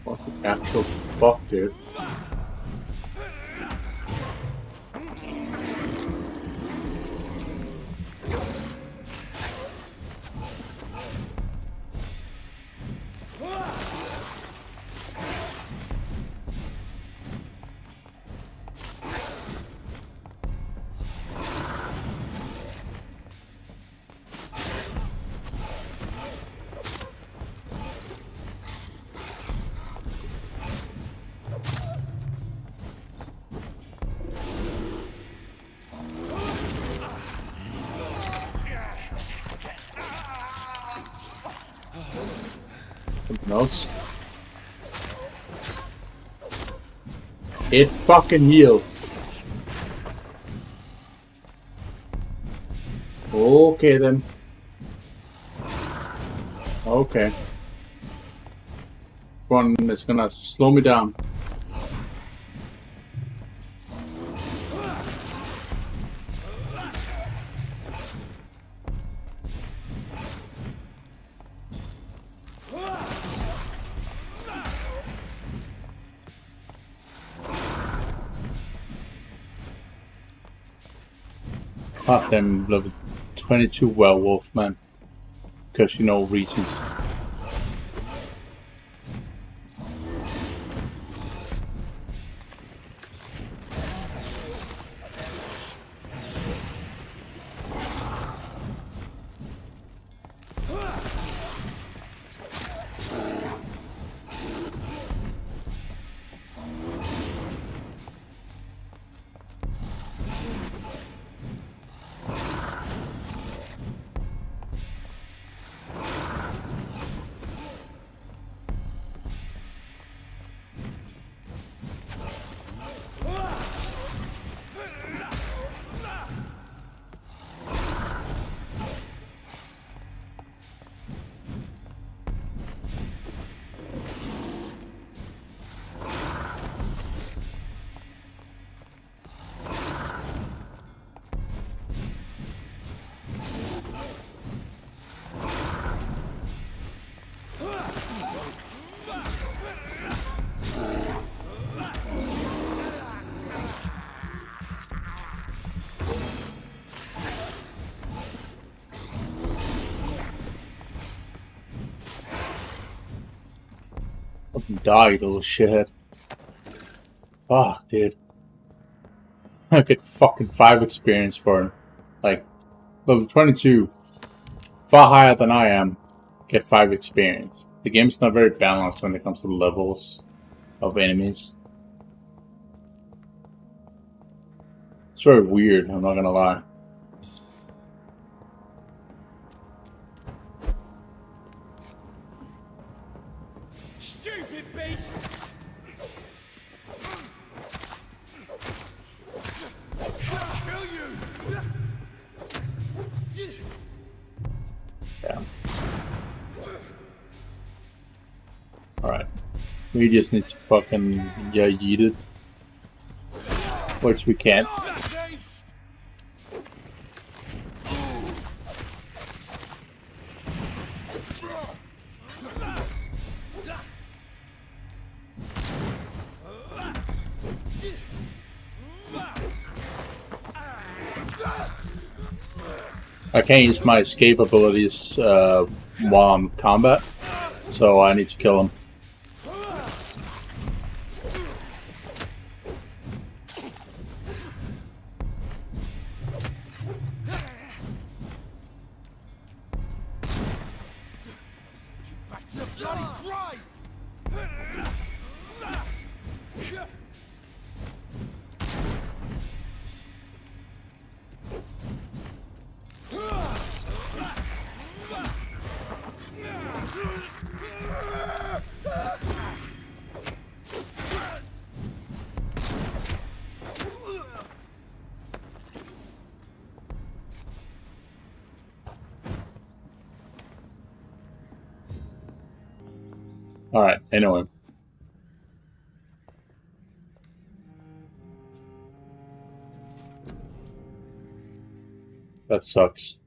What the actual fuck, dude? Something else? It fucking healed. Okay then. Okay. One is gonna slow me down. Fuck them level 22 werewolf, man. Because you know reasons. Die, you little shithead. Fuck, dude. I get fucking 5 experience for, like, Level 22. Far higher than I am. Get 5 experience. The game's not very balanced when it comes to the levels of enemies. It's very weird, I'm not gonna lie. Stupid beast! Kill you! Yeah. Alright. We just need to fucking yeet it. Which we can't. I can't use my escape abilities while I'm in combat, so I need to kill him. Alright, anyway. That sucks.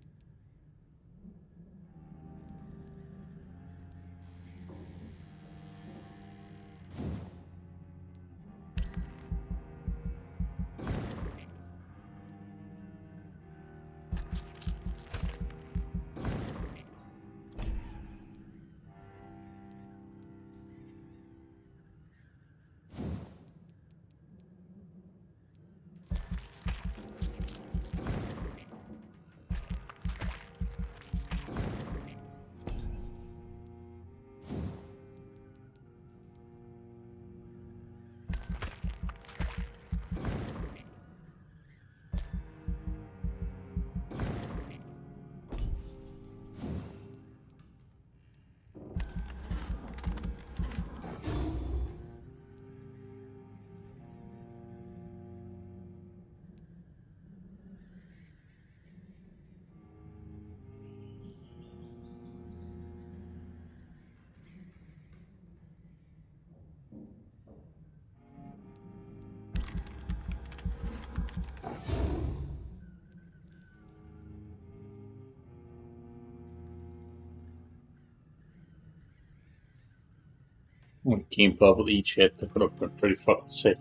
I'm gonna keep up with each hit. That could have been pretty fucking sick.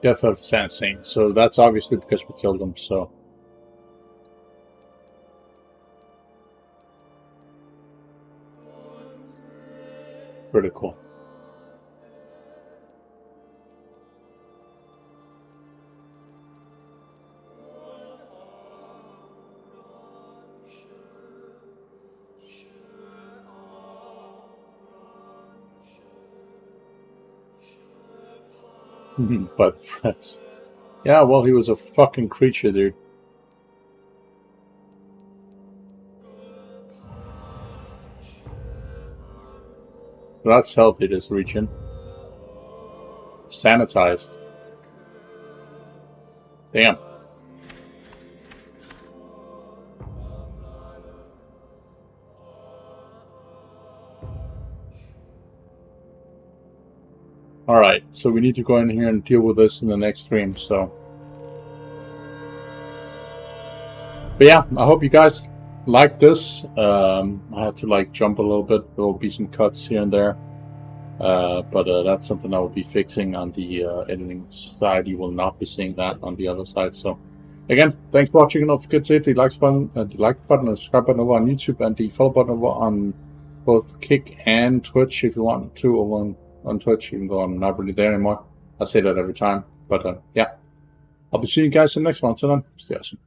Death of Sensing. So that's obviously because we killed him, so. Pretty cool. But press. Yeah, well, he was a fucking creature, dude. That's healthy, this region. Sanitized. Damn. Alright, so we need to go in here and deal with this in the next stream, so. But yeah, I hope you guys like this. I had to like jump a little bit. There will be some cuts here and there. But that's something I will be fixing on the editing side. You will not be seeing that on the other side. So again, thanks for watching. Don't forget to hit the like button and the subscribe button over on YouTube and the follow button over on both Kick and Twitch if you want to over on Twitch, even though I'm not really there anymore. I say that every time. But yeah, I'll be seeing you guys in the next one. So then, stay awesome.